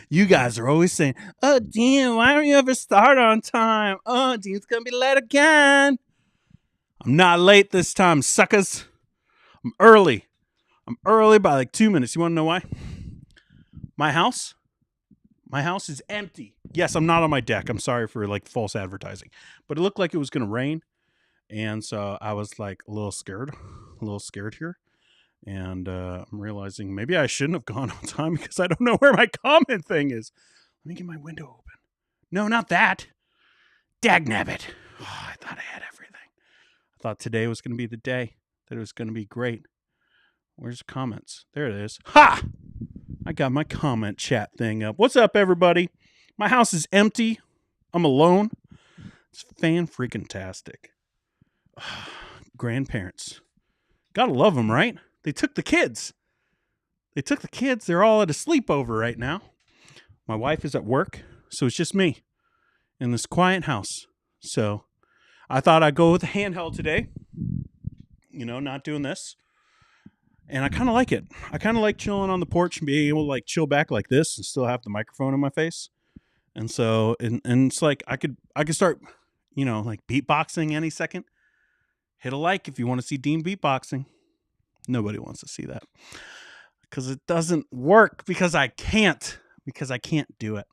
You guys are always saying, "Oh, Dean, why don't you ever start on time? Oh, Dean's gonna be late again." I'm not late this time, suckers. I'm early. I'm early by like 2 minutes. You want to know why? My house? My house is empty. Yes, I'm not on my deck. I'm sorry for like false advertising, but it looked like it was gonna rain, and so I was like a little scared here. And I'm realizing maybe I shouldn't have gone on time because I don't know where my comment thing is. Let me get my window open. No, not that. Dagnabbit. Oh, I thought I had everything. I thought today was going to be the day, that it was going to be great. Where's the comments? There it is. Ha! I got my comment chat thing up. What's up, everybody? My house is empty. I'm alone. It's fan-freaking-tastic. Grandparents. Gotta love them, right? They took the kids. They're all at a sleepover right now. My wife is at work, so it's just me in this quiet house. So I thought I'd go with a handheld today. Not doing this. And I kind of like it. I kind of like chilling on the porch and being able to like chill back like this and still have the microphone in my face. And so, and it's like I could start, like beatboxing any second. Hit a like if you want to see Dean beatboxing. Nobody wants to see that because it doesn't work because I can't do it.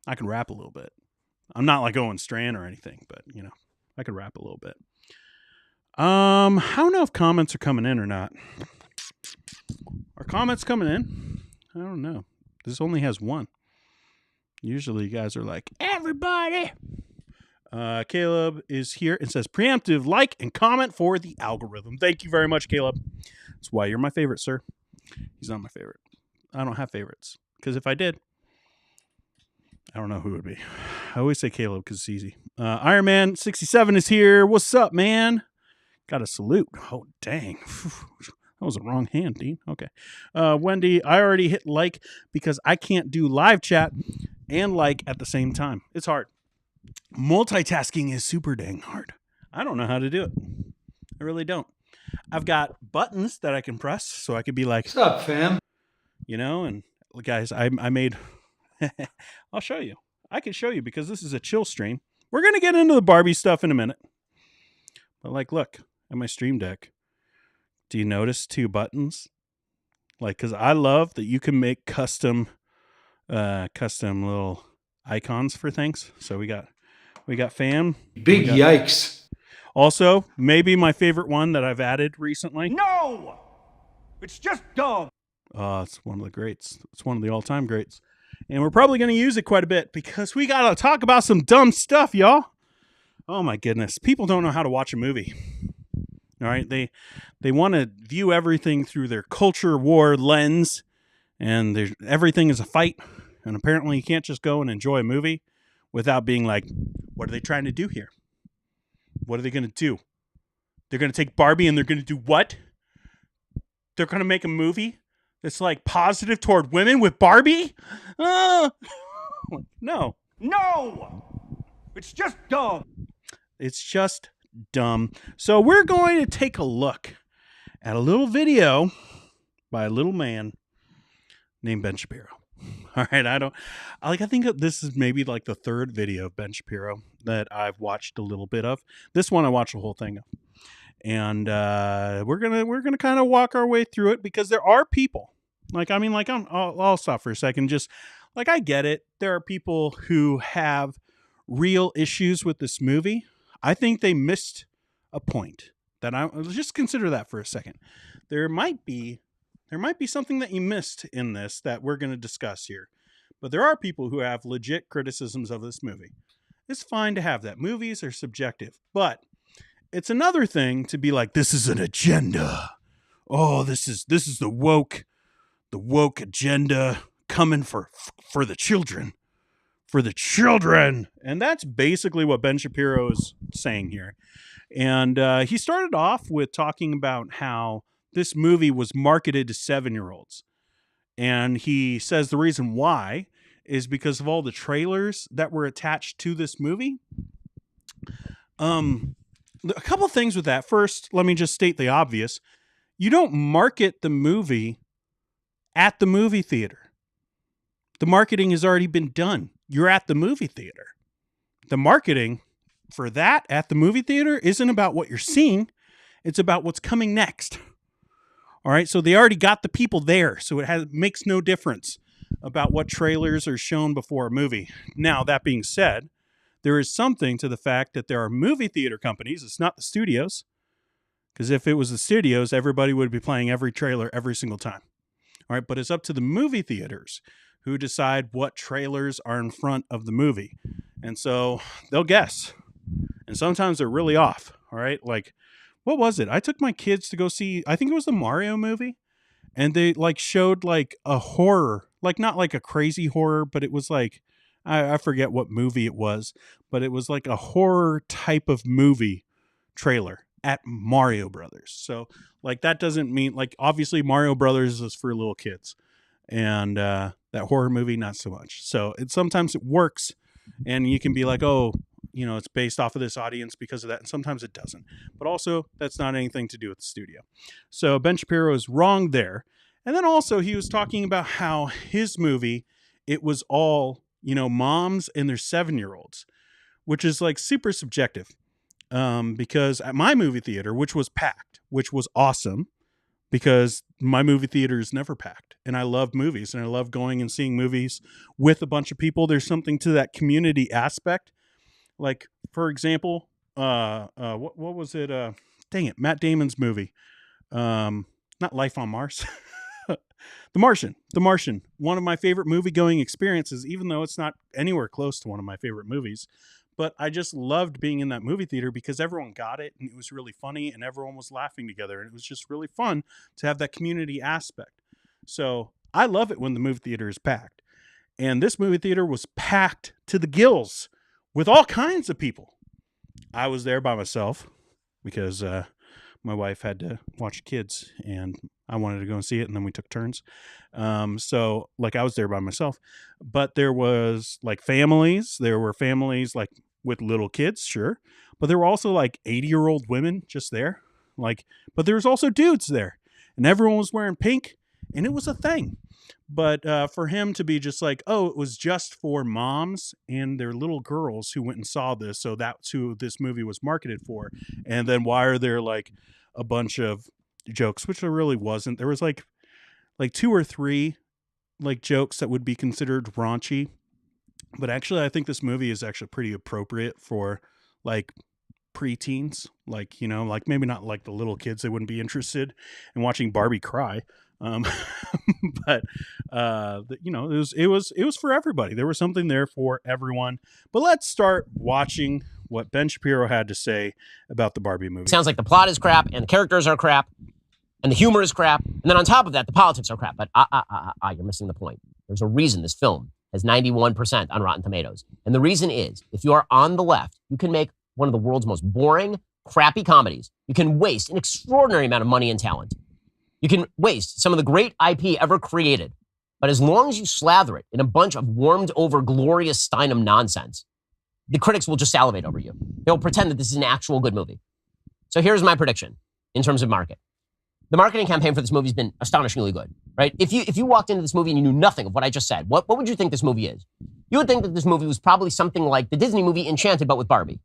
I can rap a little bit. I'm not like Owen Strand or anything, but I can rap a little bit. I don't know if comments are coming in or not. Are comments coming in? I don't know. This only has one. Usually you guys are like, everybody. Caleb is here and says preemptive like and comment for the algorithm. Thank you very much, Caleb. That's why you're my favorite, sir. He's not my favorite. I don't have favorites because if I did, I don't know who it would be. I always say Caleb because it's easy. Iron Man 67 is here. What's up, man? Got a salute. Oh, dang. That was a wrong hand, Dean. Okay. Wendy, I already hit like because I can't do live chat and like at the same time. It's hard. Multitasking is super dang hard. I don't know how to do it. I really don't. I've got buttons that I can press so I could be like, what's up, fam? And guys, I made, I'll show you. I can show you because this is a chill stream. We're going to get into the Barbie stuff in a minute. But like, look at my stream deck. Do you notice two buttons? Like, because I love that you can make custom little icons for things. So we got fam. Big yikes. Also, maybe my favorite one that I've added recently. No! It's just dumb. It's one of the greats. It's one of the all-time greats. And we're probably going to use it quite a bit because we got to talk about some dumb stuff, y'all. Oh, my goodness. People don't know how to watch a movie. All right? They want to view everything through their culture war lens, and everything is a fight. And apparently you can't just go and enjoy a movie without being like, what are they trying to do here? What are they going to do? They're going to take Barbie and they're going to do what? They're going to make a movie that's like positive toward women with Barbie? No. It's just dumb. It's just dumb. So we're going to take a look at a little video by a little man named Ben Shapiro. All right, I think this is maybe like the third video of Ben Shapiro that I've watched a little bit of. This one I watched the whole thing of. And we're gonna kind of walk our way through it because there are people I'll stop for a second. Just like I get it, there are people who have real issues with this movie. I think they missed a point let's just consider that for a second. There might be something that you missed in this that we're going to discuss here. But there are people who have legit criticisms of this movie. It's fine to have that. Movies are subjective. But it's another thing to be like, this is an agenda. Oh, this is the woke agenda coming for the children. For the children. And that's basically what Ben Shapiro is saying here. And he started off with talking about how this movie was marketed to 7-year-olds. And he says the reason why is because of all the trailers that were attached to this movie. A couple things with that. First, let me just state the obvious. You don't market the movie at the movie theater. The marketing has already been done. You're at the movie theater. The marketing for that at the movie theater isn't about what you're seeing. It's about what's coming next. All right. So they already got the people there. So it makes no difference about what trailers are shown before a movie. Now, that being said, there is something to the fact that there are movie theater companies. It's not the studios. Because if it was the studios, everybody would be playing every trailer every single time. All right. But it's up to the movie theaters who decide what trailers are in front of the movie. And so they'll guess. And sometimes they're really off. All right. Like, what was it? I took my kids to go see, I think it was the Mario movie. And they like showed like a horror, like not like a crazy horror, but it was like, I forget what movie it was, but it was like a horror type of movie trailer at Mario Brothers. So like that doesn't mean, like, obviously Mario Brothers is for little kids. And that horror movie, not so much. So sometimes it works, and you can be like, oh, you know, it's based off of this audience because of that. And sometimes it doesn't. But also, that's not anything to do with the studio. So Ben Shapiro is wrong there. And then also he was talking about how his movie, it was all, you know, moms and their 7-year-olds, which is like super subjective. Because at my movie theater, which was packed, which was awesome, because my movie theater is never packed, and I love movies, and I love going and seeing movies with a bunch of people. There's something to that community aspect. Like, for example, what was it? Dang it, Matt Damon's movie, not Life on Mars, The Martian. One of my favorite movie going experiences, even though it's not anywhere close to one of my favorite movies. But I just loved being in that movie theater because everyone got it, and it was really funny, and everyone was laughing together, and it was just really fun to have that community aspect. So I love it when the movie theater is packed. And this movie theater was packed to the gills with all kinds of people. I was there by myself because my wife had to watch kids, and I wanted to go and see it, and then we took turns. So like I was there by myself, but there was like families. There were families like with little kids, sure, but there were also like 80-year-old women just there. Like, but there was also dudes there, and everyone was wearing pink, and it was a thing. But for him to be just like, oh, it was just for moms and their little girls who went and saw this, so that's who this movie was marketed for. And then why are there like a bunch of jokes, which there really wasn't. There was like 2 or 3 like jokes that would be considered raunchy. But actually, I think this movie is actually pretty appropriate for like preteens, like, you know, like maybe not like the little kids. They wouldn't be interested in watching Barbie cry. But you know, it was for everybody. There was something there for everyone. But let's start watching what Ben Shapiro had to say about the Barbie movie. Sounds like the plot is crap, and the characters are crap, and the humor is crap, and then on top of that, the politics are crap. But you're missing the point. There's a reason this film has 91% on Rotten Tomatoes. And the reason is, if you are on the left, you can make one of the world's most boring, crappy comedies. You can waste an extraordinary amount of money and talent. You can waste some of the great IP ever created. But as long as you slather it in a bunch of warmed over glorious Steinem nonsense, the critics will just salivate over you. They'll pretend that this is an actual good movie. So here's my prediction in terms of market. The marketing campaign for this movie has been astonishingly good, right? If you walked into this movie and you knew nothing of what I just said, what would you think this movie is? You would think that this movie was probably something like the Disney movie Enchanted, but with Barbie.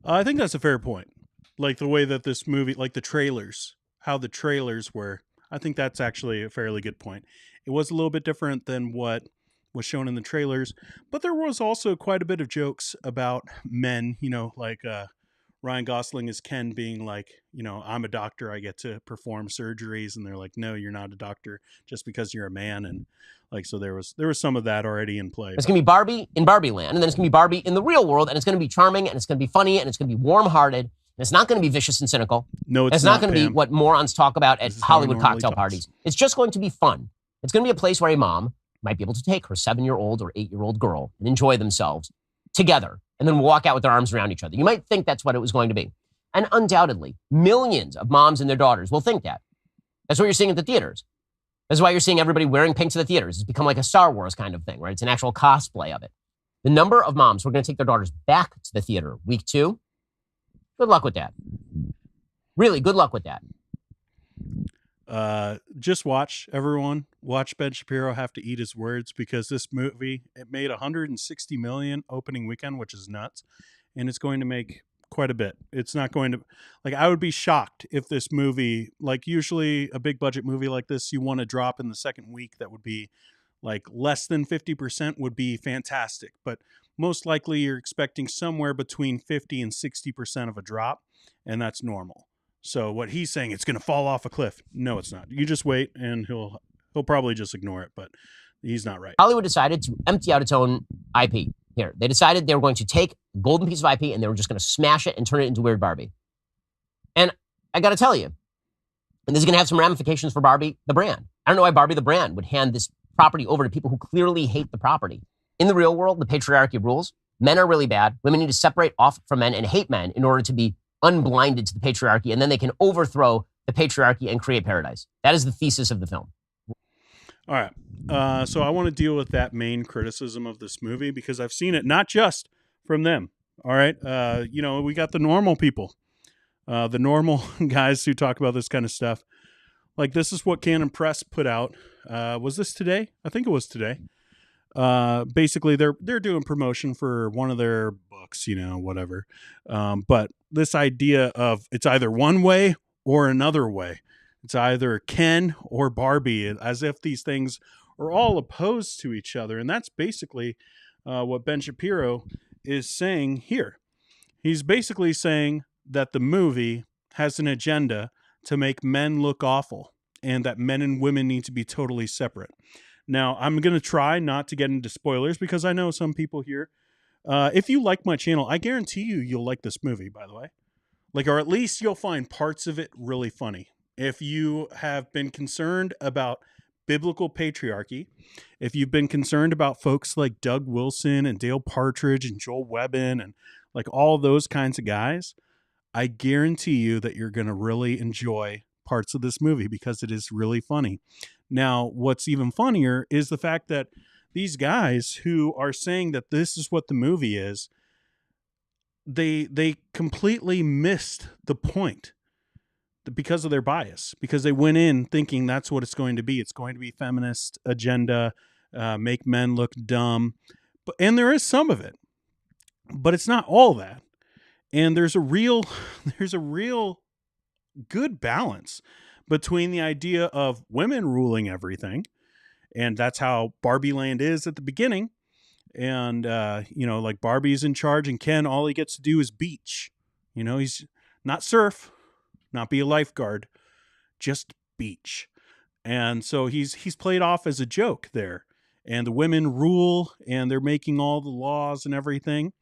I think that's a fair point. Like the way that this movie, like the trailers, how the trailers were, I think that's actually a fairly good point. It was a little bit different than what was shown in the trailers, but there was also quite a bit of jokes about men, you know, like Ryan Gosling as Ken being like, you know, I'm a doctor, I get to perform surgeries, and they're like, no, you're not a doctor just because you're a man. And like, so there was some of that already in play. It's going to be Barbie in Barbie land, and then it's going to be Barbie in the real world, and it's going to be charming, and it's going to be funny, and it's going to be warm-hearted, and it's not going to be vicious and cynical. No, it's not going to be what morons talk about at Hollywood cocktail talks. Parties. It's just going to be fun. It's going to be a place where a mom might be able to take her 7-year-old or 8-year-old girl and enjoy themselves together, and then walk out with their arms around each other. You might think that's what it was going to be. And undoubtedly, millions of moms and their daughters will think that. That's what you're seeing at the theaters. That's why you're seeing everybody wearing pink to the theaters. It's become like a Star Wars kind of thing, right? It's an actual cosplay of it. The number of moms who are going to take their daughters back to the theater week 2, good luck with that. Really, good luck with that. Just watch, everyone. Watch Ben Shapiro have to eat his words, because this movie, it made 160 million opening weekend, which is nuts, and it's going to make quite a bit. It's not going to, like, I would be shocked if this movie, like, usually a big budget movie like this, you want to drop in the second week, that would be like less than 50% would be fantastic, but most likely you're expecting somewhere between 50 and 60% of a drop, and that's normal. So what he's saying, it's going to fall off a cliff. No, it's not. You just wait, and he'll probably just ignore it, but he's not right. Hollywood decided to empty out its own IP. Here, they decided they were going to take a golden piece of IP and they were just going to smash it and turn it into Weird Barbie. And I got to tell you, and this is going to have some ramifications for Barbie the brand. I don't know why Barbie the brand would hand this property over to people who clearly hate the property. In the real world, the patriarchy rules. Men are really bad. Women need to separate off from men and hate men in order to be unblinded to the patriarchy, and then they can overthrow the patriarchy and create paradise. That is the thesis of the film. All right. So I want to deal with that main criticism of this movie, because I've seen it not just from them. All right. We got the normal people, the normal guys who talk about this kind of stuff. Like, this is what Canon Press put out. Was this today? I think it was today. Basically, they're doing promotion for one of their books, whatever. But this idea of it's either one way or another way. It's either Ken or Barbie, as if these things are all opposed to each other. And that's basically what Ben Shapiro is saying here. He's basically saying that the movie has an agenda to make men look awful, and that men and women need to be totally separate. Now, I'm going to try not to get into spoilers, because I know some people here, if you like my channel, I guarantee you'll like this movie, by the way. Or at least you'll find parts of it really funny. If you have been concerned about biblical patriarchy, if you've been concerned about folks like Doug Wilson and Dale Partridge and Joel Webbin and all those kinds of guys, I guarantee you that you're going to really enjoy parts of this movie, because it is really funny. Now, what's even funnier is the fact that these guys who are saying that this is what the movie is, they completely missed the point because of their bias, because they went in thinking that's what it's going to be. It's going to be feminist agenda, make men look dumb. And there is some of it, but it's not all that. And there's a real good balance between the idea of women ruling everything, and that's how Barbie Land is at the beginning. And, Barbie's in charge, and Ken, all he gets to do is beach. He's not surf, not be a lifeguard, just beach. And so he's played off as a joke there. And the women rule, and they're making all the laws and everything.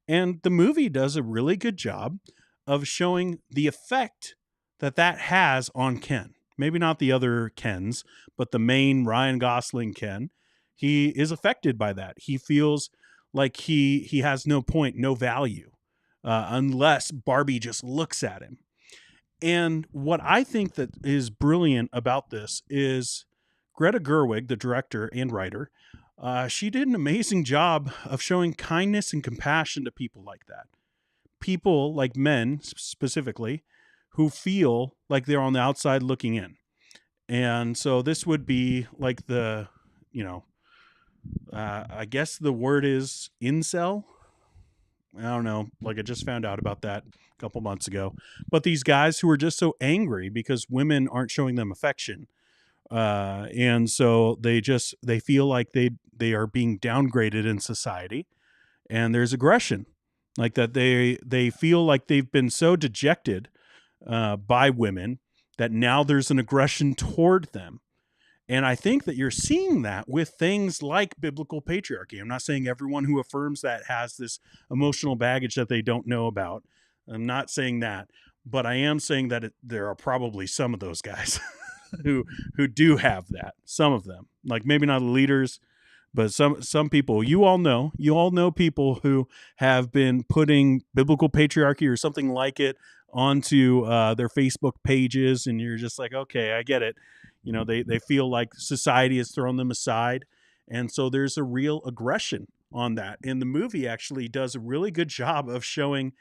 And the movie does a really good job of showing the effect that has on Ken. Maybe not the other Kens, but the main Ryan Gosling Ken. He is affected by that. He feels like he has no point, no value, unless Barbie just looks at him. And what I think that is brilliant about this is Greta Gerwig, the director and writer, she did an amazing job of showing kindness and compassion to people like that. People like men specifically, who feel like they're on the outside looking in. And so this would be like I guess the word is incel. I don't know. I just found out about that a couple months ago. But these guys who are just so angry because women aren't showing them affection. And so they feel like they are being downgraded in society, and there's aggression like that. They feel like they've been so dejected by women that now there's an aggression toward them. And I think that you're seeing that with things like biblical patriarchy. I'm not saying everyone who affirms that has this emotional baggage that they don't know about. I'm not saying that, but I am saying that there are probably some of those guys who do have that. Some of them, maybe not the leaders, but some people. You all know people who have been putting biblical patriarchy or something like it onto their Facebook pages, and you're just like, okay, I get it. They feel like society has thrown them aside, and so there's a real aggression on that. And the movie actually does a really good job of showing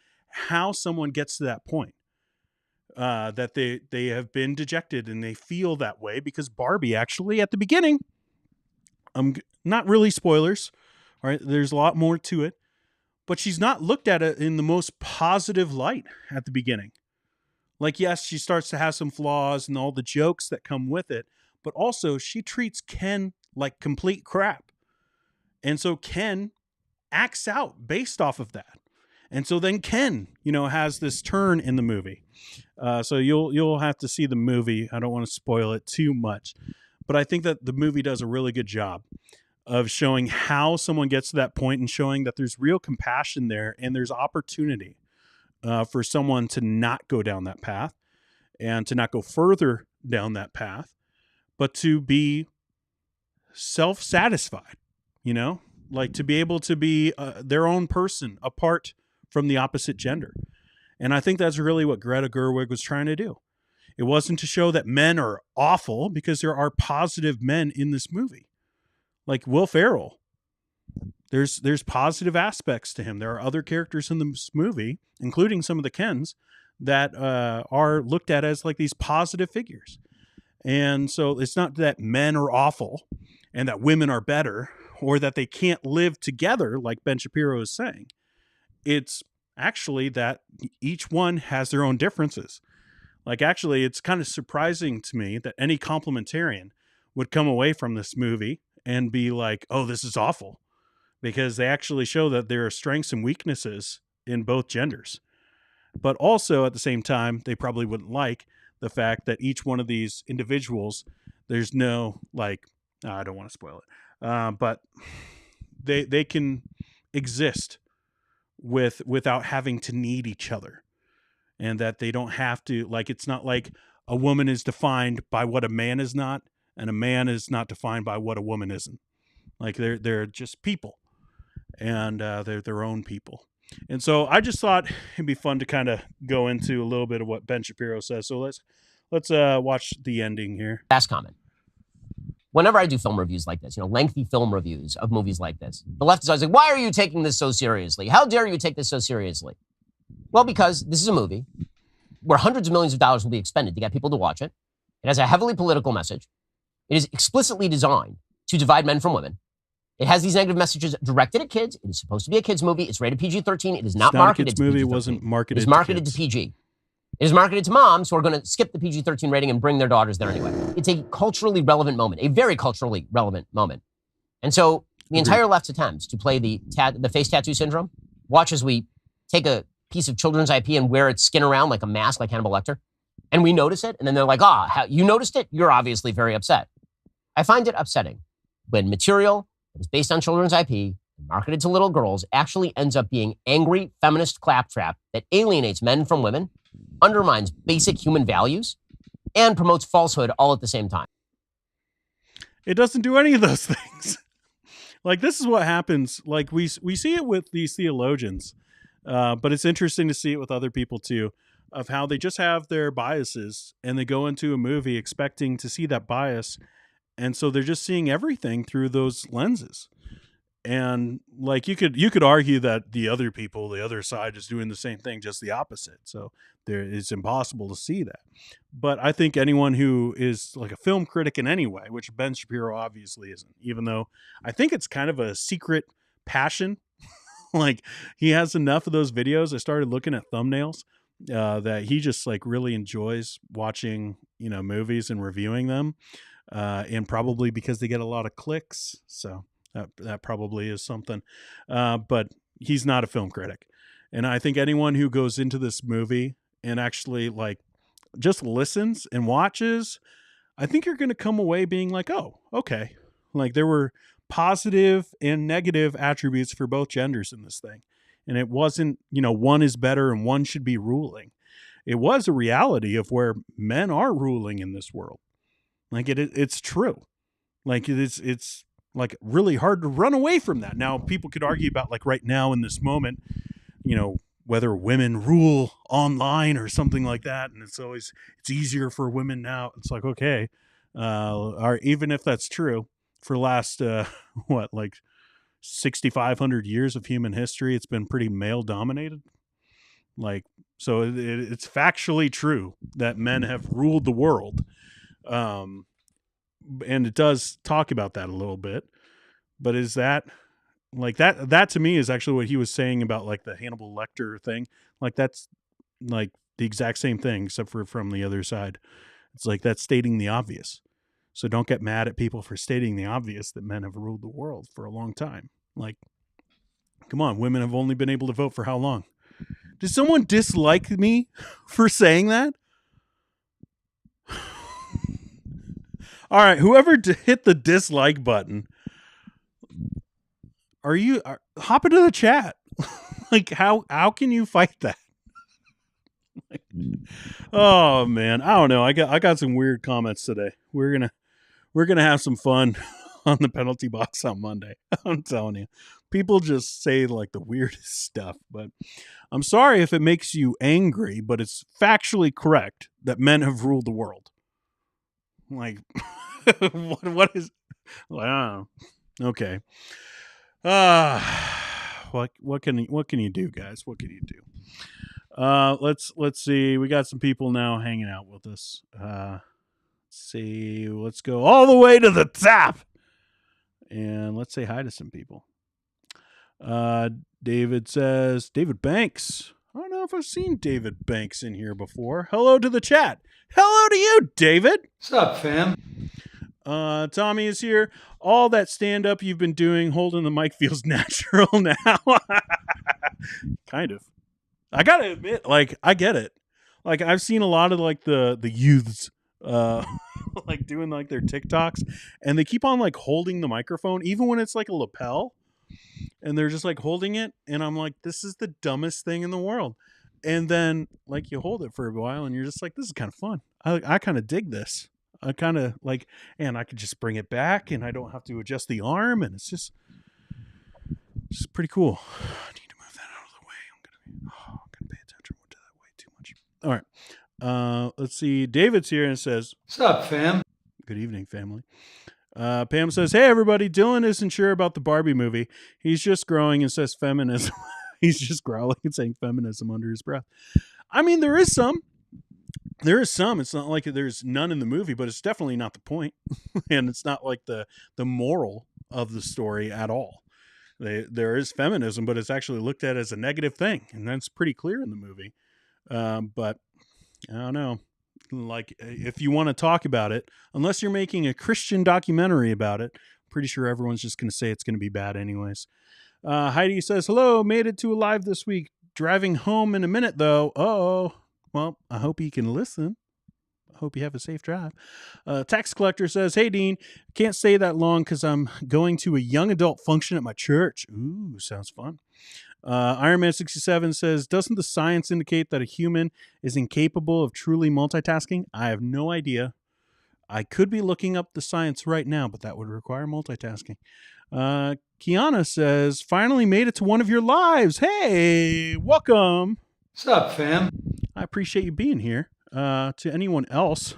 how someone gets to that point. that they have been dejected and they feel that way because Barbie actually at the beginning, not really spoilers, all right? There's a lot more to it, but she's not looked at it in the most positive light at the beginning. Like, yes, she starts to have some flaws and all the jokes that come with it, but also she treats Ken like complete crap. And so Ken acts out based off of that. And so then Ken, has this turn in the movie. So you'll have to see the movie. I don't want to spoil it too much, but I think that the movie does a really good job of showing how someone gets to that point and showing that there's real compassion there and there's opportunity for someone to not go down that path and to not go further down that path, but to be self-satisfied, like to be able to be their own person apart from the opposite gender. And I think that's really what Greta Gerwig was trying to do. It wasn't to show that men are awful, because there are positive men in this movie. Like Will Ferrell. There's positive aspects to him. There are other characters in this movie, including some of the Kens, that are looked at as like these positive figures. And so it's not that men are awful and that women are better, or that they can't live together like Ben Shapiro is saying. It's actually that each one has their own differences. Like, actually, it's kind of surprising to me that any complementarian would come away from this movie and be like, oh, this is awful, because they actually show that there are strengths and weaknesses in both genders. But also at the same time, they probably wouldn't like the fact that each one of these individuals, there's no I don't want to spoil it, but they can exist without having to need each other, and that they don't have to, it's not like a woman is defined by what a man is not, and a man is not defined by what a woman isn't. Like, they're just people, and they're their own people. And so I just thought it'd be fun to kind of go into a little bit of what Ben Shapiro says. So let's watch the ending here. Last comment. Whenever I do film reviews like this, lengthy film reviews of movies like this, the left is always like, why are you taking this so seriously? How dare you take this so seriously? Well, because this is a movie where hundreds of millions of dollars will be expended to get people to watch it. It has a heavily political message. It is explicitly designed to divide men from women. It has these negative messages directed at kids. It is supposed to be a kids movie. It's rated PG-13. It is not marketed to PG-13. It wasn't marketed. It is marketed to PG. It is marketed to moms who are going to skip the PG-13 rating and bring their daughters there anyway. It's a culturally relevant moment, a very culturally relevant moment. And so the entire left's attempts to play the face tattoo syndrome, watch as we take a piece of children's IP and wear its skin around like a mask, like Hannibal Lecter, and we notice it, and then they're like, you noticed it? You're obviously very upset. I find it upsetting when material that is based on children's IP and marketed to little girls actually ends up being angry feminist claptrap that alienates men from women, undermines basic human values, and promotes falsehood all at the same time. It doesn't do any of those things. This is what happens. We see it with these theologians, but it's interesting to see it with other people too, of how they just have their biases and they go into a movie expecting to see that bias. And so they're just seeing everything through those lenses. And you could argue that the other people, the other side, is doing the same thing, just the opposite. So it's impossible to see that. But I think anyone who is like a film critic in any way, which Ben Shapiro obviously isn't, even though I think it's kind of a secret passion. He has enough of those videos. I started looking at thumbnails that he just really enjoys watching, movies and reviewing them. And probably because they get a lot of clicks. So that probably is something. But he's not a film critic. And I think anyone who goes into this movie and actually just listens and watches, I think you're going to come away being like, oh, okay. There were positive and negative attributes for both genders in this thing. And it wasn't, one is better and one should be ruling. It was a reality of where men are ruling in this world. It's true. It's really hard to run away from that. Now, people could argue about right now in this moment, whether women rule online or something like that. And it's easier for women now. It's okay. Or even if that's true, for the last, 6,500 years of human history, it's been pretty male dominated. Like, so it's factually true that men have ruled the world. And it does talk about that a little bit, but is that like that to me is actually what he was saying about like the Hannibal Lecter thing. Like that's like the exact same thing, except for from the other side. It's like that's stating the obvious. So don't get mad at people for stating the obvious that men have ruled the world for a long time. Like, come on, women have only been able to vote for how long? Does someone dislike me for saying that? All right, whoever hit the dislike button, hop into the chat. Like, how can you fight that? Like, oh man, I don't know. I got some weird comments today. We're gonna have some fun on the penalty box on Monday. I'm telling you, people just say like the weirdest stuff. But I'm sorry if it makes you angry, but it's factually correct that men have ruled the world. Like, what is? Well, I don't know. Okay. What can you do, guys? What can you do? Let's see. We got some people now hanging out with us. Let's see. Let's go all the way to the top, and let's say hi to some people. David says, David Banks. I don't know if I've seen David Banks in here before. Hello to the chat. Hello to you, David. What's up, fam? Tommy is here. All that stand up you've been doing, holding the mic feels natural now. Kind of. I gotta admit, like, I get it. Like, I've seen a lot of like the youths like doing like their TikToks, and they keep on like holding the microphone, even when it's like a lapel, and they're just like holding it, and I'm like, this is the dumbest thing in the world. And then like you hold it for a while, and you're just like, this is kind of fun. I kind of dig this. I kind of like, and I could just bring it back, and I don't have to adjust the arm, and it's just pretty cool. I need to move that out of the way. I'm gonna pay attention to that way too much. All right. Let's see. David's here and says, What's up, fam? Good evening, family. Pam says, hey, everybody. Dylan isn't sure about the Barbie movie. He's just growing and says feminism. He's just growling and saying feminism under his breath. I mean, there is some. It's not like there's none in the movie, but it's definitely not the point. And it's not like the moral of the story at all. There is feminism, but it's actually looked at as a negative thing. And that's pretty clear in the movie. But I don't know. Like, if you want to talk about it, unless you're making a Christian documentary about it, I'm pretty sure everyone's just going to say it's going to be bad anyways. Heidi says, hello, made it to Alive this week. Driving home in a minute, though. Uh-oh. Well, I hope you can listen. I hope you have a safe drive. Tax collector says, hey, Dean, can't stay that long because I'm going to a young adult function at my church. Ooh, sounds fun. Iron Man 67 says, doesn't the science indicate that a human is incapable of truly multitasking? I have no idea. I could be looking up the science right now, but that would require multitasking. Kiana says, finally made it to one of your lives. Hey, welcome. What's up, fam? I appreciate you being here. To anyone else,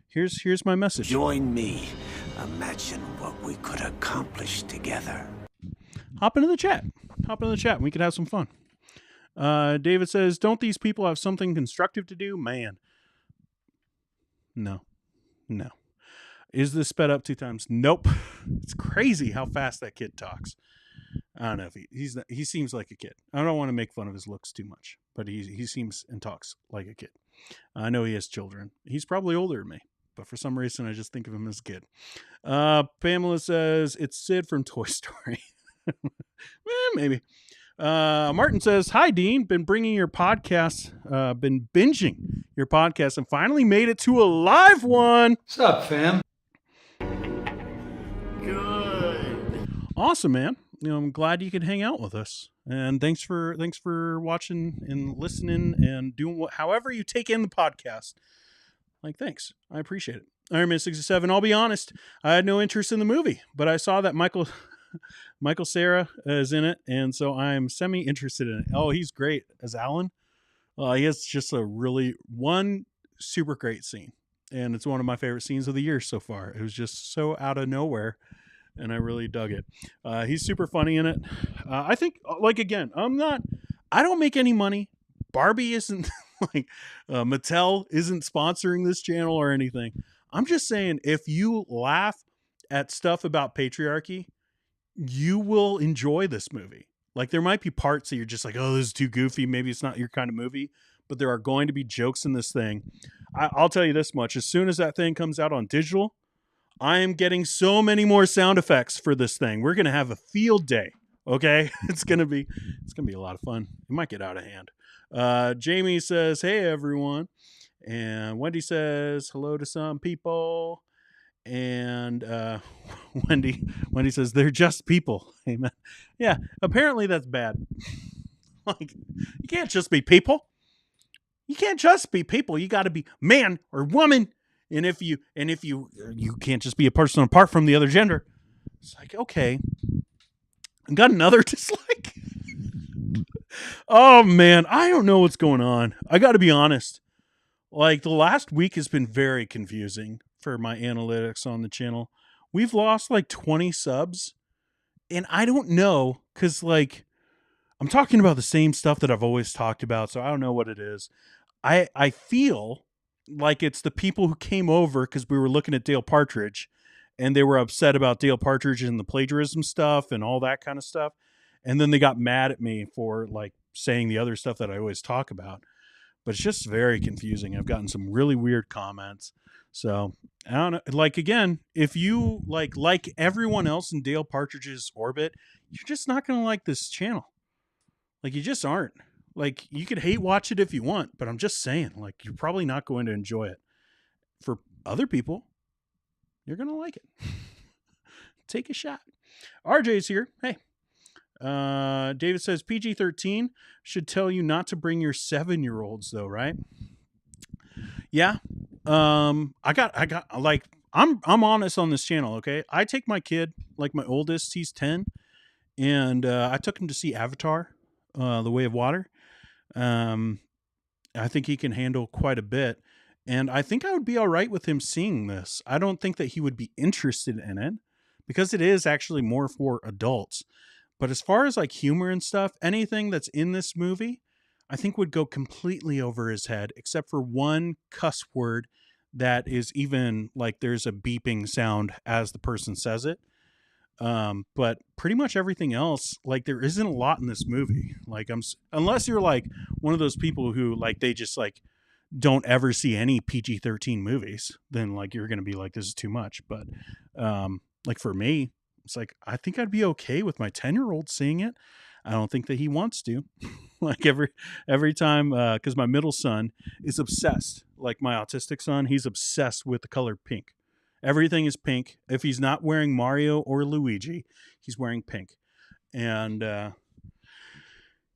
here's my message. Join me. Imagine what we could accomplish together. Hop into the chat. We could have some fun. David says, don't these people have something constructive to do? Man. No. Is this sped up 2 times? Nope. It's crazy how fast that kid talks. I don't know if he seems like a kid. I don't want to make fun of his looks too much, but he seems and talks like a kid. I know he has children. He's probably older than me, but for some reason I just think of him as a kid. Pamela says it's Sid from Toy Story. Maybe. Martin says, hi, Dean. Been bringing your podcast, been binging your podcast and finally made it to a live one. What's up, fam? Good. Awesome, man. I'm glad you could hang out with us, and thanks for watching and listening and doing however you take in the podcast. Like, thanks. I appreciate it. Iron Man 67. I'll be honest. I had no interest in the movie, but I saw that Michael Cera is in it, and so I'm semi-interested in it. Oh, he's great as Alan. He has just one super great scene, and it's one of my favorite scenes of the year so far. It was just so out of nowhere, and I really dug it. He's super funny in it. I think, like, again, I don't make any money Barbie isn't like Mattel isn't sponsoring this channel or anything. I'm just saying, if you laugh at stuff about patriarchy, you will enjoy this movie. Like, there might be parts that you're just like, oh, this is too goofy. Maybe it's not your kind of movie, but there are going to be jokes in this thing. I'll tell you this much. As soon as that thing comes out on digital, I am getting so many more sound effects for this thing. We're going to have a field day. Okay. It's going to be a lot of fun. It might get out of hand. Jamie says, hey, everyone. And Wendy says, hello to some people. And Wendy says, they're just people. Amen. Yeah, apparently that's bad. Like, you can't just be people. You can't just be people. You got to be man or woman. And if you can't just be a person apart from the other gender. It's like, okay, I got another dislike. Oh man, I don't know what's going on. I got to be honest. Like, the last week has been very confusing for my analytics on the channel. We've lost like 20 subs, and I don't know, because like I'm talking about the same stuff that I've always talked about, so I don't know what it is. I feel like it's the people who came over because we were looking at Dale Partridge, and they were upset about Dale Partridge and the plagiarism stuff and all that kind of stuff, and then they got mad at me for like saying the other stuff that I always talk about. But it's just very confusing. I've gotten some really weird comments. So I don't know. Like, again, if you like everyone else in Dale Partridge's orbit, you're just not going to like this channel. Like, you just aren't. Like, you could hate watch it if you want, but I'm just saying, like, you're probably not going to enjoy it. For other people, you're going to like it. Take a shot. RJ's here. Hey. David says PG-13 should tell you not to bring your 7-year-olds though, right? Yeah. I got like, I'm honest on this channel. Okay. I take my kid, like my oldest, he's 10, and, I took him to see Avatar, The Way of Water. I think he can handle quite a bit, and I think I would be all right with him seeing this. I don't think that he would be interested in it because it is actually more for adults. But as far as like humor and stuff, anything that's in this movie, I think would go completely over his head, except for one cuss word that is even like there's a beeping sound as the person says it. But pretty much everything else, like, there isn't a lot in this movie. Like, unless you're like one of those people who like, they just like don't ever see any PG-13 movies, then like you're going to be like, this is too much. But like for me, it's like, I think I'd be okay with my 10-year-old seeing it. I don't think that he wants to. Like every time, because my middle son is obsessed. Like my autistic son, he's obsessed with the color pink. Everything is pink. If he's not wearing Mario or Luigi, he's wearing pink. And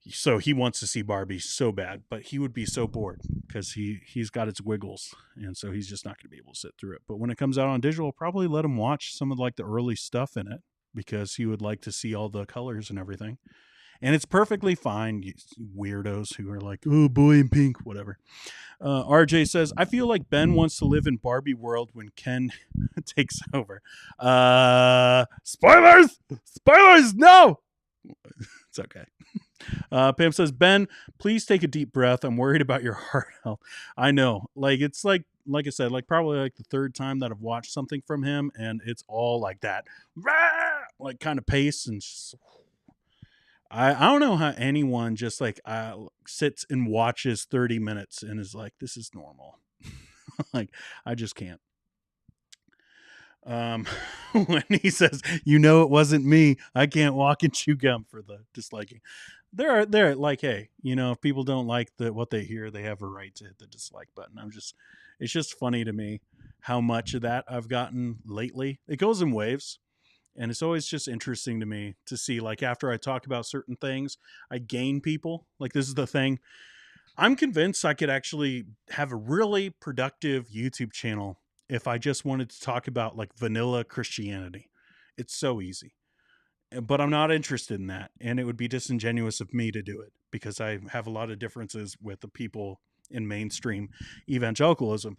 so he wants to see Barbie so bad, but he would be so bored because he's got its wiggles, and so he's just not going to be able to sit through it. But when it comes out on digital, I'll probably let him watch some of like the early stuff in it because he would like to see all the colors and everything. And it's perfectly fine, you weirdos who are like, oh, boy in pink, whatever. RJ says, I feel like Ben wants to live in Barbie world when Ken takes over. Spoilers! Spoilers! No! It's okay. Pam says, Ben, please take a deep breath. I'm worried about your heart health. I know. Like, it's like I said, like probably like the third time that I've watched something from him, and it's all like that. Like kind of pace, and just, I don't know how anyone just like sits and watches 30 minutes and is like, this is normal. Like, I just can't. When he says, you know, it wasn't me, I can't walk and chew gum for the disliking. They're like, hey, you know, if people don't like what they hear, they have a right to hit the dislike button. It's just funny to me how much of that I've gotten lately. It goes in waves. And it's always just interesting to me to see, like, after I talk about certain things, I gain people. Like, this is the thing. I'm convinced I could actually have a really productive YouTube channel if I just wanted to talk about, like, vanilla Christianity. It's so easy. But I'm not interested in that. And it would be disingenuous of me to do it because I have a lot of differences with the people in mainstream evangelicalism.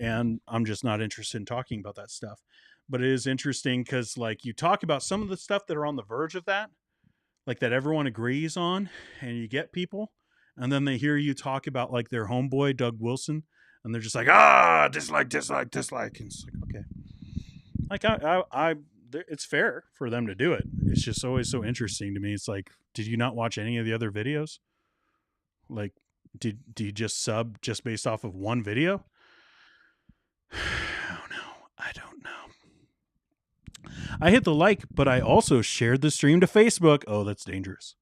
And I'm just not interested in talking about that stuff. But it is interesting because, like, you talk about some of the stuff that are on the verge of that, like that everyone agrees on, and you get people, and then they hear you talk about like their homeboy Doug Wilson, and they're just like, dislike, dislike, dislike. And it's like, okay, like it's fair for them to do it. It's just always so interesting to me. It's like, did you not watch any of the other videos? Like, do you just sub just based off of one video? Oh no, I don't know. I hit the like, but I also shared the stream to Facebook. Oh, that's dangerous.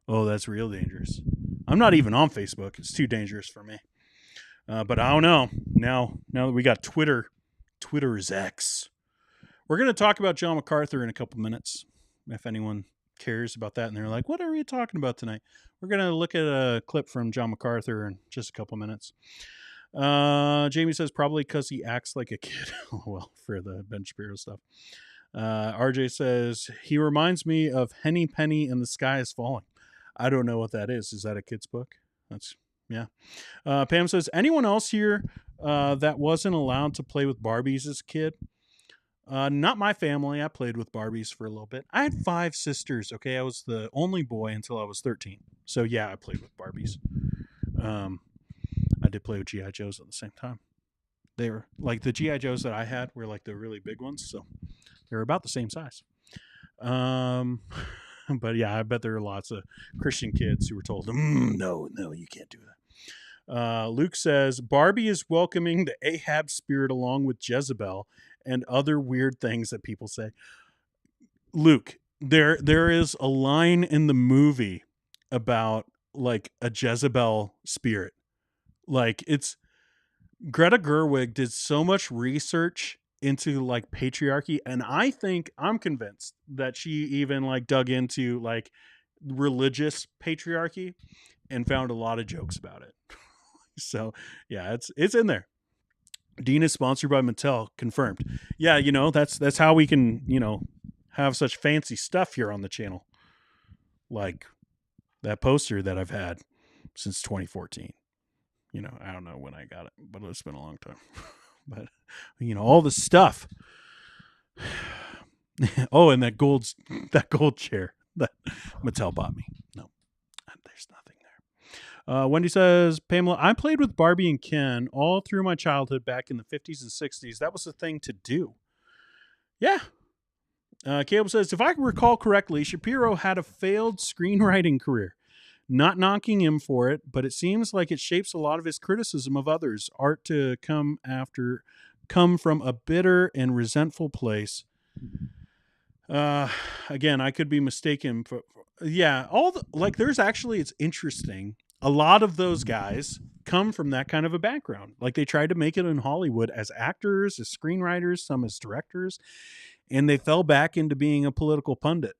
Oh, that's real dangerous. I'm not even on Facebook. It's too dangerous for me. But I don't know. Now that we got Twitter, Twitter is X. We're going to talk about John MacArthur in a couple minutes. If anyone cares about that and they're like, what are we talking about tonight? We're going to look at a clip from John MacArthur in just a couple minutes. Jamie says probably because he acts like a kid. Well, for the Ben Shapiro stuff. RJ says he reminds me of Henny Penny and the Sky is Falling. I don't know what that is. Is that a kid's book? That's, yeah. Pam says, anyone else here that wasn't allowed to play with Barbies as a kid? Not my family. I played with Barbies for a little bit. I had 5 sisters. Okay. I was the only boy until I was 13. So yeah, I played with Barbies. I did play with G.I. Joes at the same time. They were like the G.I. Joes that I had were like the really big ones. So they were about the same size. But yeah, I bet there are lots of Christian kids who were told, no, you can't do that. Luke says, Barbie is welcoming the Ahab spirit along with Jezebel and other weird things that people say. Luke, there is a line in the movie about like a Jezebel spirit. Like it's Greta Gerwig did so much research into like patriarchy, and I'm convinced that she even like dug into like religious patriarchy and found a lot of jokes about it. So yeah, it's in there. Dean is sponsored by Mattel, confirmed. Yeah, that's how we can have such fancy stuff here on the channel, like that poster that I've had since 2014. I don't know when I got it, but it's been a long time. But all the stuff. Oh, and that gold chair that Mattel bought me. No, there's nothing there. Wendy says, Pamela, I played with Barbie and Ken all through my childhood back in the 50s and 60s. That was the thing to do. Yeah. Caleb says, if I recall correctly, Shapiro had a failed screenwriting career. Not knocking him for it, but it seems like it shapes a lot of his criticism of others. Art to come from a bitter and resentful place. Again, I could be mistaken. Yeah, there's actually, it's interesting. A lot of those guys come from that kind of a background. Like they tried to make it in Hollywood as actors, as screenwriters, some as directors, and they fell back into being a political pundit.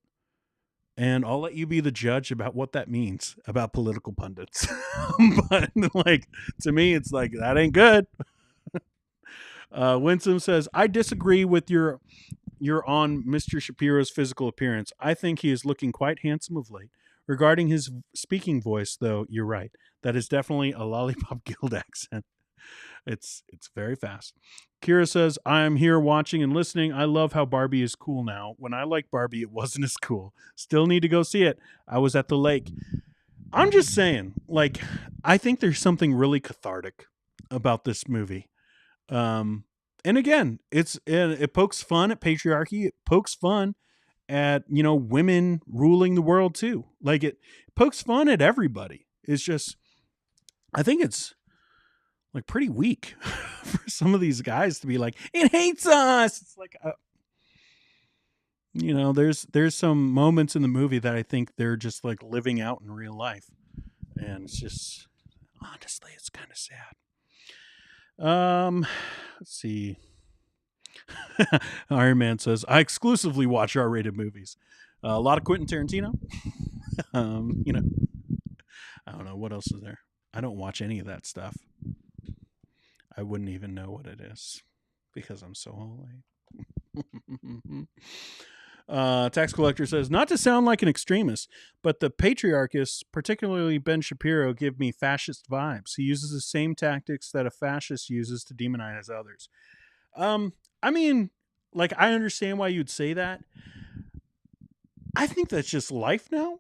And I'll let you be the judge about what that means about political pundits. But like, to me, it's like, that ain't good. Winsome says, I disagree with your on Mr. Shapiro's physical appearance. I think he is looking quite handsome of late. Regarding his speaking voice, though, you're right. That is definitely a Lollipop Guild accent. It's very fast. Kira says, I'm here watching and listening. I love how Barbie is cool now. When I liked Barbie, it wasn't as cool. Still need to go see it. I was at the lake. I'm just saying, like, I think there's something really cathartic about this movie. And again, it pokes fun at patriarchy. It pokes fun at, women ruling the world too. Like it pokes fun at everybody. It's just, I think it's like pretty weak for some of these guys to be like, it hates us. It's like, there's some moments in the movie that I think they're just like living out in real life. And it's just, honestly, it's kind of sad. Let's see. Iron Man says, I exclusively watch R-rated movies. A lot of Quentin Tarantino. I don't know what else is there. I don't watch any of that stuff. I wouldn't even know what it is because I'm so holy. Tax Collector says, not to sound like an extremist, but the patriarchists, particularly Ben Shapiro, give me fascist vibes. He uses the same tactics that a fascist uses to demonize others. I mean, like, I understand why you'd say that. I think that's just life now.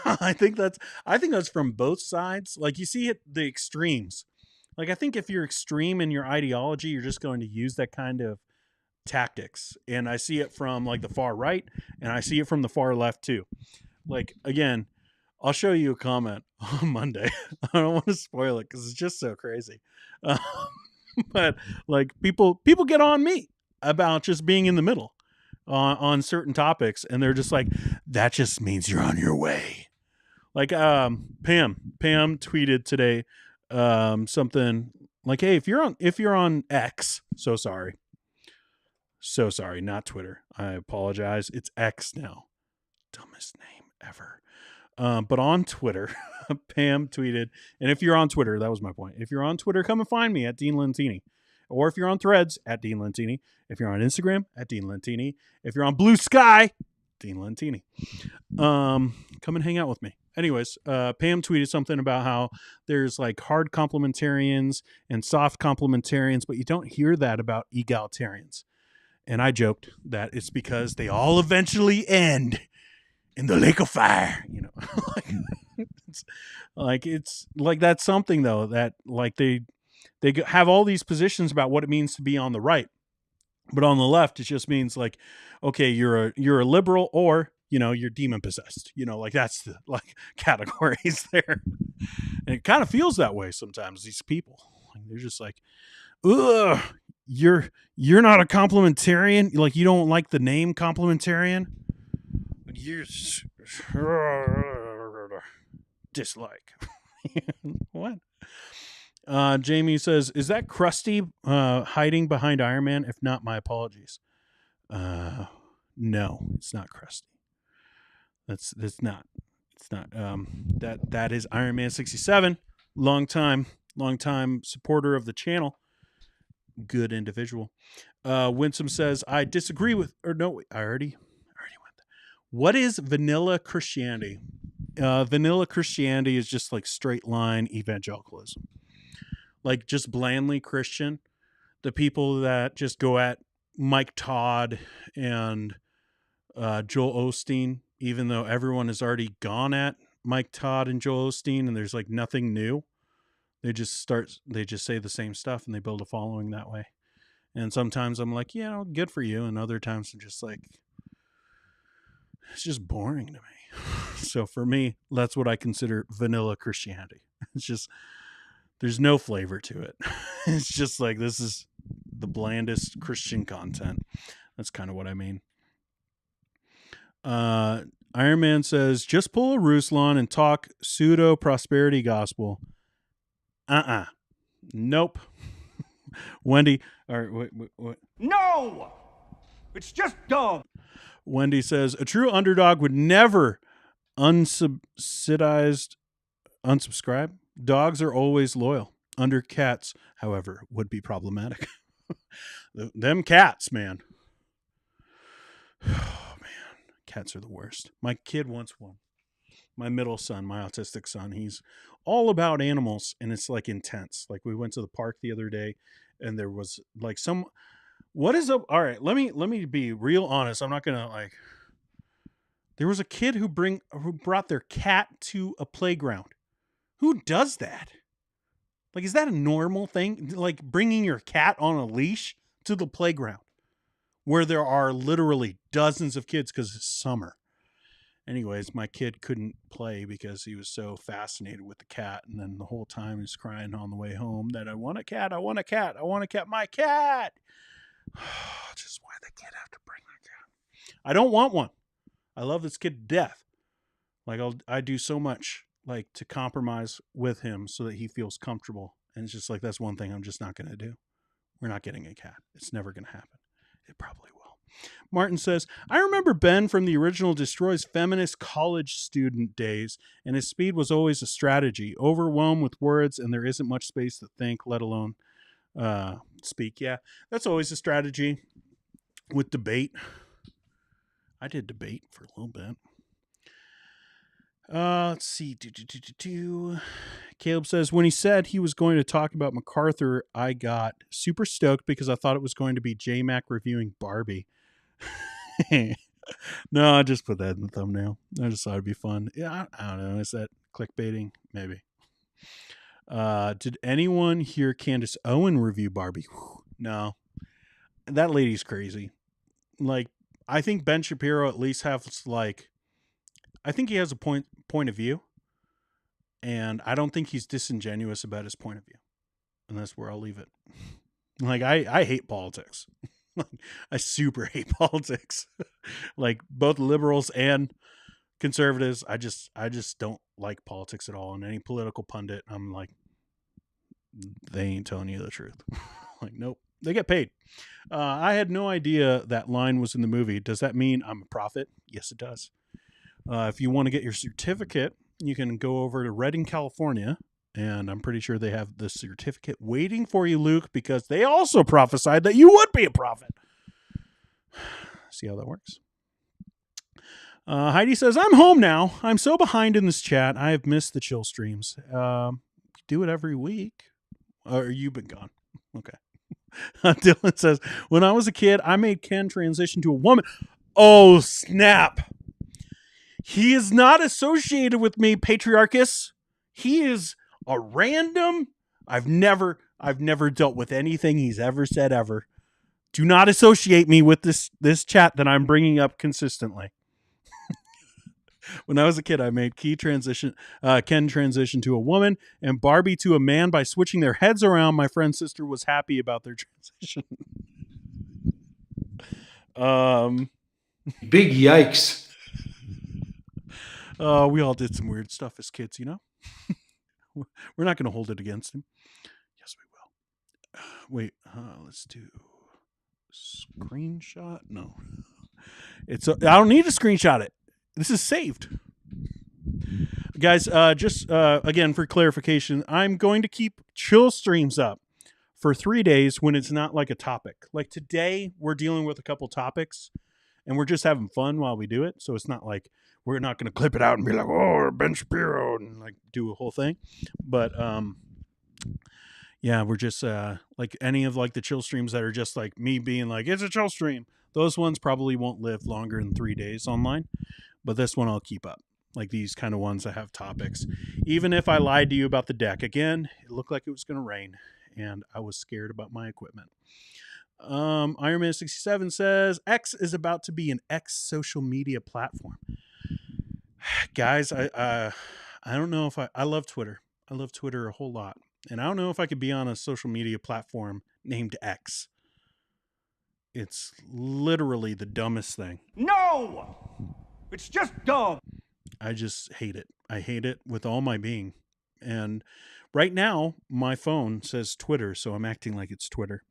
I think that's from both sides. Like you see it, the extremes. Like I think if you're extreme in your ideology, you're just going to use that kind of tactics. And I see it from like the far right, and I see it from the far left too. Like again, I'll show you a comment on Monday. I don't want to spoil it because it's just so crazy. Um, but like people get on me about just being in the middle on certain topics, and they're just like, that just means you're on your way. Like Pam tweeted today something like, hey, if you're on X, so sorry, not Twitter, I apologize, it's X now, dumbest name ever. But on Twitter, Pam tweeted, and if you're on Twitter, that was my point. If you're on Twitter, come and find me at Dean Lentini. Or if you're on Threads, at Dean Lentini. If you're on Instagram, at Dean Lentini. If you're on Blue Sky, Dean Lentini. Come and hang out with me. Anyways, Pam tweeted something about how there's like hard complementarians and soft complementarians, but you don't hear that about egalitarians. And I joked that it's because they all eventually end in the lake of fire, you know. it's like that's something though that like they have all these positions about what it means to be on the right, but on the left it just means like, okay, you're a liberal, or you know, you're demon possessed, you know, like that's the like categories there. And it kind of feels that way sometimes. These people, like, they're just like, ugh, you're not a complementarian, like you don't like the name complementarian. You're dislike. What? Jamie says, is that Krusty hiding behind Iron Man? If not, my apologies. No, it's not Krusty. That's not. It's not. That is Iron Man 67. Long time supporter of the channel. Good individual. Winsome says, I disagree with, or no, I already went there. What is vanilla Christianity? Vanilla Christianity is just like straight line evangelicalism. Like just blandly Christian. The people that just go at Mike Todd and Joel Osteen, even though everyone has already gone at Mike Todd and Joel Osteen and there's like nothing new. They just say the same stuff and they build a following that way. And sometimes I'm like, yeah, good for you. And other times I'm just like, it's just boring to me. So for me, that's what I consider vanilla Christianity. It's just, there's no flavor to it. It's just like, this is the blandest Christian content. That's kind of what I mean. Iron Man says, just pull a Ruslan and talk pseudo prosperity gospel. Nope. Wendy, or what? No! It's just dumb. Wendy says, a true underdog would never unsubscribe. Dogs are always loyal. Under cats, however, would be problematic. Them cats, man. Oh, man. Cats are the worst. My kid wants one. My middle son, my autistic son, he's all about animals, and it's like intense. Like we went to the park the other day, and there was like what is up? All right, let me be real honest. I'm not gonna like. There was a kid who brought their cat to a playground. Who does that? Like, is that a normal thing? Like bringing your cat on a leash to the playground where there are literally dozens of kids because it's summer. Anyways, my kid couldn't play because he was so fascinated with the cat. And then the whole time he's crying on the way home that I want a cat, I want a cat, I want a cat, my cat. Just why the kid have to bring my cat? I don't want one. I love this kid to death. Like I do so much like to compromise with him so that he feels comfortable. And it's just like, that's one thing I'm just not going to do. We're not getting a cat. It's never going to happen. It probably will. Martin says, I remember Ben from the original Destroys feminist college student days, and his speed was always a strategy. Overwhelmed with words, and there isn't much space to think, let alone speak. Yeah, that's always a strategy with debate. I did debate for a little bit. Let's see. Caleb says, when he said he was going to talk about MacArthur, I got super stoked because I thought it was going to be J-Mac reviewing Barbie. No, I just put that in the thumbnail. I just thought it'd be fun. Yeah, I don't know. Is that clickbaiting? Maybe. Did anyone hear Candace Owen review Barbie? No. That lady's crazy. Like, I think Ben Shapiro at least has like, I think he has a point of view, and I don't think he's disingenuous about his point of view. And that's where I'll leave it. Like, I hate politics. I super hate politics. Like, both liberals and conservatives, I just don't like politics at all. And any political pundit, I'm like, they ain't telling you the truth. Like, nope. They get paid. I had no idea that line was in the movie. Does that mean I'm a prophet? Yes, it does. If you want to get your certificate, you can go over to Redding, California, and I'm pretty sure they have the certificate waiting for you, Luke, because they also prophesied that you would be a prophet. See how that works? Heidi says, I'm home now. I'm so behind in this chat. I have missed the chill streams. Do it every week. Or you've been gone. Okay. Dylan says, when I was a kid, I made Ken transition to a woman. Oh, snap. He is not associated with me, Patriarchus. He is a random. I've never dealt with anything he's ever said ever. Do not associate me with this chat that I'm bringing up consistently. When I was a kid, I made Ken transition to a woman and Barbie to a man by switching their heads around. My friend's sister was happy about their transition. Big yikes. We all did some weird stuff as kids, you know? We're not going to hold it against him. Yes, we will. Wait, let's do screenshot. No, I don't need to screenshot it. This is saved. Guys, just again, for clarification, I'm going to keep chill streams up for 3 days when it's not like a topic. Like today, we're dealing with a couple topics, and we're just having fun while we do it. So it's not like we're not going to clip it out and be like, oh, Ben Shapiro, and like do a whole thing. But yeah, we're just like any of like the chill streams that are just like me being like, it's a chill stream. Those ones probably won't live longer than 3 days online. But this one I'll keep up. Like these kind of ones that have topics. Even if I lied to you about the deck. Again, it looked like it was going to rain. And I was scared about my equipment. Iron Man 67 says, X is about to be an X social media platform. Guys, I don't know if I love Twitter. I love Twitter a whole lot. And I don't know if I could be on a social media platform named X. It's literally the dumbest thing. No! It's just dumb. I just hate it. I hate it with all my being. And right now, my phone says Twitter, so I'm acting like it's Twitter.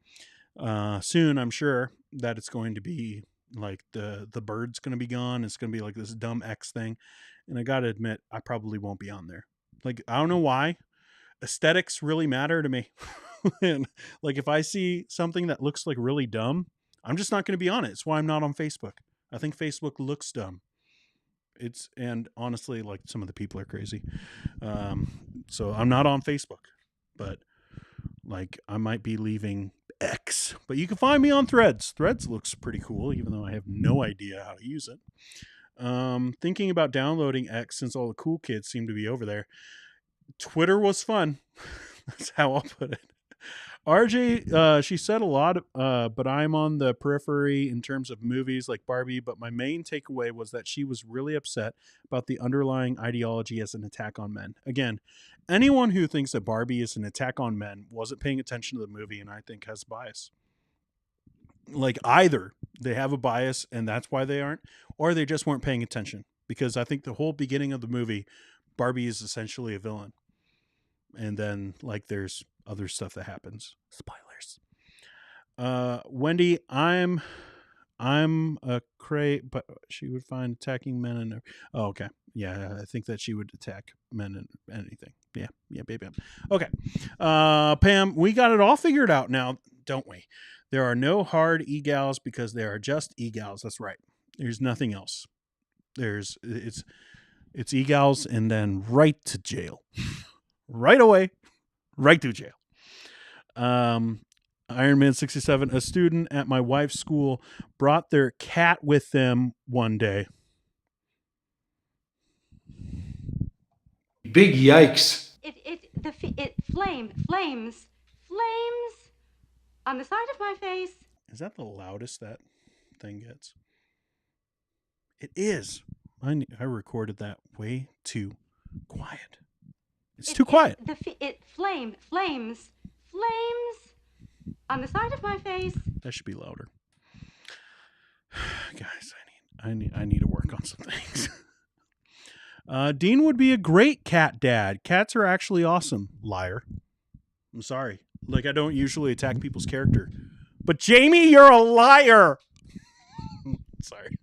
Soon, I'm sure that it's going to be like the bird's going to be gone. It's going to be like this dumb X thing. And I got to admit, I probably won't be on there. Like, I don't know why. Aesthetics really matter to me. And like, if I see something that looks like really dumb, I'm just not going to be on it. It's why I'm not on Facebook. I think Facebook looks dumb. And honestly, like some of the people are crazy. So I'm not on Facebook, but like I might be leaving X, but you can find me on Threads. Threads looks pretty cool, even though I have no idea how to use it. Thinking about downloading X since all the cool kids seem to be over there. Twitter was fun. That's how I'll put it. RJ, she said a lot, but I'm on the periphery in terms of movies like Barbie, but my main takeaway was that she was really upset about the underlying ideology as an attack on men. Again, anyone who thinks that Barbie is an attack on men wasn't paying attention to the movie and I think has bias. Like either they have a bias and that's why they aren't, or they just weren't paying attention. Because I think the whole beginning of the movie, Barbie is essentially a villain. And then like there's other stuff that happens. Spoilers. Wendy, I'm a cray, but she would find attacking men and okay. Yeah, I think that she would attack men and anything. Yeah, baby. Okay. Pam, we got it all figured out now, don't we? There are no hard egals because there are just egals. That's right. There's nothing else. It's egals and then right to jail. Right away, right to jail. Ironman 67, a student at my wife's school brought their cat with them one day. Big yikes. It flames on the side of my face. Is that the loudest that thing gets? It is. I recorded that way too quiet. It's too quiet. Flames on the side of my face. That should be louder. Guys, I need to work on some things. Dean would be a great cat dad. Cats are actually awesome. Liar. I'm sorry. Like, I don't usually attack people's character. But Jamie, you're a liar. Sorry.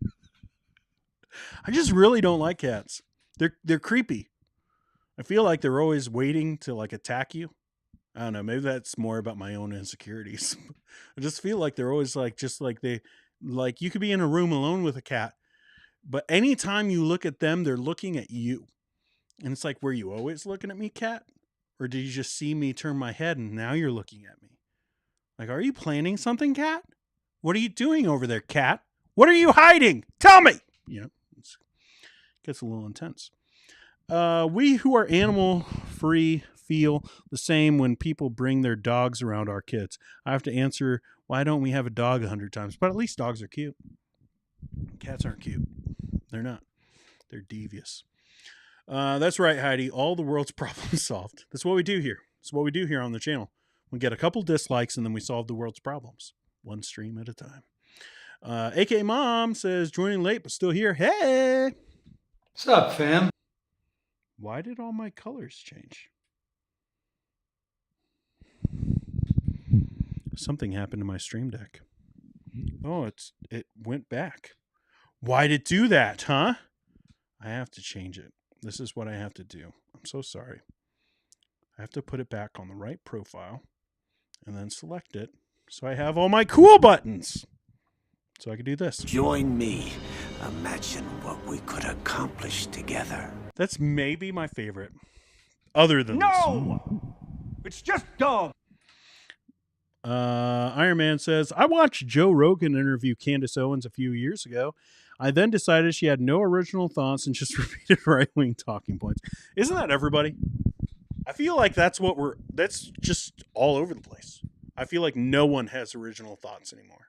I just really don't like cats. They're creepy. I feel like they're always waiting to like attack you. I don't know. Maybe that's more about my own insecurities. I just feel like they're always like, just like you could be in a room alone with a cat, but anytime you look at them, they're looking at you. And it's like, were you always looking at me, cat? Or did you just see me turn my head and now you're looking at me? Like, are you planning something, cat? What are you doing over there, cat? What are you hiding? Tell me! You know, it gets a little intense. We who are animal free feel the same when people bring their dogs around our kids. I have to answer, why don't we have a dog 100 times? But at least dogs are cute. Cats aren't cute. They're not. They're devious. That's right, Heidi. All the world's problems solved. That's what we do here. That's what we do here on the channel. We get a couple dislikes and then we solve the world's problems. One stream at a time. AK Mom says, joining late but still here. Hey! What's up, fam? Why did all my colors change? Something happened to my stream deck. Oh, it went back. Why'd it do that, huh? I have to change it. This is what I have to do. I'm so sorry. I have to put it back on the right profile and then select it so I have all my cool buttons. So I can do this. Join me. Imagine what we could accomplish together. That's maybe my favorite. Other than No! It's just dumb. Iron Man says, I watched Joe Rogan interview Candace Owens a few years ago. I then decided she had no original thoughts and just repeated right-wing talking points. Isn't that everybody? I feel like that's just all over the place. I feel like no one has original thoughts anymore.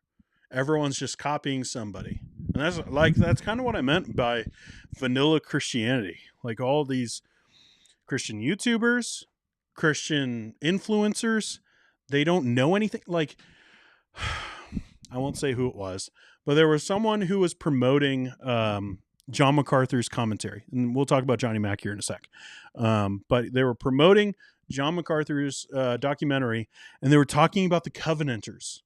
Everyone's just copying somebody. And that's kind of what I meant by vanilla Christianity. Like all these Christian YouTubers, Christian influencers, they don't know anything. Like, I won't say who it was, but there was someone who was promoting John MacArthur's commentary. And we'll talk about Johnny Mac here in a sec. But they were promoting John MacArthur's documentary, and they were talking about the Covenanters.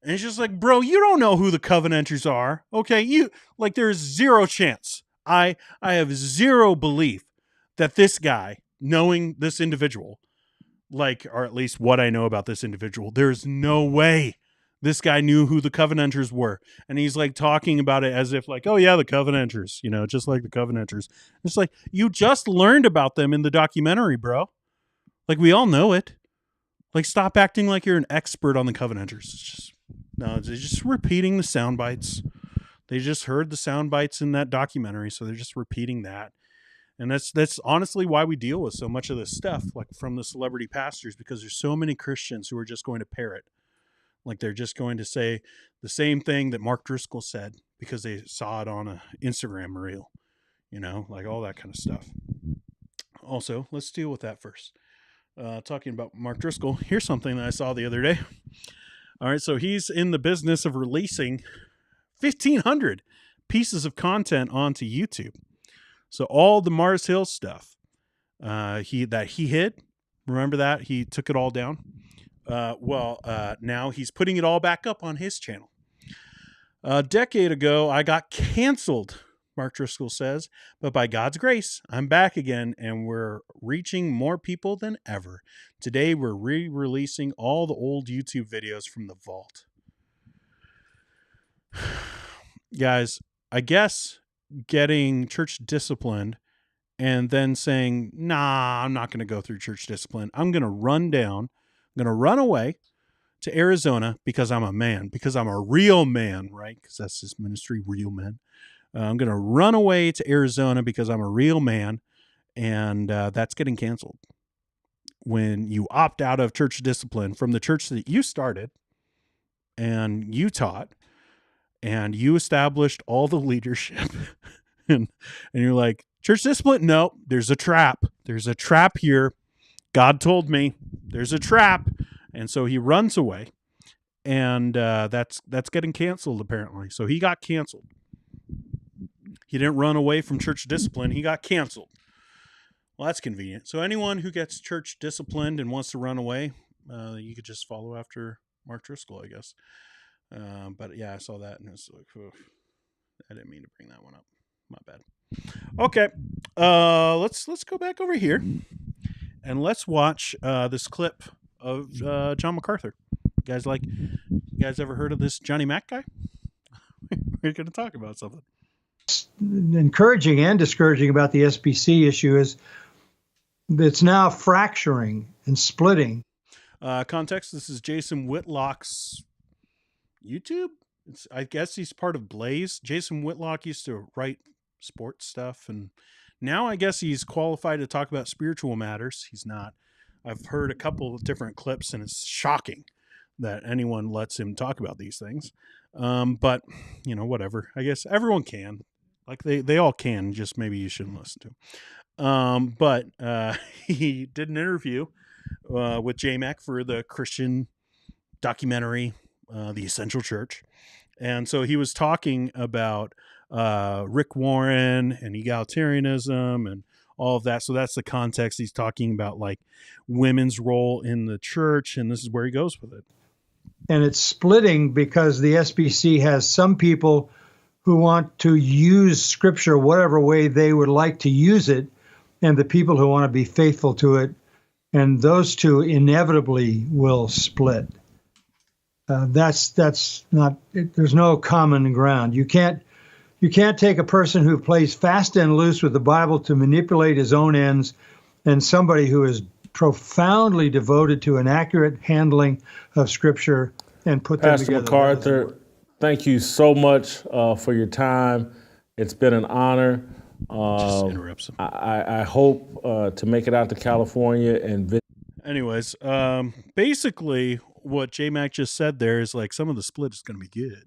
And it's just like, bro, you don't know who the Covenanters are. Okay, there's zero chance. I have zero belief that this guy, knowing this individual, or at least what I know about this individual, there's no way this guy knew who the Covenanters were. And he's like talking about it as if like, oh yeah, the Covenanters, just like the Covenanters. It's like, you just learned about them in the documentary, bro. Like, we all know it. Like, stop acting like you're an expert on the Covenanters. It's just, no, they're just repeating the sound bites. They just heard the sound bites in that documentary, so they're just repeating that. And that's honestly why we deal with so much of this stuff, like from the celebrity pastors, because there's so many Christians who are just going to parrot. Like, they're just going to say the same thing that Mark Driscoll said because they saw it on an Instagram reel, like all that kind of stuff. Also, let's deal with that first. Talking about Mark Driscoll, here's something that I saw the other day. All right, so he's in the business of releasing 1,500 pieces of content onto YouTube. So all the Mars Hill stuff he hid, remember that? He took it all down. Now he's putting it all back up on his channel. A decade ago, I got canceled, Mark Driscoll says, but by God's grace, I'm back again and we're reaching more people than ever. Today, we're re-releasing all the old YouTube videos from the vault. Guys, I guess getting church disciplined and then saying, nah, I'm not going to go through church discipline. I'm going to run down. I'm going to run away to Arizona because I'm a man, because I'm a real man, right? Because that's his ministry, real men. I'm going to run away to Arizona because I'm a real man, and that's getting canceled. When you opt out of church discipline from the church that you started and you taught and you established all the leadership and you're like, church discipline? No, there's a trap. There's a trap here. God told me there's a trap. And so he runs away, and that's getting canceled apparently. So he got canceled. He didn't run away from church discipline. He got canceled. Well, that's convenient. So anyone who gets church disciplined and wants to run away, you could just follow after Mark Driscoll, I guess. But yeah, I saw that and it's like, oof, I didn't mean to bring that one up. My bad. Okay, let's go back over here and let's watch this clip of John MacArthur. You guys ever heard of this Johnny Mac guy? We're going to talk about something. Encouraging and discouraging about the SBC issue is it's now fracturing and splitting. Context, this is Jason Whitlock's YouTube. I guess he's part of Blaze. Jason Whitlock used to write sports stuff, and now I guess he's qualified to talk about spiritual matters. He's not. I've heard a couple of different clips, and it's shocking that anyone lets him talk about these things. But, whatever. I guess everyone can. Like, they all can, just maybe you shouldn't listen to him. But he did an interview with J-Mac for the Christian documentary, The Essential Church. And so he was talking about Rick Warren and egalitarianism and all of that. So that's the context. He's talking about like women's role in the church, and this is where he goes with it. And it's splitting because the SBC has some people who want to use Scripture whatever way they would like to use it, and the people who want to be faithful to it. And those two inevitably will split. That's not. There's no common ground. You can't take a person who plays fast and loose with the Bible to manipulate his own ends, and somebody who is profoundly devoted to an accurate handling of Scripture and put them together. Pastor MacArthur, thank you so much for your time. It's been an honor. Just interrupts him. I hope to make it out to California and visit. Anyways, basically what J-Mac just said there is like some of the split is going to be good.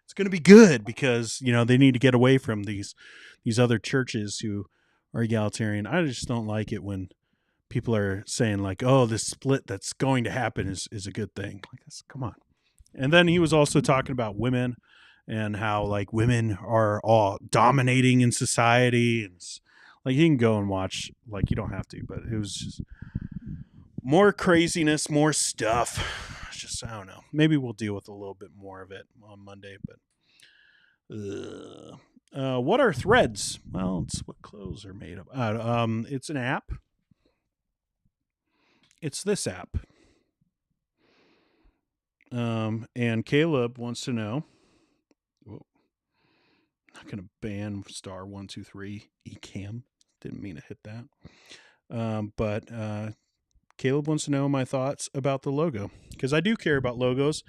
It's going to be good because, they need to get away from these other churches who are egalitarian. I just don't like it when people are saying like, oh, this split that's going to happen is a good thing. Like, come on. And then he was also talking about women and how like women are all dominating in society. And like, you can go and watch, like, you don't have to, but it was just more craziness, more stuff. It's just, I don't know. Maybe we'll deal with a little bit more of it on Monday, but what are threads? Well, it's what clothes are made of. It's an app. It's this app. And Caleb wants to know. Whoa, I'm not going to ban *123 eCam. Didn't mean to hit that. But Caleb wants to know my thoughts about the logo, because I do care about logos.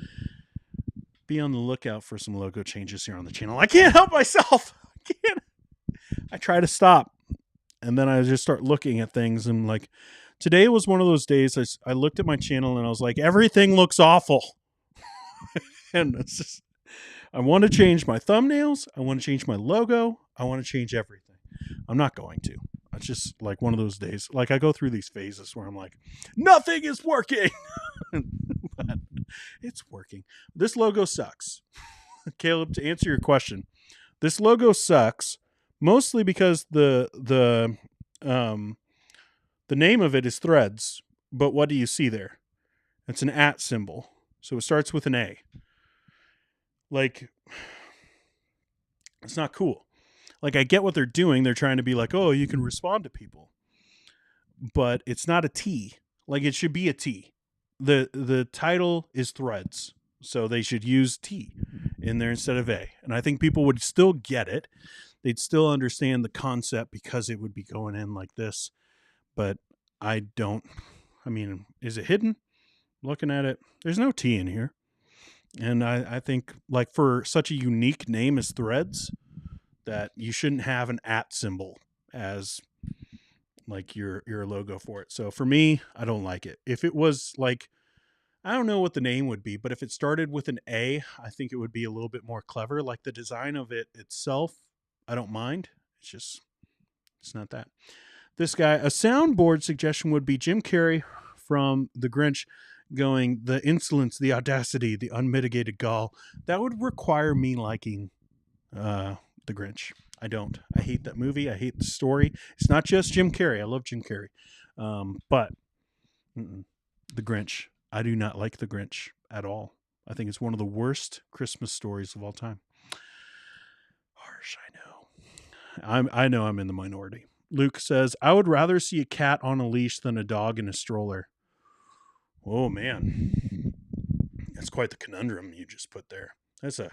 Be on the lookout for some logo changes here on the channel. I can't help myself. I try to stop, and then I just start looking at things, and like today was one of those days. I looked at my channel and I was like, everything looks awful. And it's just, I want to change my thumbnails. I want to change my logo. I want to change everything. I'm not going to. It's just like one of those days. Like, I go through these phases where I'm like, nothing is working. But it's working. This logo sucks. Caleb, to answer your question, this logo sucks mostly because the name of it is Threads, but what do you see there? It's an @ symbol. So it starts with an A. Like, it's not cool. Like, I get what they're doing. They're trying to be like, oh, you can respond to people. But it's not a T. Like, it should be a T. The title is Threads. So they should use T in there instead of A. And I think people would still get it. They'd still understand the concept because it would be going in like this. But I don't. I mean, is it hidden? looking at it, there's no T in here. And I think, like, for such a unique name as Threads, that you shouldn't have an @ symbol as like your logo for it. So for me, I don't like it. If it was like, I don't know what the name would be, but if it started with an A, I think it would be a little bit more clever. Like the design of it itself, I don't mind. It's not that. This guy, a soundboard suggestion would be Jim Carrey from The Grinch going, the insolence, the audacity, the unmitigated gall. That would require me liking The Grinch. I don't. I hate that movie. I hate the story. It's not just Jim Carrey. I love Jim Carrey. But The Grinch. I do not like The Grinch at all. I think it's one of the worst Christmas stories of all time. Harsh, I know. I know I'm in the minority. Luke says, I would rather see a cat on a leash than a dog in a stroller. Oh, man. That's quite the conundrum you just put there. That's a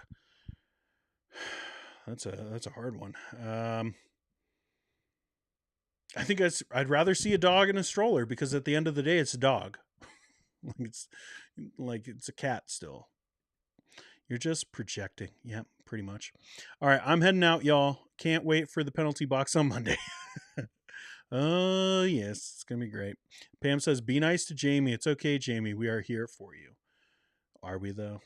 hard one. I think I'd rather see a dog in a stroller, because at the end of the day, it's a dog. It's a cat still. You're just projecting. Yep, pretty much. All right, I'm heading out, y'all. Can't wait for the penalty box on Monday. Oh, yes, it's going to be great. Pam says, be nice to Jamie. It's okay, Jamie. We are here for you. Are we, though?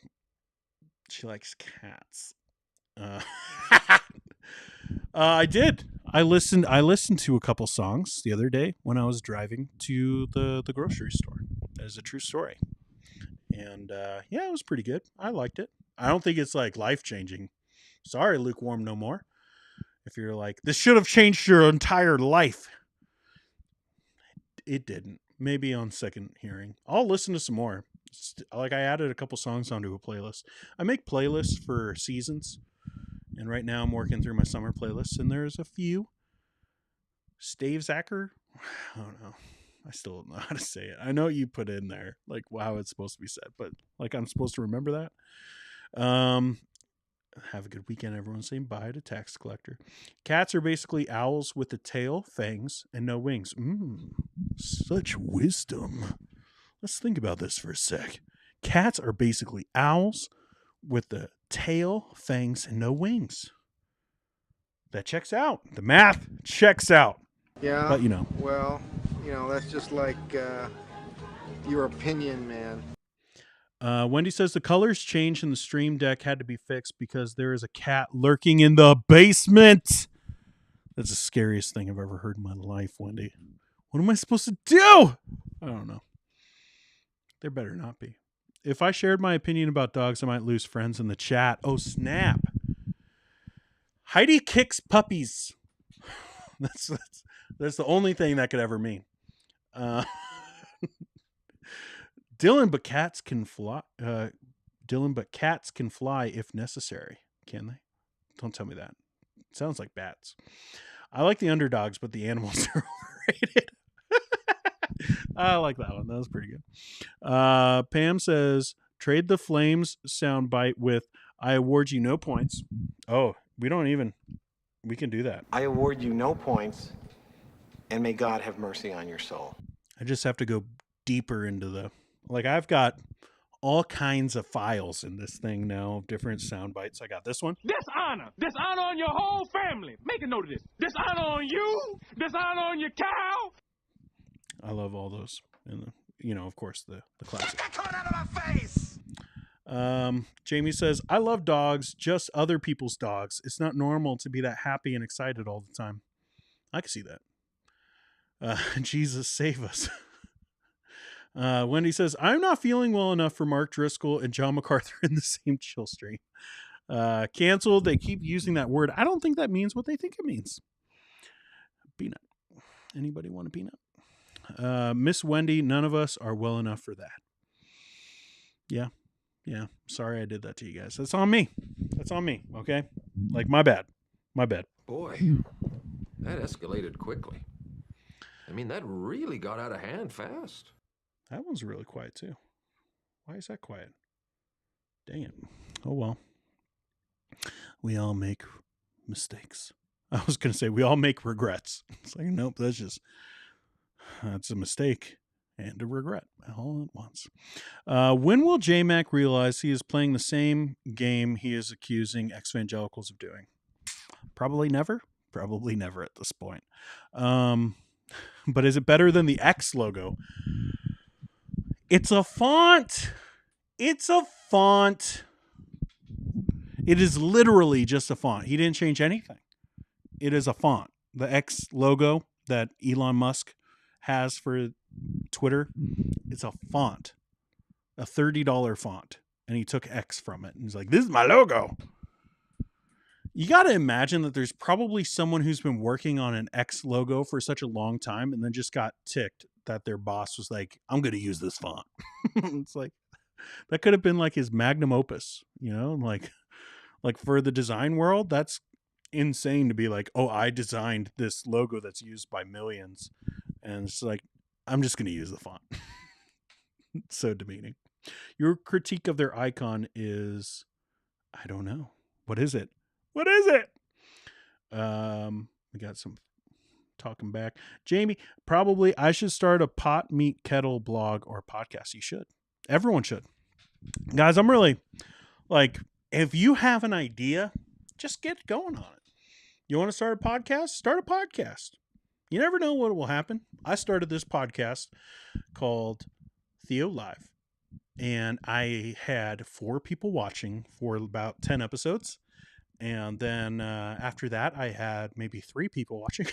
She likes cats. I did. I listened to a couple songs the other day when I was driving to the grocery store. That is a true story. And yeah, it was pretty good. I liked it. I don't think it's like life-changing. Sorry, Lukewarm No More. If you're like, this should have changed your entire life. It didn't. Maybe on second hearing. I'll listen to some more. Like, I added a couple songs onto a playlist. I make playlists for seasons. And right now I'm working through my summer playlists, and there's a few. Stavesacker? I don't know. I still don't know how to say it. I know you put in there, like, how it's supposed to be said, but like, I'm supposed to remember that. Have a good weekend, everyone. Saying bye to Tax Collector. Cats are basically owls with a tail, fangs, and no wings. Such wisdom. Let's think about this for a sec. Cats are basically owls with the tail, fangs, and no wings. That checks out. The math checks out. Yeah. But, you know. Well, that's just like your opinion, man. Wendy says the colors change in the stream deck had to be fixed because there is a cat lurking in the basement. That's the scariest thing I've ever heard in my life, Wendy. What am I supposed to do? I don't know. There better not be. If I shared my opinion about dogs, I might lose friends in the chat. Oh, snap. Heidi kicks puppies. That's the only thing that could ever mean. Dylan, but cats can fly. Dylan, but cats can fly if necessary. Can they? Don't tell me that. It sounds like bats. I like the underdogs, but the animals are overrated. I like that one. That was pretty good. Pam says, trade the Flames soundbite with, I award you no points. Oh, we can do that. I award you no points, and may God have mercy on your soul. I just have to go deeper into I've got all kinds of files in this thing now of different sound bites. I got this one. Dishonor on your whole family. Make a note of this. Dishonor on you. Dishonor on your cow. I love all those. And of course, the classic. Get that coming out of my face! Jamie says, I love dogs, just other people's dogs. It's not normal to be that happy and excited all the time. I can see that. Jesus save us. Wendy says, I'm not feeling well enough for Mark Driscoll and John MacArthur in the same chill stream. Canceled. They keep using that word. I don't think that means what they think it means. Peanut. Anybody want a peanut? Miss Wendy, none of us are well enough for that. Yeah. Sorry I did that to you guys. That's on me. Okay? Like, my bad. Boy, that escalated quickly. I mean, that really got out of hand fast. That one's really quiet, too. Why is that quiet? Dang it. Oh, well. We all make mistakes. I was going to say we all make regrets. It's like, nope, that's a mistake. and a regret all at once. When will J-Mac realize he is playing the same game he is accusing ex-evangelicals of doing? Probably never. Probably never at this point. But is it better than the X logo? It's a font. It's a font. It is literally just a font. He didn't change anything. It is a font. The X logo that Elon Musk has for Twitter, it's a font. A $30 font. And he took X from it. And he's like, this is my logo. You got to imagine that there's probably someone who's been working on an X logo for such a long time and then just got ticked that their boss was like, I'm going to use this font. It's like, that could have been like his magnum opus, you know, like for the design world, that's insane to be like, oh, I designed this logo that's used by millions. And it's like, I'm just going to use the font. It's so demeaning. Your critique of their icon is, I don't know. What is it? What is it? We got some talking back. Jamie, probably I should start a pot meat kettle blog or podcast. You should. Everyone should. Guys, I'm really like, if you have an idea, just get going on it. You want to start a podcast? Start a podcast. You never know what will happen. I started this podcast called Theo Live, and I had 4 people watching for about 10 episodes. And then after that, I had maybe 3 people watching.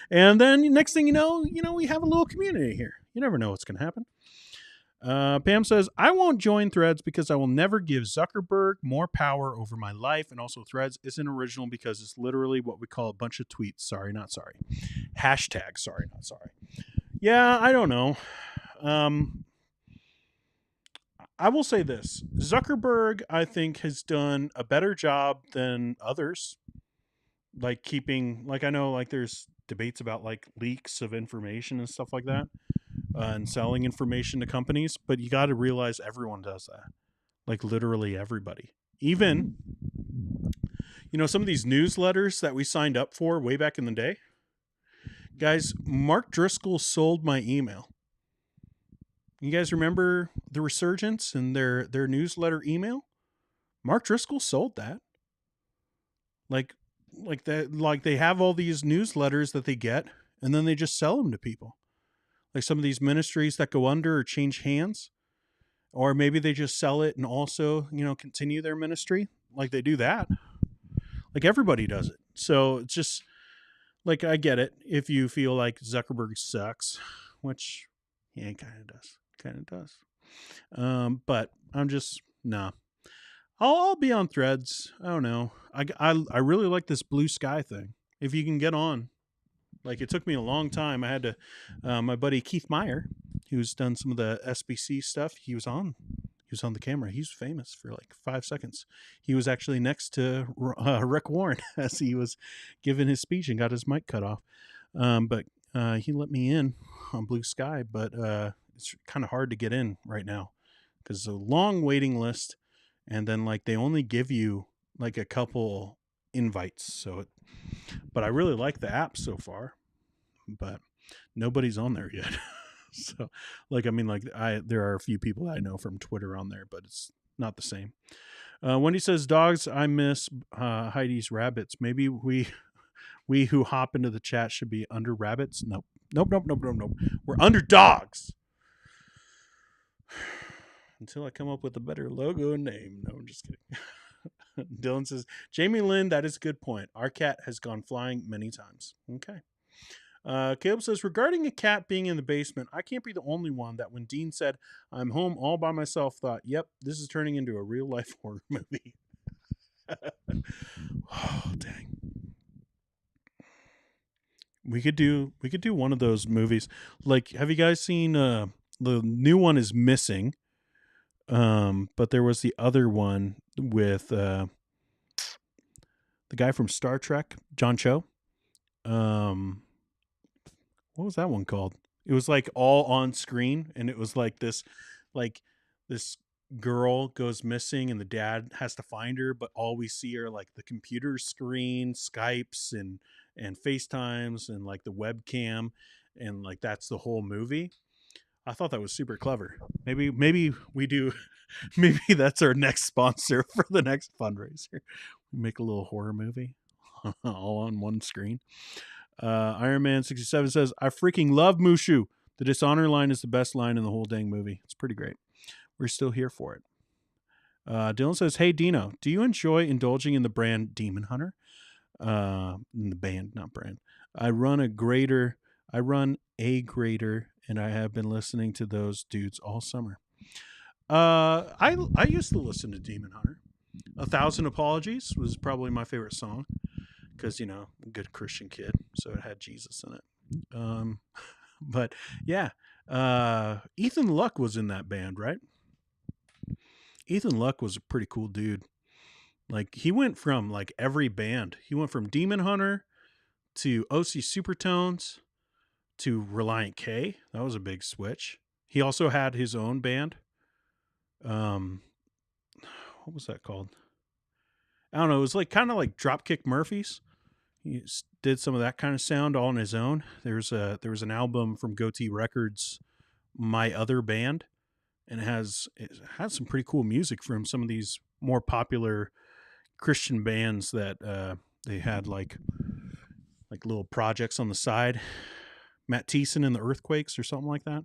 And then next thing you know, we have a little community here. You never know what's going to happen. Pam says, I won't join Threads because I will never give Zuckerberg more power over my life. And also Threads isn't original because it's literally what we call a bunch of tweets. Sorry, not sorry. Hashtag sorry, not sorry. Yeah, I don't know. I will say this. Zuckerberg, I think, has done a better job than others. Like keeping, like I know like there's debates about like leaks of information and stuff like that. And selling information to companies. But you got to realize everyone does that. Like literally everybody. Even, some of these newsletters that we signed up for way back in the day. Guys, Mark Driscoll sold my email. You guys remember the resurgence and their newsletter email? Mark Driscoll sold that. Like they have all these newsletters that they get, and then they just sell them to people. Like some of these ministries that go under or change hands, or maybe they just sell it and also, continue their ministry. Like they do that. Like everybody does it. So it's just like, I get it. If you feel like Zuckerberg sucks, which he kind of does. But I'm just, nah. I'll be on Threads. I don't know. I really like this blue sky thing. If you can get on. Like it took me a long time. I had to, my buddy Keith Meyer, who's done some of the SBC stuff. He was on the camera. He's famous for like 5 seconds. He was actually next to Rick Warren as he was giving his speech and got his mic cut off. But he let me in on Blue Sky, but it's kind of hard to get in right now because it's a long waiting list. And then like they only give you like a couple invites. But I really like the app so far, but nobody's on there yet. So like, I mean, like there are a few people I know from Twitter on there, but it's not the same. Wendy says, dogs, I miss Heidi's rabbits. Maybe we who hop into the chat should be under rabbits. Nope. We're under dogs. Until I come up with a better logo and name. No, I'm just kidding. Dylan says, Jamie Lynn, that is a good point. Our cat has gone flying many times. Okay. Caleb says, regarding a cat being in the basement, I can't be the only one that when Dean said, I'm home all by myself, thought, yep, this is turning into a real life horror movie. Oh, dang. We could do one of those movies. Like, have you guys seen, the new one is Missing. But there was the other one with the guy from Star Trek, John Cho. What was that one called? It was like all on screen, and it was like this girl goes missing, and the dad has to find her, but all we see are like the computer screen, Skypes, and FaceTimes, and like the webcam, and like that's the whole movie. I thought that was super clever. Maybe we do. Maybe that's our next sponsor for the next fundraiser. We make a little horror movie all on one screen. Iron Man 67 says, I freaking love Mushu. The dishonor line is the best line in the whole dang movie. It's pretty great. We're still here for it. Dylan says, hey, Dino, do you enjoy indulging in the brand Demon Hunter? In the band, not brand. I run a grader, and I have been listening to those dudes all summer. I used to listen to Demon Hunter. 1,000 Apologies was probably my favorite song because, a good Christian kid, so it had Jesus in it. But yeah, Ethan Luck was in that band, right? Ethan Luck was a pretty cool dude. Like, he went from like every band. He went from Demon Hunter to OC Supertones to Reliant K. That was a big switch. He also had his own band. What was that called? I don't know. It was like kind of like Dropkick Murphys. He did some of that kind of sound all on his own. There was an album from Goatee Records, My Other Band, and it has some pretty cool music from some of these more popular Christian bands that they had like little projects on the side. Matt Thiessen and the Earthquakes or something like that.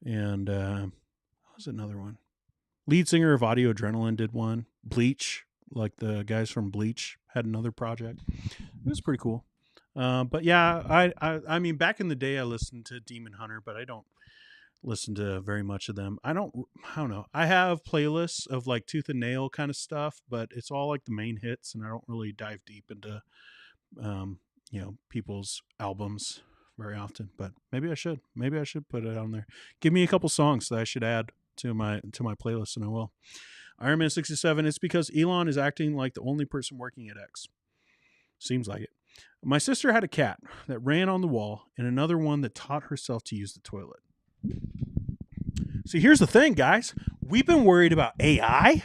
And what was another one? Lead singer of Audio Adrenaline did one. Bleach, like the guys from Bleach, had another project. It was pretty cool. But yeah, I mean, back in the day, I listened to Demon Hunter, but I don't listen to very much of them. I don't know. I have playlists of like Tooth and Nail kind of stuff, but it's all like the main hits, and I don't really dive deep into, people's albums very often. But maybe I should. Maybe I should put it on there. Give me a couple songs that I should add to my playlist, and I will. Iron Man 67, it's because Elon is acting like the only person working at X. Seems like it. My sister had a cat that ran on the wall and another one that taught herself to use the toilet. See, here's the thing, guys. We've been worried about AI.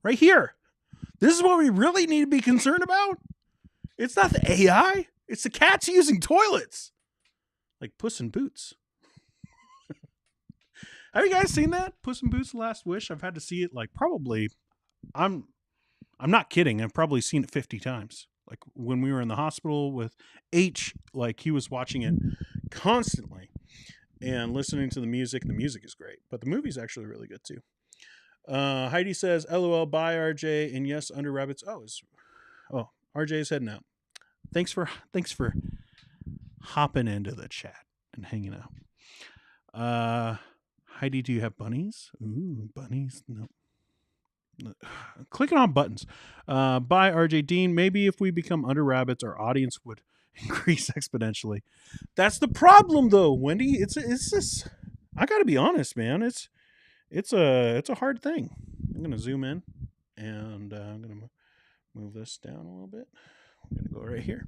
Right here. This is what we really need to be concerned about. It's not the AI. It's the cats using toilets. Like Puss in Boots. Have you guys seen that? Puss in Boots: The Last Wish? I've had to see it like probably, I'm not kidding. I've probably seen it 50 times. Like when we were in the hospital with H, like he was watching it constantly and listening to the music. The music is great, but the movie's actually really good too. Heidi says, LOL, bye RJ. And yes, Under Rabbits. RJ is heading out. Thanks for hopping into the chat and hanging out. Heidi, do you have bunnies? Ooh, bunnies. No. Clicking on buttons. Bye, RJ Dean. Maybe if we become Under Rabbits, our audience would increase exponentially. That's the problem, though, Wendy. It's this. I got to be honest, man. It's a hard thing. I'm gonna zoom in, and I'm gonna move this down a little bit. I'm gonna go right here,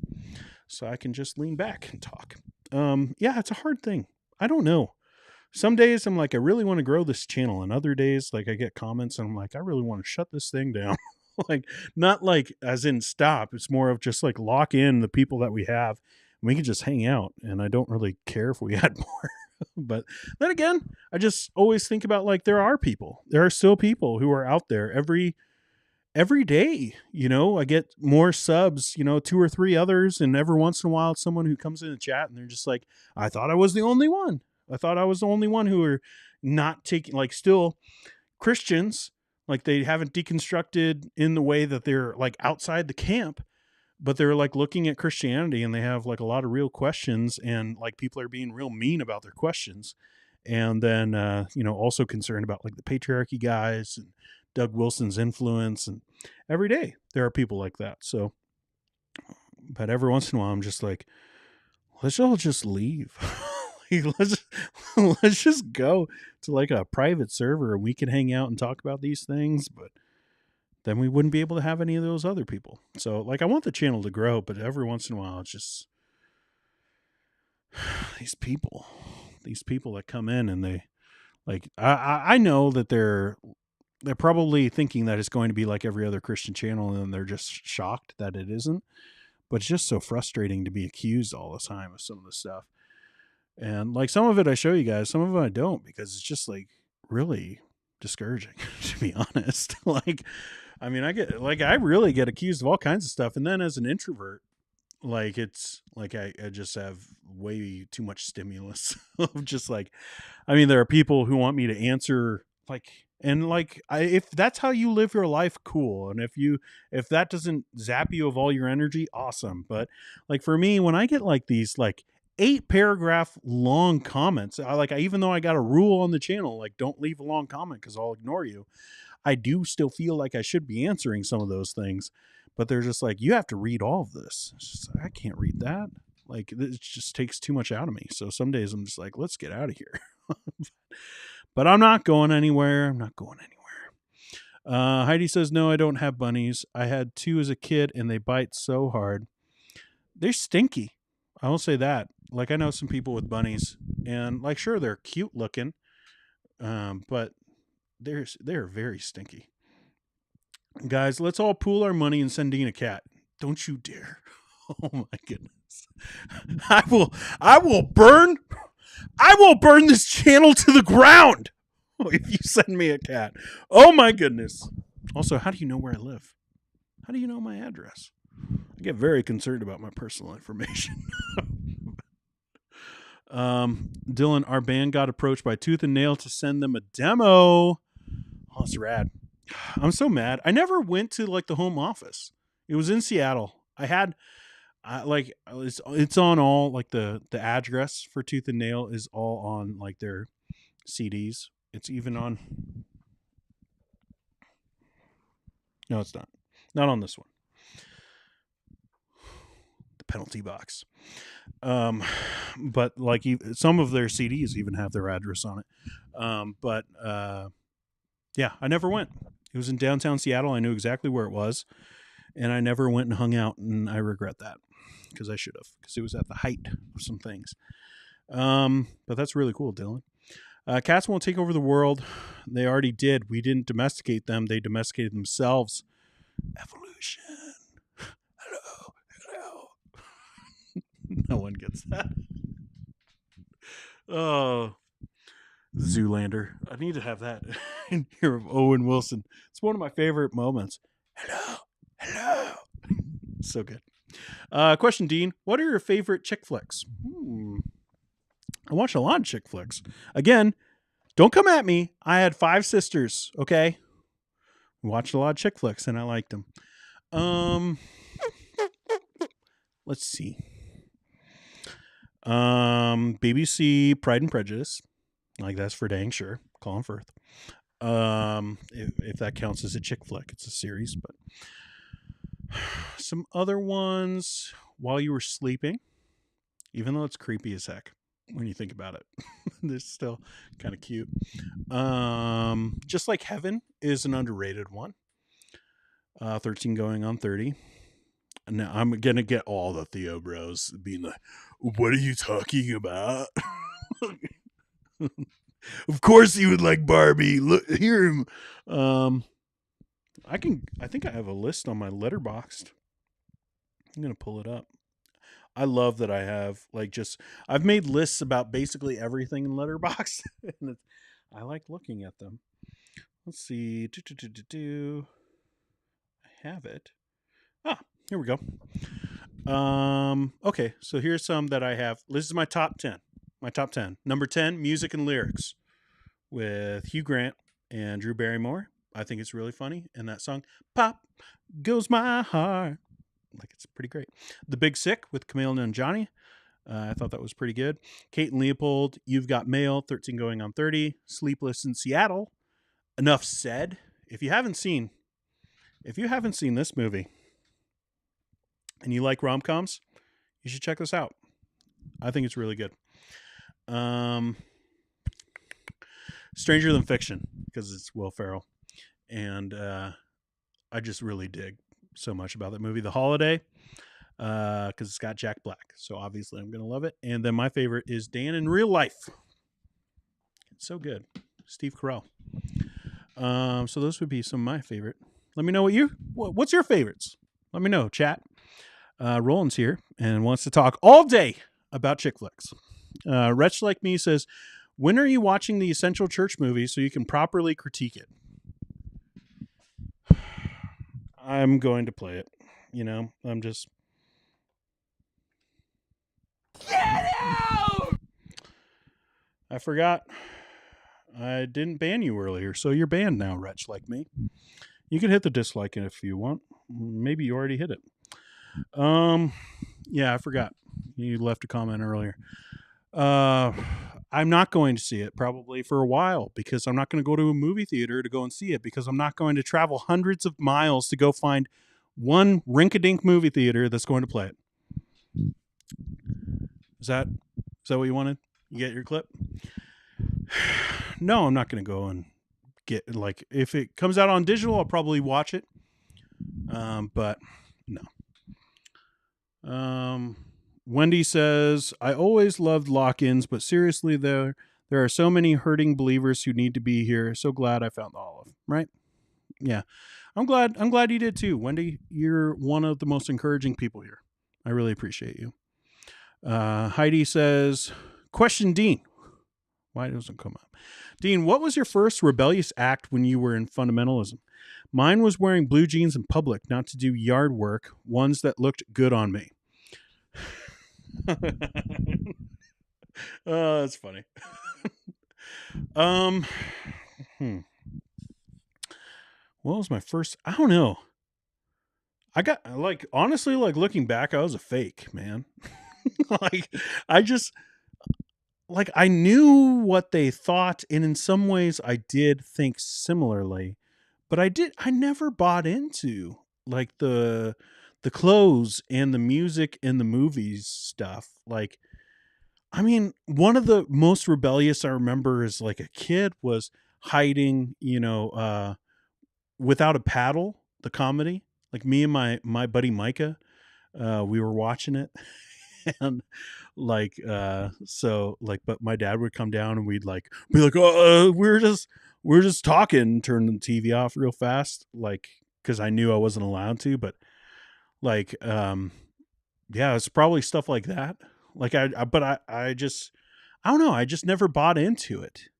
so I can just lean back and talk. Yeah, it's a hard thing. I don't know. Some days I'm like, I really want to grow this channel. And other days, like I get comments and I'm like, I really want to shut this thing down. Like, not like as in stop. It's more of just like lock in the people that we have. And we can just hang out. And I don't really care if we add more. But then again, I just always think about like, there are still people who are out there every day. I get more subs, 2 or 3 others. And every once in a while, someone who comes in the chat and they're just like, I thought I was the only one. I thought I was the only one who were not taking, like, still Christians, like they haven't deconstructed in the way that they're like outside the camp, but they're like looking at Christianity and they have like a lot of real questions, and like people are being real mean about their questions. And then, also concerned about like the patriarchy guys and Doug Wilson's influence. And every day there are people like that. So, but every once in a while, I'm just like, let's all just leave. Let's just go to like a private server and we can hang out and talk about these things, but then we wouldn't be able to have any of those other people. So like, I want the channel to grow, but every once in a while, it's just these people that come in and they like, I know that they're probably thinking that it's going to be like every other Christian channel, and they're just shocked that it isn't. But it's just so frustrating to be accused all the time of some of the stuff. And like some of it I show you guys, some of it I don't, because it's just like really discouraging, to be honest. Like, I mean, I really get accused of all kinds of stuff. And then as an introvert, like it's like I just have way too much stimulus of just like, I mean, there are people who want me to answer like, and like if that's how you live your life, cool. And if that doesn't zap you of all your energy, awesome. But like for me, when I get like these like 8-paragraph long comments, even though I got a rule on the channel, like don't leave a long comment because I'll ignore you, I do still feel like I should be answering some of those things. But they're just like, you have to read all of this. It's just like, I can't read that. Like, it just takes too much out of me. So some days I'm just like, let's get out of here. But I'm not going anywhere. Heidi says, no, I don't have bunnies. I had 2 as a kid and they bite so hard. They're stinky. I will say that. Like, I know some people with bunnies and like, sure, they're cute looking. But they're very stinky. Guys, let's all pool our money and send Dean a cat. Don't you dare. Oh my goodness. I will burn this channel to the ground if you send me a cat. Oh my goodness. Also, how do you know where I live? How do you know my address? I get very concerned about my personal information. Dylan, our band got approached by Tooth and Nail to send them a demo. Oh, that's rad. I'm so mad. I never went to like the home office. It was in Seattle. It's on all like the address for Tooth and Nail is all on like their CDs. It's even on. No, it's not on this one. The penalty box. But like some of their CDs even have their address on it. Yeah, I never went. It was in downtown Seattle. I knew exactly where it was. And I never went and hung out, and I regret that because I should have, because it was at the height of some things. But that's really cool, Dylan. Cats won't take over the world. They already did. We didn't domesticate them. They domesticated themselves. Evolution. Hello. No one gets that. Oh, Zoolander. I need to have that in here of Owen Wilson. It's one of my favorite moments. Hello. So good. Question, Dean. What are your favorite chick flicks? I watch a lot of chick flicks. Again, don't come at me. I had 5 sisters, okay? We watched a lot of chick flicks, and I liked them. Let's see. BBC Pride and Prejudice. Like, that's for dang sure. Colin Firth. If that counts as a chick flick. It's a series, but some other ones. While You Were Sleeping, even though it's creepy as heck when you think about it. They're still kind of cute. Just Like Heaven is an underrated one. 13 Going on 30. Now I'm gonna get all the Theo bros being like, what are you talking about? Of course he would like Barbie. Look, hear him. I think I have a list on my Letterboxd. I'm gonna pull it up. I love that I have I've made lists about basically everything in Letterboxd, and I like looking at them. Let's see. I have it. Here we go. Okay, so here's some that I have. This is my top 10. Number 10, Music and Lyrics with Hugh Grant and Drew Barrymore. I think it's really funny. And that song, Pop Goes My Heart. Like, it's pretty great. The Big Sick with Camille and Johnny. I thought that was pretty good. Kate and Leopold, You've Got Mail, 13 Going on 30. Sleepless in Seattle. Enough Said. If you haven't seen this movie and you like rom-coms, you should check this out. I think it's really good. Stranger Than Fiction, because it's Will Ferrell. And I just really dig so much about that movie. The Holiday, because it's got Jack Black. So obviously I'm going to love it. And then my favorite is Dan in Real Life. It's so good. Steve Carell. So those would be some of my favorite. Let me know what's your favorites? Let me know, chat. Roland's here and wants to talk all day about chick flicks. Wretch Like Me says, when are you watching the Essential Church movie so you can properly critique it? I'm going to play it. I'm just... Get out! I forgot. I didn't ban you earlier, so you're banned now, Wretch Like Me. You can hit the dislike if you want. Maybe you already hit it. Yeah, I forgot. You left a comment earlier. I'm not going to see it probably for a while because I'm not going to go to a movie theater to go and see it because I'm not going to travel hundreds of miles to go find one rink-a-dink movie theater that's going to play it. Is that what you wanted? You get your clip? No, I'm not going to go and get, if it comes out on digital, I'll probably watch it. But no. Wendy says, I always loved lock-ins, but seriously, there are so many hurting believers who need to be here. So glad I found the olive, right? Yeah. I'm glad you did too. Wendy, you're one of the most encouraging people here. I really appreciate you. Heidi says, question Dean. Why doesn't it come up? Dean, what was your first rebellious act when you were in fundamentalism? Mine was wearing blue jeans in public, not to do yard work, ones that looked good on me. Oh, that's funny. What was my first? I don't know. I got honestly, looking back, I was a fake, man. I knew what they thought, and in some ways I did think similarly, but I never bought into the clothes and the music and the movies stuff. One of the most rebellious I remember as a kid was hiding, Without a Paddle, the comedy. Me and my buddy Micah, we were watching it. And but my dad would come down and we'd be like, oh, we're just talking, turn the TV off real fast, because I knew I wasn't allowed to, but yeah, it's probably stuff like that. I don't know, I just never bought into it,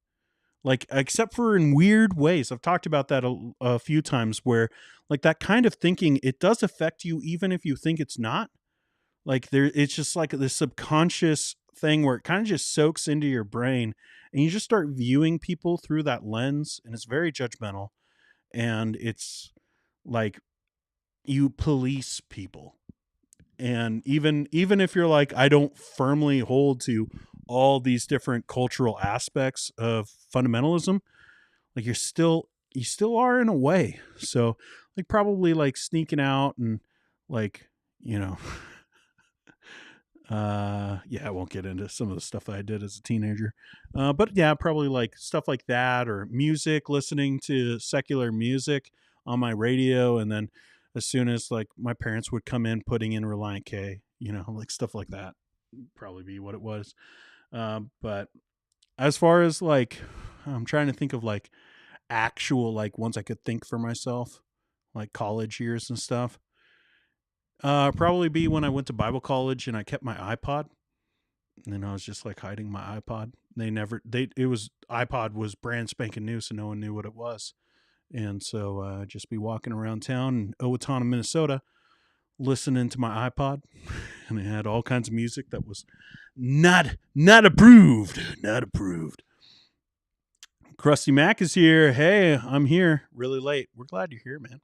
except for in weird ways. I've talked about that a few times where that kind of thinking, it does affect you even if you think it's not. It's just this subconscious thing where it kind of just soaks into your brain and you just start viewing people through that lens, and it's very judgmental, and it's you police people. And even if you're I don't firmly hold to all these different cultural aspects of fundamentalism, you still are in a way. So probably sneaking out and yeah, I won't get into some of the stuff that I did as a teenager. But yeah, probably stuff like that, or music, listening to secular music on my radio. And then as soon as my parents would come in, putting in Reliant K, stuff like that would probably be what it was. But as far as I'm trying to think of actual ones I could think for myself, college years and stuff. Probably be when I went to Bible college and I kept my iPod, and then I was just hiding my iPod. iPod was brand spanking new, so no one knew what it was. And so just be walking around town in Owatonna, Minnesota, listening to my iPod, and it had all kinds of music that was not approved. Not approved. Krusty Mac is here. Hey, I'm here really late. We're glad you're here, man.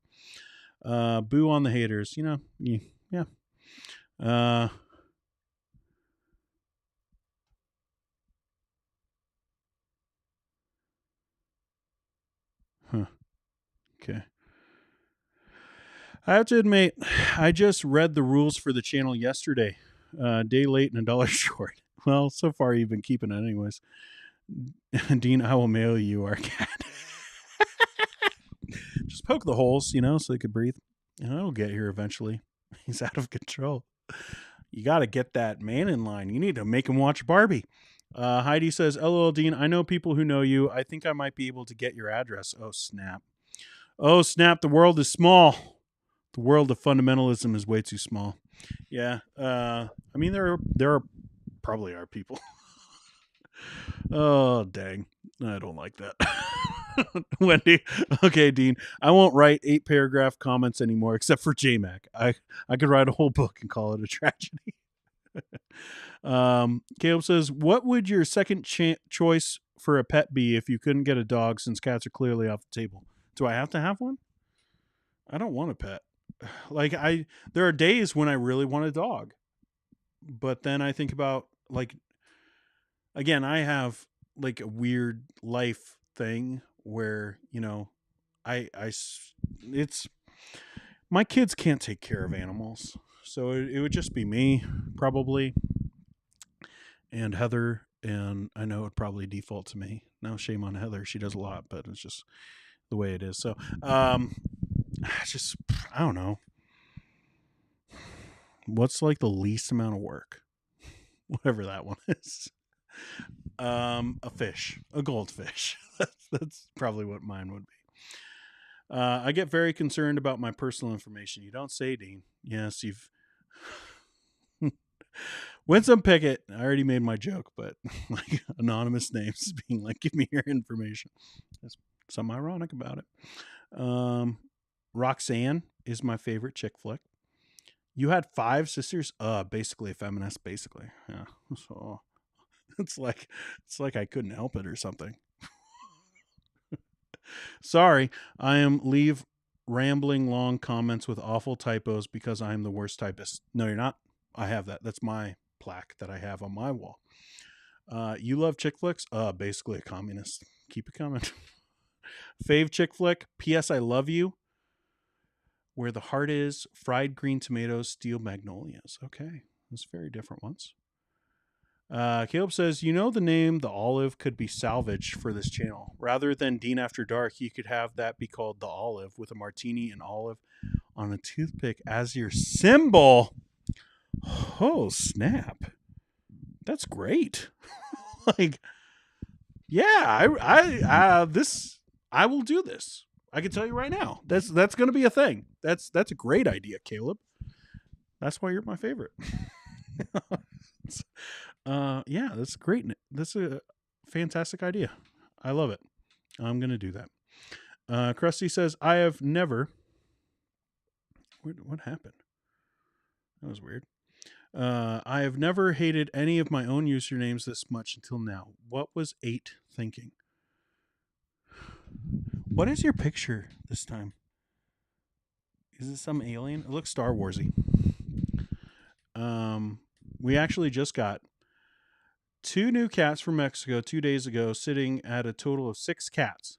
Boo on the haters, yeah. Okay. I have to admit, I just read the rules for the channel yesterday. Day late and $1 short. Well, so far you've been keeping it anyways. Dean, I will mail you our cat. Just poke the holes, so they could breathe. And it'll get here eventually. He's out of control. You got to get that man in line. You need to make him watch Barbie. Heidi says, LOL, Dean, I know people who know you. I think I might be able to get your address. Oh, snap. Oh, snap. The world is small. The world of fundamentalism is way too small. Yeah. There probably are people Oh, dang. I don't like that. Wendy. Okay, Dean. I won't write 8-paragraph comments anymore except for JMac. I could write a whole book and call it a tragedy. Caleb says, what would your second choice for a pet be if you couldn't get a dog since cats are clearly off the table? Do I have to have one? I don't want a pet. Like there are days when I really want a dog, but then I think about again, I have like a weird life thing where, it's my kids can't take care of animals. So it would just be me probably and Heather. And I know it'd probably default to me. Now, shame on Heather. She does a lot, but it's just the way it is. So, I don't know. What's like the least amount of work? Whatever that one is. A fish, a goldfish. That's probably what mine would be. I get very concerned about my personal information. You don't say, Dean. Yes, you've. Winsome Pickett. I already made my joke, but like anonymous names being like, give me your information. There's something ironic about it. Roxanne is my favorite chick flick. You had 5 sisters? Basically a feminist, basically. Yeah. So it's like I couldn't help it or something. Sorry, I am leave rambling long comments with awful typos because I am the worst typist. No, you're not. I have that. That's my plaque that I have on my wall. You love chick flicks? Basically a communist. Keep it coming. Fave chick flick. P.S. I love you. Where the heart is, fried green tomatoes, steel magnolias. Okay, that's very different ones. Caleb says, the name The Olive could be salvaged for this channel. Rather than Dean After Dark, you could have that be called The Olive with a martini and olive on a toothpick as your symbol. Oh, snap. That's great. I will do this. I can tell you right now. That's going to be a thing. That's a great idea, Caleb. That's why you're my favorite. That's great. That's a fantastic idea. I love it. I'm going to do that. Krusty says, I have never... What happened? That was weird. I have never hated any of my own usernames this much until now. What was 8 thinking? What is your picture this time? Is it some alien? It looks Star Warsy. We actually just got 2 new cats from Mexico 2 days ago, sitting at a total of 6 cats.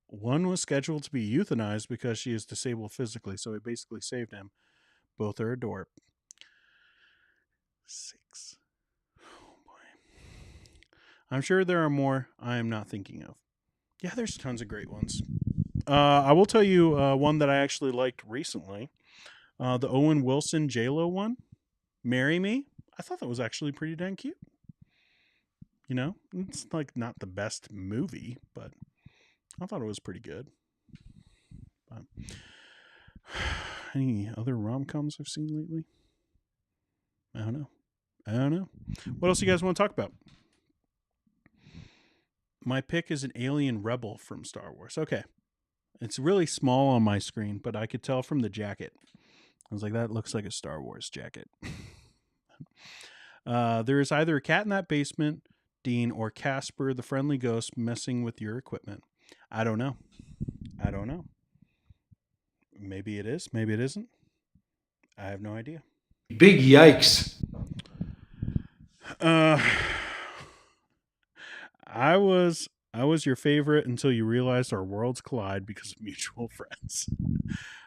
One was scheduled to be euthanized because she is disabled physically, so we basically saved him. Both are adorable. 6. Oh boy. I'm sure there are more I am not thinking of. Yeah, there's tons of great ones. I will tell you one that I actually liked recently. The Owen Wilson J-Lo one. Marry Me. I thought that was actually pretty dang cute. It's like not the best movie, but I thought it was pretty good. Any other rom-coms I've seen lately? I don't know. What else you guys want to talk about? My pick is an alien rebel from Star Wars. Okay. It's really small on my screen, but I could tell from the jacket. I was like, that looks like a Star Wars jacket. There is either a cat in that basement, Dean, or Casper, the friendly ghost, messing with your equipment. I don't know. Maybe it is. Maybe it isn't. I have no idea. Big yikes. I was your favorite until you realized our worlds collide because of mutual friends.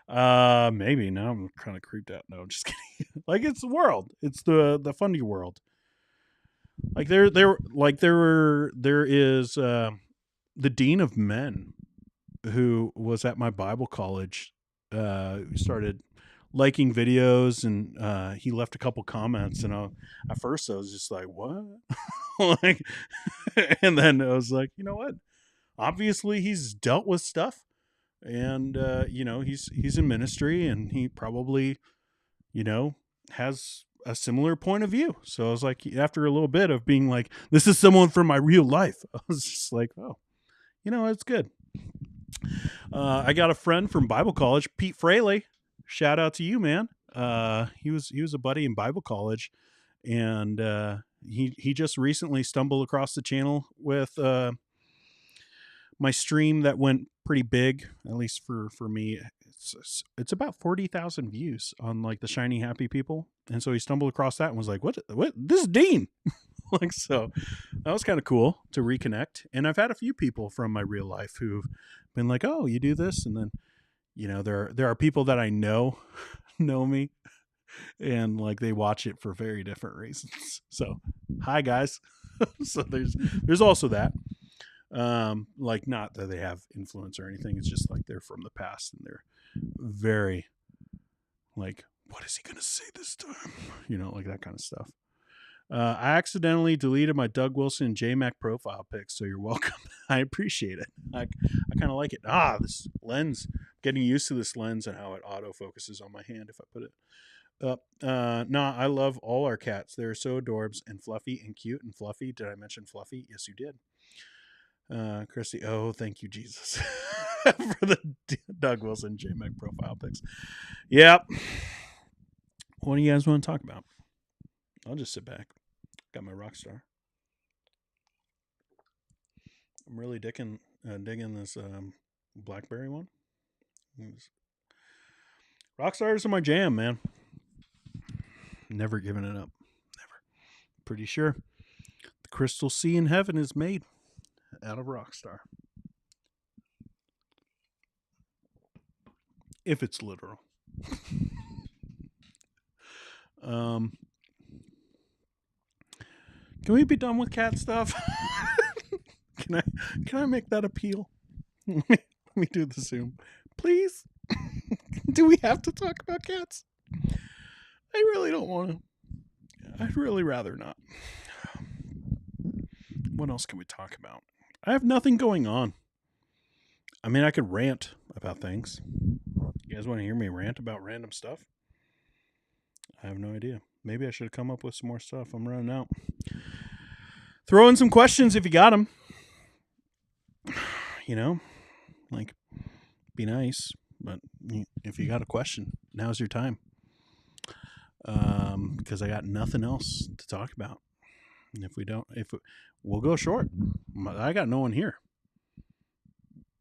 Maybe now I'm kind of creeped out. No, I'm just kidding. Like, it's the world. It's the funny world. Like there is the dean of men who was at my Bible college. Who started liking videos, and he left a couple comments, and at first I was just like, what? Like, and then I was like, you know what? Obviously he's dealt with stuff, and he's in ministry, and he probably has a similar point of view. So I was like, after a little bit of being like, this is someone from my real life, I was just like, oh, it's good. I got a friend from Bible college, Pete Fraley. Shout out to you, man. He was a buddy in Bible college, and he just recently stumbled across the channel with my stream that went pretty big, at least for me. It's about 40,000 views on like the Shiny Happy People, and so he stumbled across that and was like, "What? This is Dean." Like, so that was kind of cool to reconnect. And I've had a few people from my real life who've been like, "Oh, you do this," and then there are people that I know me, and like they watch it for very different reasons. So, hi guys. So there's also that. Like, not that they have influence or anything. It's just like they're from the past and they're very like, what is he gonna say this time? Like that kind of stuff. I accidentally deleted my Doug Wilson J-Mac profile pic, so you're welcome. I appreciate it. I kind of like it. This lens, getting used to this lens and how it autofocuses on my hand if I put it up. I love all our cats. They're so adorbs and fluffy and cute and fluffy. Did I mention fluffy? Yes, you did. Christy, oh, thank you, Jesus, for the Doug Wilson J-Mac profile pics. Yep. What do you guys want to talk about? I'll just sit back. Got my Rockstar. I'm really digging this Blackberry one. Rockstars are my jam, man. Never giving it up. Never. Pretty sure the crystal sea in heaven is made out of Rockstar. If it's literal. Can we be done with cat stuff? Can I make that appeal? Let me do the Zoom, please. Do we have to talk about cats? I really don't want to. I'd really rather not. What else can we talk about? I have nothing going on. I mean, I could rant about things. You guys want to hear me rant about random stuff? I have no idea. Maybe I should have come up with some more stuff. I'm running out. Throw in some questions if you got them. Like, be nice. But if you got a question, now's your time. Because I got nothing else to talk about. And we'll go short. I got no one here.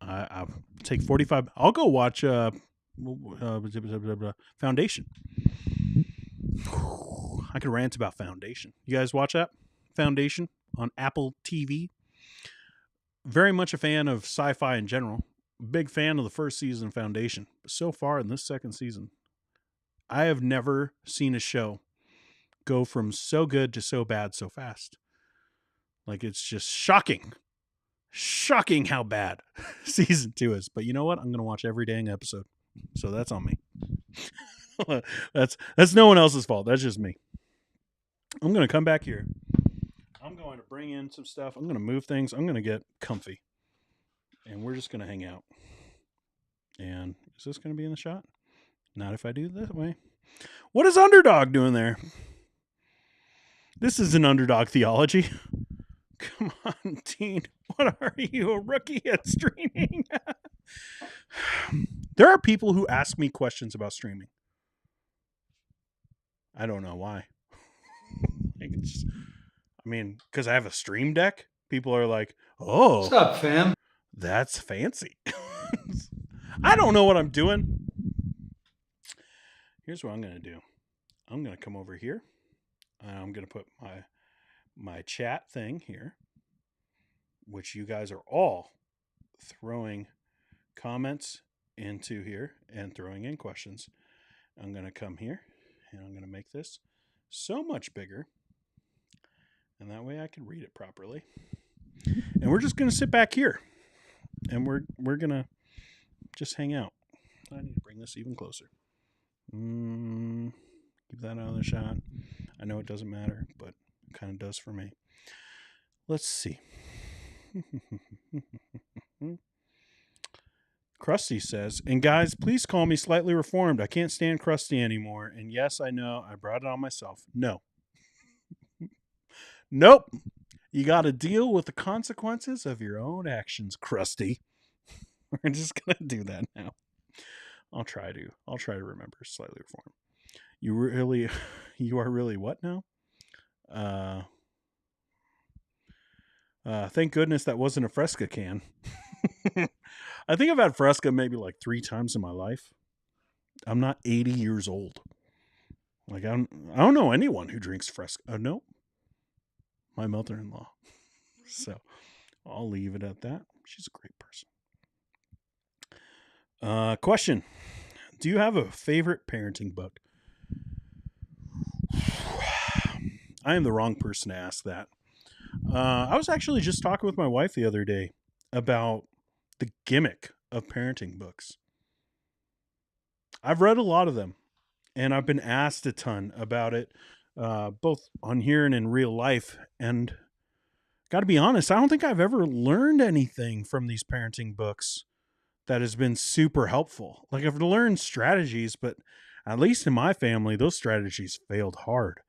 I'll take 45. I'll go watch Foundation. I could rant about Foundation. You guys watch that? Foundation on Apple TV. Very much a fan of sci-fi in general. Big fan of the first season of Foundation. But so far in this second season, I have never seen a show go from so good to so bad so fast. Like, it's just shocking. Shocking how bad season 2 is. But you know what? I'm going to watch every dang episode. So that's on me. That's no one else's fault. That's just me. I'm going to come back here. I'm going to bring in some stuff. I'm going to move things. I'm going to get comfy. And we're just going to hang out. And is this going to be in the shot? Not if I do it that way. What is Underdog doing there? This is an Underdog theology. Come on, Dean. What are you, a rookie at streaming? There are people who ask me questions about streaming. I don't know why. Because I have a stream deck. People are like, oh. What's up, fam? That's fancy. I don't know what I'm doing. Here's what I'm going to do. I'm going to come over here. I'm going to put my chat thing here, which you guys are all throwing comments into here and throwing in questions. I'm going to come here and I'm going to make this so much bigger. And that way I can read it properly. And we're just going to sit back here. And we're going to just hang out. I need to bring this even closer. Keep that out of the shot. I know it doesn't matter, but it kind of does for me. Let's see. Krusty says, and guys, please call me slightly reformed. I can't stand Krusty anymore. And yes, I know I brought it on myself. No. Nope. You got to deal with the consequences of your own actions, Krusty. We're just going to do that now. I'll try to remember slightly reformed. You are really what now? Thank goodness that wasn't a Fresca can. I think I've had Fresca maybe like 3 times in my life. I'm not 80 years old. Like I don't know anyone who drinks Fresca. No, my mother-in-law. So I'll leave it at that. She's a great person. Question: do you have a favorite parenting book? I am the wrong person to ask that. I was actually just talking with my wife the other day about the gimmick of parenting books. I've read a lot of them, and I've been asked a ton about it, both on here and in real life. And got to be honest, I don't think I've ever learned anything from these parenting books that has been super helpful. Like I've learned strategies, but at least in my family, those strategies failed hard.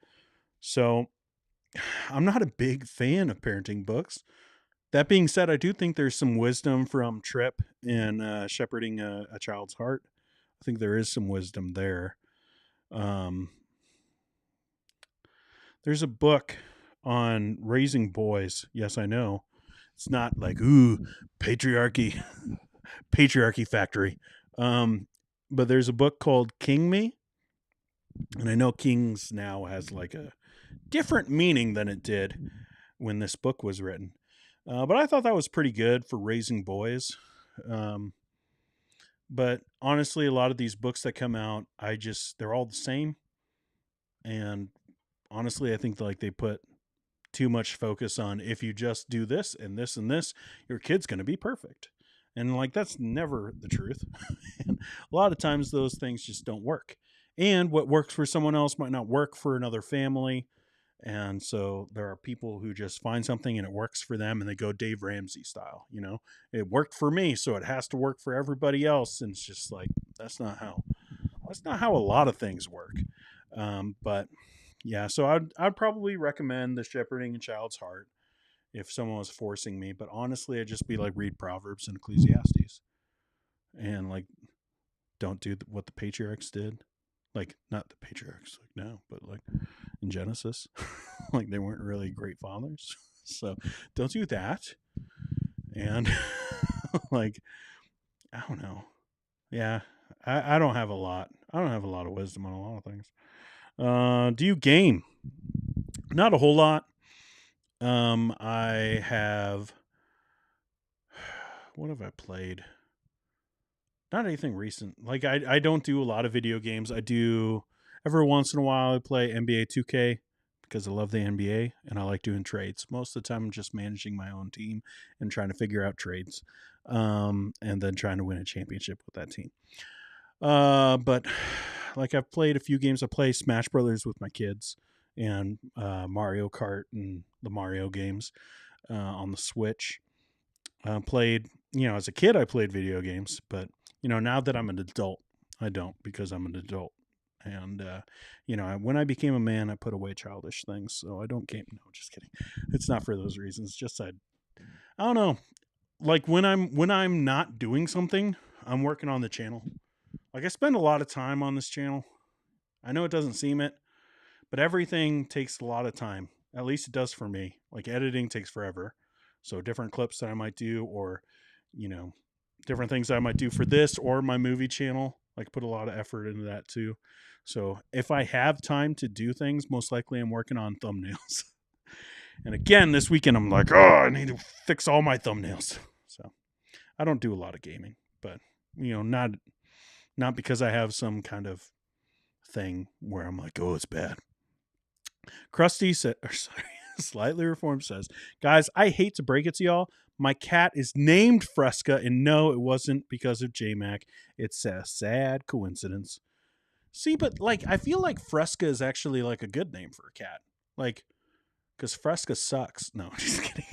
So I'm not a big fan of parenting books. That being said, I do think there's some wisdom from Tripp in shepherding a child's heart. I think there is some wisdom there. There's a book on raising boys. Yes, I know. It's not like, ooh, patriarchy factory. But there's a book called King Me. And I know Kings now has like a different meaning than it did when this book was written. But I thought that was pretty good for raising boys. But honestly, a lot of these books that come out, they're all the same. And honestly, I think like they put too much focus on if you just do this and this and this, your kid's going to be perfect. And like, that's never the truth. And a lot of times those things just don't work. And what works for someone else might not work for another family. And so there are people who just find something and it works for them and they go Dave Ramsey style, it worked for me, so it has to work for everybody else. And it's just like, that's not how a lot of things work. But yeah, so I'd probably recommend The Shepherding a Child's Heart if someone was forcing me. But honestly, I'd just be like, read Proverbs and Ecclesiastes and like, don't do what the patriarchs did. Like, not the patriarchs, like now, but like in Genesis, like they weren't really great fathers. So don't do that. And like, I don't know. Yeah, I don't have a lot. I don't have a lot of wisdom on a lot of things. Do you game? Not a whole lot. I have, what have I played? Not anything recent. Like I don't do a lot of video games. I do every once in a while I play NBA 2K because I love the NBA and I like doing trades. Most of the time I'm just managing my own team and trying to figure out trades. And then trying to win a championship with that team. But like I've played a few games. I play Smash Brothers with my kids and Mario Kart and the Mario games on the Switch. Played, as a kid I played video games, but now that I'm an adult, I don't, because I'm an adult. And, when I became a man, I put away childish things. So I don't game. No, just kidding. It's not for those reasons. Just I don't know. Like when I'm not doing something, I'm working on the channel. Like I spend a lot of time on this channel. I know it doesn't seem it, but everything takes a lot of time. At least it does for me. Like editing takes forever. So different clips that I might do, or, different things I might do for this or my movie channel, like put a lot of effort into that too. So if I have time to do things, most likely I'm working on thumbnails. And again, this weekend I'm like, I need to fix all my thumbnails. So I don't do a lot of gaming, but not because I have some kind of thing where I'm like, it's bad. Krusty said, Slightly Reformed says, guys, I hate to break it to y'all. My cat is named Fresca, and no, it wasn't because of J-Mac. It's a sad coincidence. See, but like, I feel like Fresca is actually like a good name for a cat. Like, because Fresca sucks. No, just kidding.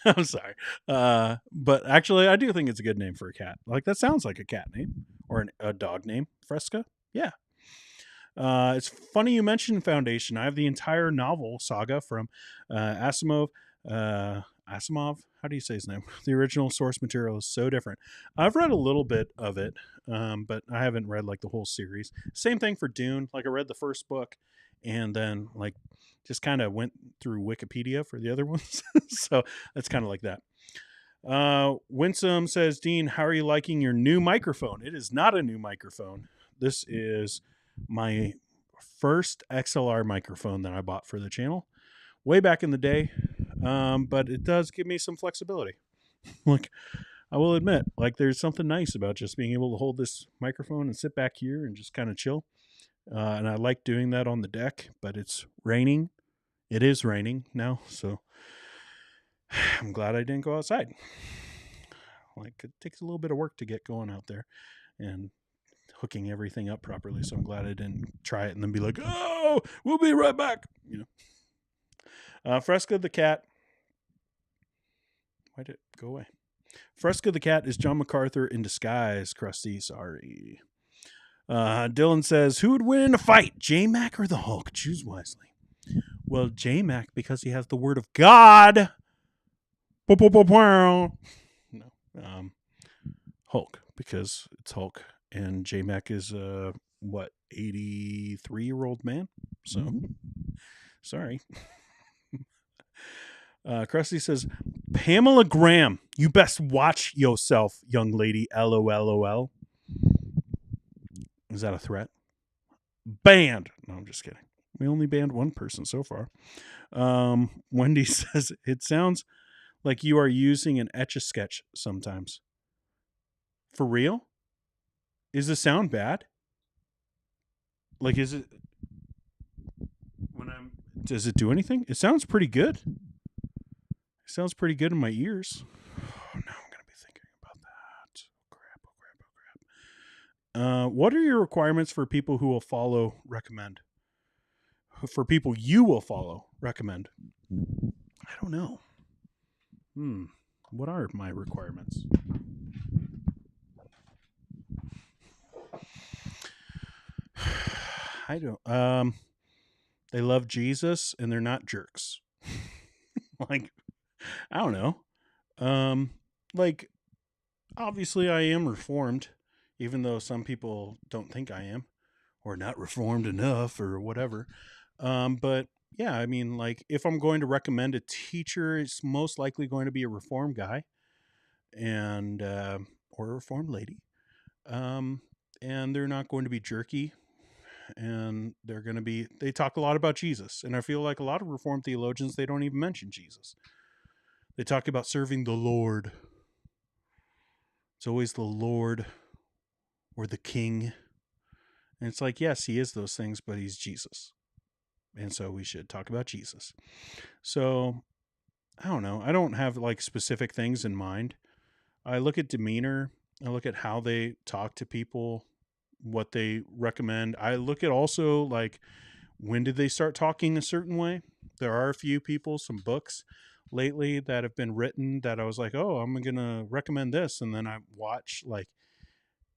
I'm sorry. But actually, I do think it's a good name for a cat. Like, that sounds like a cat name or a dog name. Fresca? Yeah. It's funny you mentioned Foundation. I have the entire novel saga from Asimov. Asimov? How do you say his name? The original source material is so different. I've read a little bit of it, but I haven't read like the whole series. Same thing for Dune. Like, I read the first book and then like just kind of went through Wikipedia for the other ones. So that's kind of like that. Winsome says, Dean, how are you liking your new microphone? It is not a new microphone. This is my first XLR microphone that I bought for the channel way back in the day. But it does give me some flexibility. Like, I will admit, like, there's something nice about just being able to hold this microphone and sit back here and just kind of chill. And I like doing that on the deck, but it's raining. It is raining now, so I'm glad I didn't go outside. Like, it takes a little bit of work to get going out there and hooking everything up properly. So I'm glad I didn't try it and then be like, oh, we'll be right back. You know, Fresca the cat. Why did it go away? Fresca the cat is John MacArthur in disguise. Krusty, sorry. Dylan says, who would win in a fight, J-Mac or the Hulk? Choose wisely. Well, J-Mac, because he has the word of God. No. Hulk, because it's Hulk. And J-Mac is, 83-year-old man? So, sorry. Krusty says, Pamela Graham, you best watch yourself, young lady. LOLOL. Is that a threat? Banned. No, I'm just kidding. We only banned one person so far. Wendy says, it sounds like you are using an Etch-a-Sketch sometimes. For real? Is the sound bad? Like, is it... Does it do anything? It sounds pretty good. It sounds pretty good in my ears. Oh, now I'm going to be thinking about that. Crap. What are your requirements for people who will follow, recommend? For people you will follow, recommend? I don't know. What are my requirements? I don't. They love Jesus and they're not jerks. Like, I don't know. Like, obviously I am reformed, even though some people don't think I am, or not reformed enough, or whatever. But yeah, I mean, like, if I'm going to recommend a teacher, it's most likely going to be a reformed guy, and or a reformed lady. And they're not going to be jerky, and they talk a lot about Jesus. And I feel like a lot of Reformed theologians, they don't even mention Jesus. They talk about serving the Lord. It's always the Lord or the King. And it's like, yes, he is those things, but he's Jesus. And so we should talk about Jesus. So, I don't know. I don't have like specific things in mind. I look at demeanor. I look at how they talk to people, what they recommend. I look at also like, when did they start talking a certain way? There are a few people, some books lately that have been written that I was like, oh, I'm going to recommend this. And then I watch, like,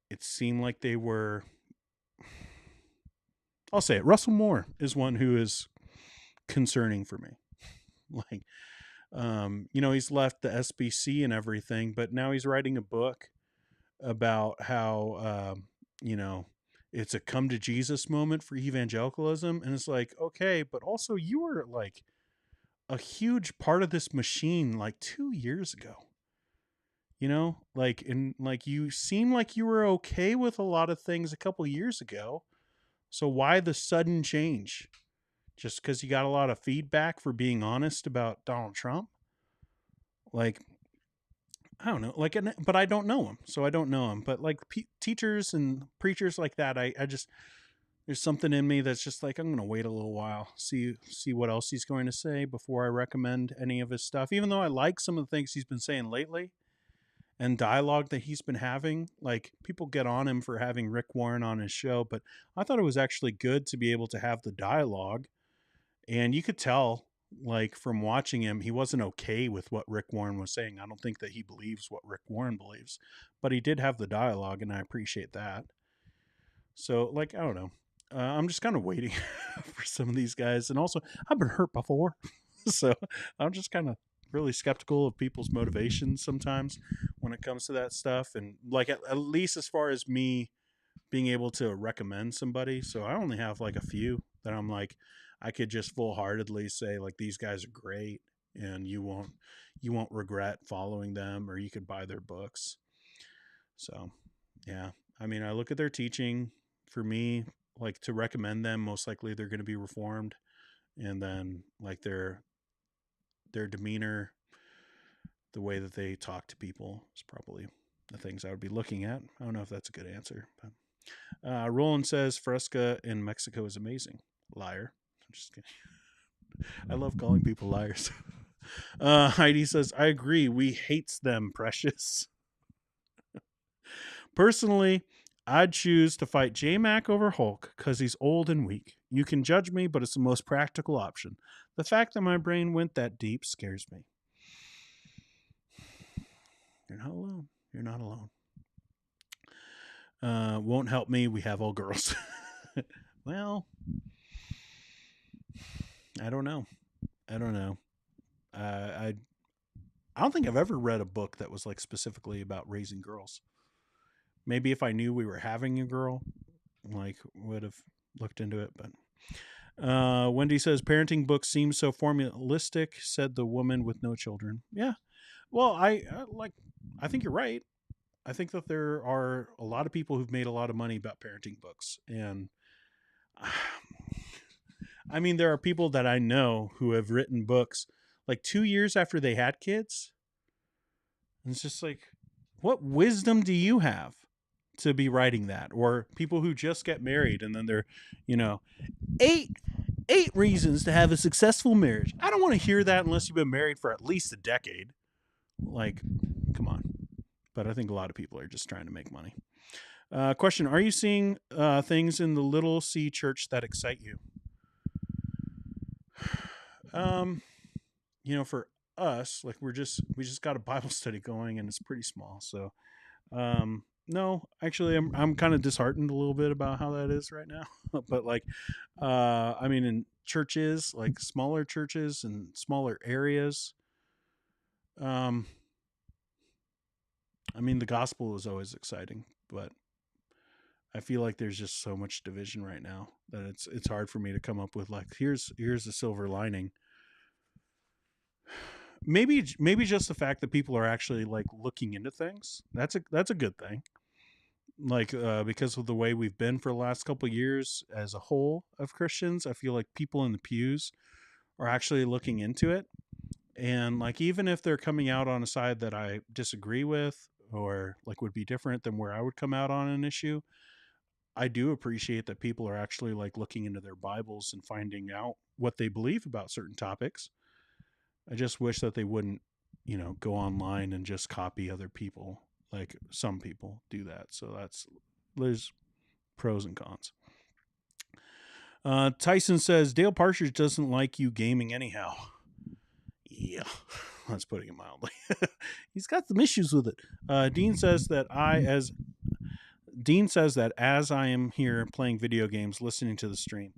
it seemed like they were, I'll say it. Russell Moore is one who is concerning for me. Like, he's left the SBC and everything, but now he's writing a book about how, it's a come to Jesus moment for evangelicalism. And it's like, okay, but also you were like a huge part of this machine like 2 years ago, you seem like you were okay with a lot of things a couple years ago. So why the sudden change? Just because you got a lot of feedback for being honest about Donald Trump? Like, I don't know, but I don't know him, so I don't know him. But like teachers and preachers like that, I just, there's something in me that's just like, I'm going to wait a little while, see what else he's going to say before I recommend any of his stuff. Even though I like some of the things he's been saying lately and dialogue that he's been having, like, people get on him for having Rick Warren on his show, but I thought it was actually good to be able to have the dialogue. And you could tell, like from watching him, he wasn't okay with what Rick Warren was saying. I don't think that he believes what Rick Warren believes, but he did have the dialogue, and I appreciate that. So, like, I don't know. I'm just kind of waiting for some of these guys. And also, I've been hurt before. So I'm just kind of really skeptical of people's motivations sometimes when it comes to that stuff. And like, at least as far as me being able to recommend somebody. So I only have like a few that I'm like, I could just full heartedly say like, these guys are great and you won't regret following them, or you could buy their books. So yeah, I mean, I look at their teaching. For me, like, to recommend them, most likely they're going to be reformed, and then like their demeanor, the way that they talk to people is probably the things I would be looking at. I don't know if that's a good answer, but Roland says Fresca in Mexico is amazing. Liar. I'm just kidding. I love calling people liars. Heidi says, I agree. We hates them, precious. Personally, I'd choose to fight J-Mac over Hulk because he's old and weak. You can judge me, but it's the most practical option. The fact that my brain went that deep scares me. You're not alone. You're not alone. Won't help me. We have all girls. Well, I don't know. I don't think I've ever read a book that was like specifically about raising girls. Maybe if I knew we were having a girl, like, would have looked into it. But Wendy says parenting books seem so formalistic, said the woman with no children. Yeah. Well, I think you're right. I think that there are a lot of people who've made a lot of money about parenting books. And I mean, there are people that I know who have written books like 2 years after they had kids. And it's just like, what wisdom do you have to be writing that? Or people who just get married and then they're, 8 reasons to have a successful marriage. I don't want to hear that unless you've been married for at least a decade. Like, come on. But I think a lot of people are just trying to make money. Question, are you seeing things in the Little C church that excite you? For us, like, we just got a Bible study going and it's pretty small. So, no, actually I'm kind of disheartened a little bit about how that is right now. But like, I mean, in churches, like smaller churches and smaller areas, I mean, the gospel is always exciting, but I feel like there's just so much division right now that it's hard for me to come up with like, here's the silver lining. Maybe just the fact that people are actually like looking into things. That's a good thing. Like, because of the way we've been for the last couple of years as a whole of Christians, I feel like people in the pews are actually looking into it. And like, even if they're coming out on a side that I disagree with, or like would be different than where I would come out on an issue, I do appreciate that people are actually like looking into their Bibles and finding out what they believe about certain topics. I just wish that they wouldn't, go online and just copy other people. Like some people do that. So there's pros and cons. Tyson says Dale Partridge doesn't like you gaming anyhow. Yeah, that's putting it mildly. He's got some issues with it. Dean says that as I am here playing video games, listening to the stream.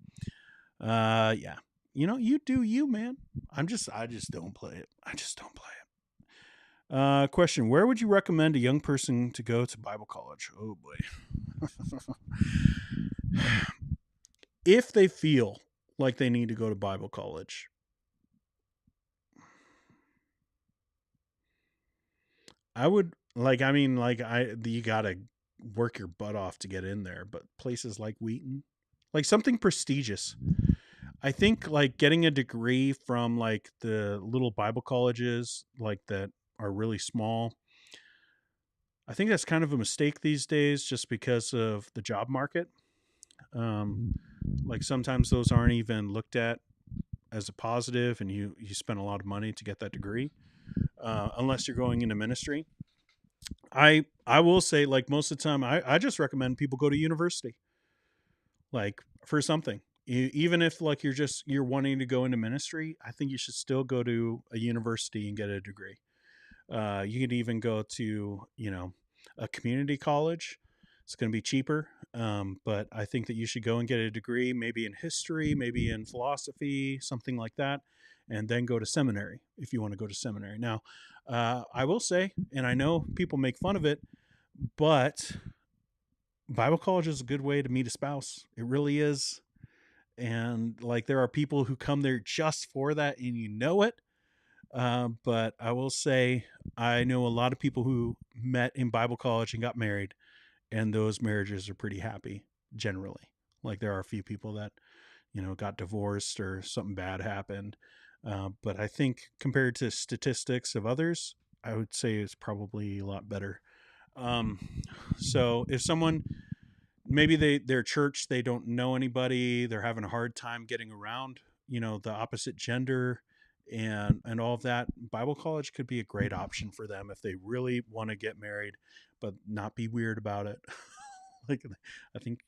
Yeah, you do you, man. I just don't play it. Question: where would you recommend a young person to go to Bible college? Oh boy. If they feel like they need to go to Bible college, I would you gotta work your butt off to get in there, but places like Wheaton, like something prestigious. I think like getting a degree from like the little Bible colleges like that are really small. I think that's kind of a mistake these days just because of the job market. Like sometimes those aren't even looked at as a positive, and you spend a lot of money to get that degree, unless you're going into ministry. I will say, like, most of the time, I just recommend people go to university, like, for something. Even if like you're wanting to go into ministry, I think you should still go to a university and get a degree. You could even go to, a community college. It's going to be cheaper. But I think that you should go and get a degree, maybe in history, maybe in philosophy, something like that, and then go to seminary if you want to go to seminary. Now, I will say, and I know people make fun of it, but Bible college is a good way to meet a spouse. It really is. And like there are people who come there just for that, and you know it. But I will say, I know a lot of people who met in Bible college and got married, and those marriages are pretty happy generally. Like there are a few people that, got divorced or something bad happened. But I think compared to statistics of others, I would say it's probably a lot better. So if someone, maybe their church, they don't know anybody, they're having a hard time getting around, the opposite gender and all of that, Bible college could be a great option for them if they really want to get married, but not be weird about it. Like, I think,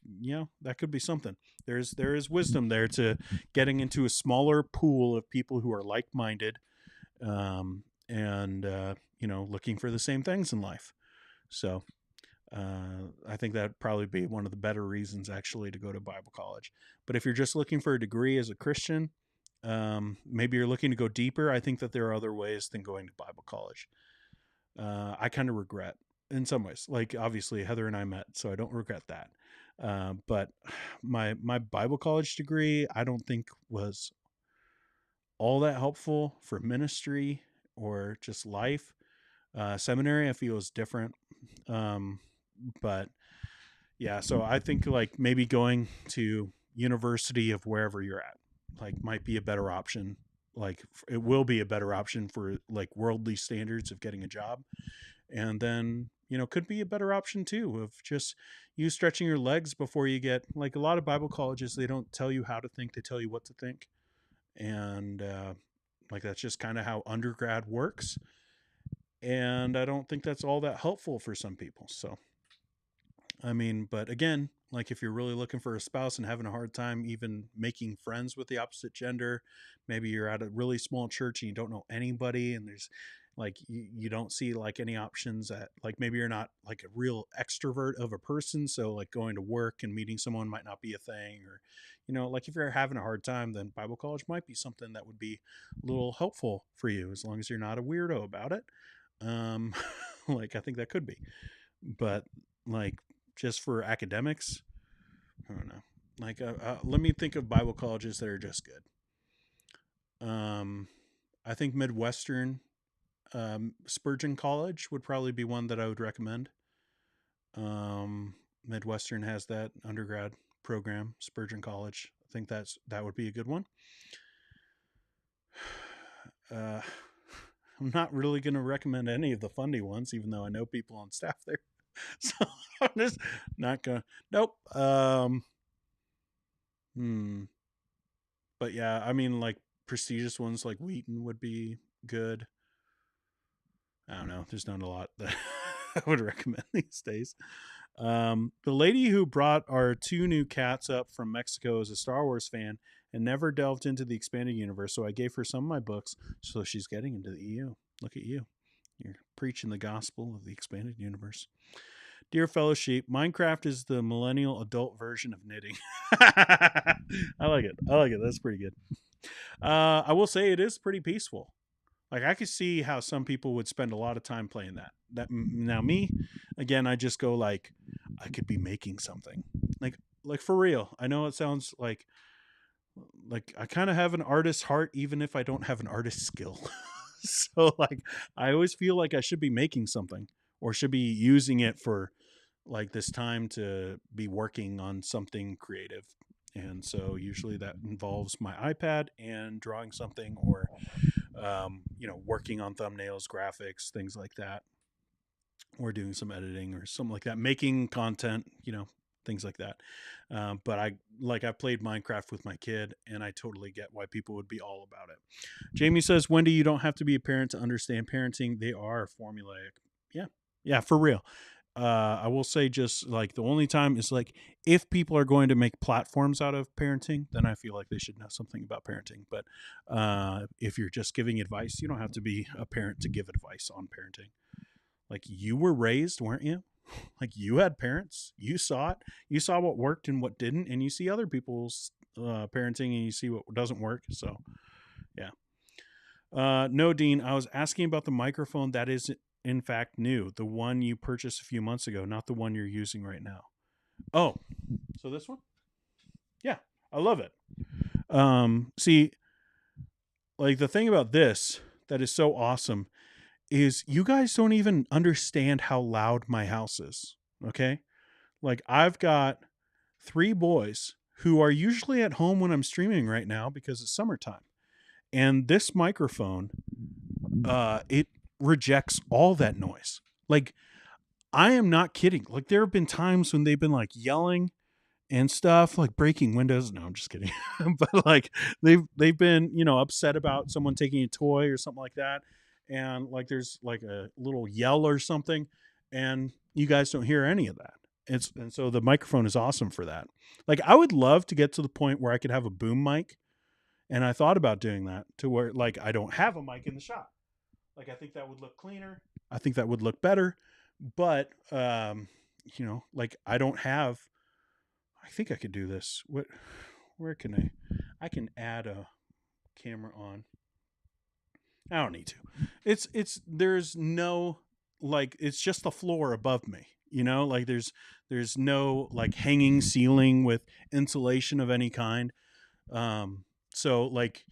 that could be something. There is wisdom there to getting into a smaller pool of people who are like-minded, and looking for the same things in life. So, I think that'd probably be one of the better reasons actually to go to Bible college. But if you're just looking for a degree as a Christian, maybe you're looking to go deeper, I think that there are other ways than going to Bible college. I kind of regret in some ways, like obviously Heather and I met, so I don't regret that. But my Bible college degree, I don't think was all that helpful for ministry or just life. Seminary, I feel, is different. But yeah, so I think like maybe going to university of wherever you're at, like might be a better option. Like it will be a better option for like worldly standards of getting a job. And then, could be a better option too of just you stretching your legs before you get, like a lot of Bible colleges, they don't tell you how to think, they tell you what to think. And like that's just kind of how undergrad works. And I don't think that's all that helpful for some people. So, I mean, but again, like if you're really looking for a spouse and having a hard time even making friends with the opposite gender, maybe you're at a really small church and you don't know anybody, and there's like you don't see like any options at, like maybe you're not like a real extrovert of a person, so like going to work and meeting someone might not be a thing, or like if you're having a hard time, then Bible college might be something that would be a little helpful for you as long as you're not a weirdo about it. Like I think that could be, but like just for academics, I don't know. Like let me think of Bible colleges that are just good. I think Midwestern, Spurgeon College would probably be one that I would recommend. Midwestern has that undergrad program, Spurgeon College. I think that would be a good one. I'm not really going to recommend any of the fundy ones, even though I know people on staff there. So I'm just not going to. Nope. But yeah, I mean, like prestigious ones like Wheaton would be good. I don't know. There's not a lot that I would recommend these days. The lady who brought our 2 new cats up from Mexico is a Star Wars fan and never delved into the expanded universe, so I gave her some of my books, so she's getting into the EU. Look at you. You're preaching the gospel of the expanded universe. Dear fellow sheep, Minecraft is the millennial adult version of knitting. I like it. That's pretty good. I will say it is pretty peaceful. Like I could see how some people would spend a lot of time playing that. Now me, again, I just go like, I could be making something like for real. I know it sounds like I kind of have an artist's heart, even if I don't have an artist skill. So like, I always feel like I should be making something or should be using it for like this time to be working on something creative. And so usually that involves my iPad and drawing something or, working on thumbnails, graphics, things like that, or doing some editing or something like that, making content, things like that. But I played Minecraft with my kid, and I totally get why people would be all about it. Jamie says, Wendy, you don't have to be a parent to understand parenting. They are formulaic. Yeah, for real. I will say just like the only time is like if people are going to make platforms out of parenting, then I feel like they should know something about parenting. But if you're just giving advice, you don't have to be a parent to give advice on parenting. Like you were raised, weren't you? Like you had parents, you saw it, you saw what worked and what didn't, and you see other people's parenting and you see what doesn't work. So, yeah. No, Dean, I was asking about the microphone that is in fact new, the one you purchased a few months ago, not the one you're using right now. Oh, so this one? Yeah, I love it. See, like the thing about this that is so awesome is you guys don't even understand how loud my house is. Okay. Like I've got 3 boys who are usually at home when I'm streaming right now because it's summertime. And this microphone, it rejects all that noise. Like I am not kidding. Like there have been times when they've been like yelling and stuff, like breaking windows. No, I'm just kidding. But like they've been, upset about someone taking a toy or something like that. And like there's like a little yell or something, and you guys don't hear any of that. And so the microphone is awesome for that. Like I would love to get to the point where I could have a boom mic, and I thought about doing that to where like I don't have a mic in the shop. Like I think that would look cleaner. I think that would look better. But like I don't have. I think I could do this. Where can I can add a camera on. I don't need to. There's no, like, it's just the floor above me, like there's no like hanging ceiling with insulation of any kind. So like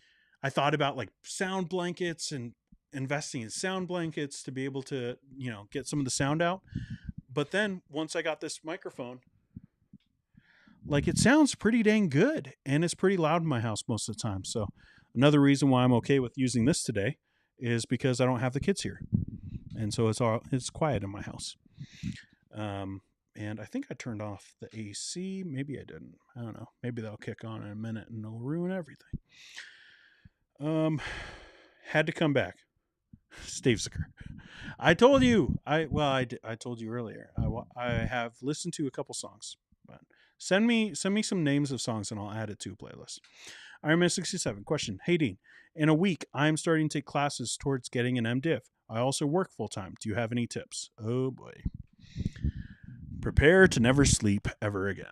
I thought about like sound blankets and investing in sound blankets to be able to, get some of the sound out. But then once I got this microphone, like it sounds pretty dang good, and it's pretty loud in my house most of the time. So another reason why I'm okay with using this today is because I don't have the kids here. And so it's quiet in my house. And I think I turned off the AC. Maybe I didn't. I don't know. Maybe that'll kick on in a minute and it'll ruin everything. Had to come back. Steve Zucker. I told you. I told you earlier. I have listened to a couple songs, but send me some names of songs and I'll add it to a playlist. Iron Man 67 question. Hey Dean, in a week I'm starting to take classes towards getting an MDiv. I also work full time. Do you have any tips? Oh boy. Prepare to never sleep ever again.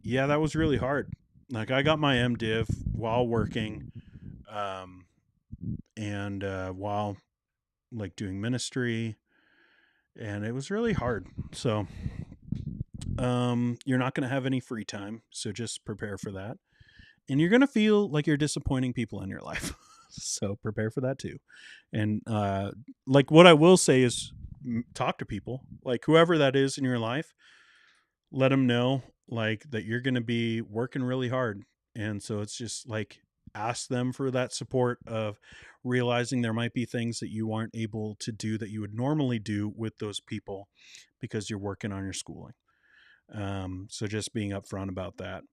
Yeah, that was really hard. Like I got my MDiv while working, and while like doing ministry, and it was really hard. So you're not going to have any free time, so just prepare for that. And you're going to feel like you're disappointing people in your life. So prepare for that too. And like what I will say is talk to people, like whoever that is in your life, let them know like that you're going to be working really hard. And so it's just like ask them for that support of realizing there might be things that you aren't able to do that you would normally do with those people because you're working on your schooling. So just being upfront about that.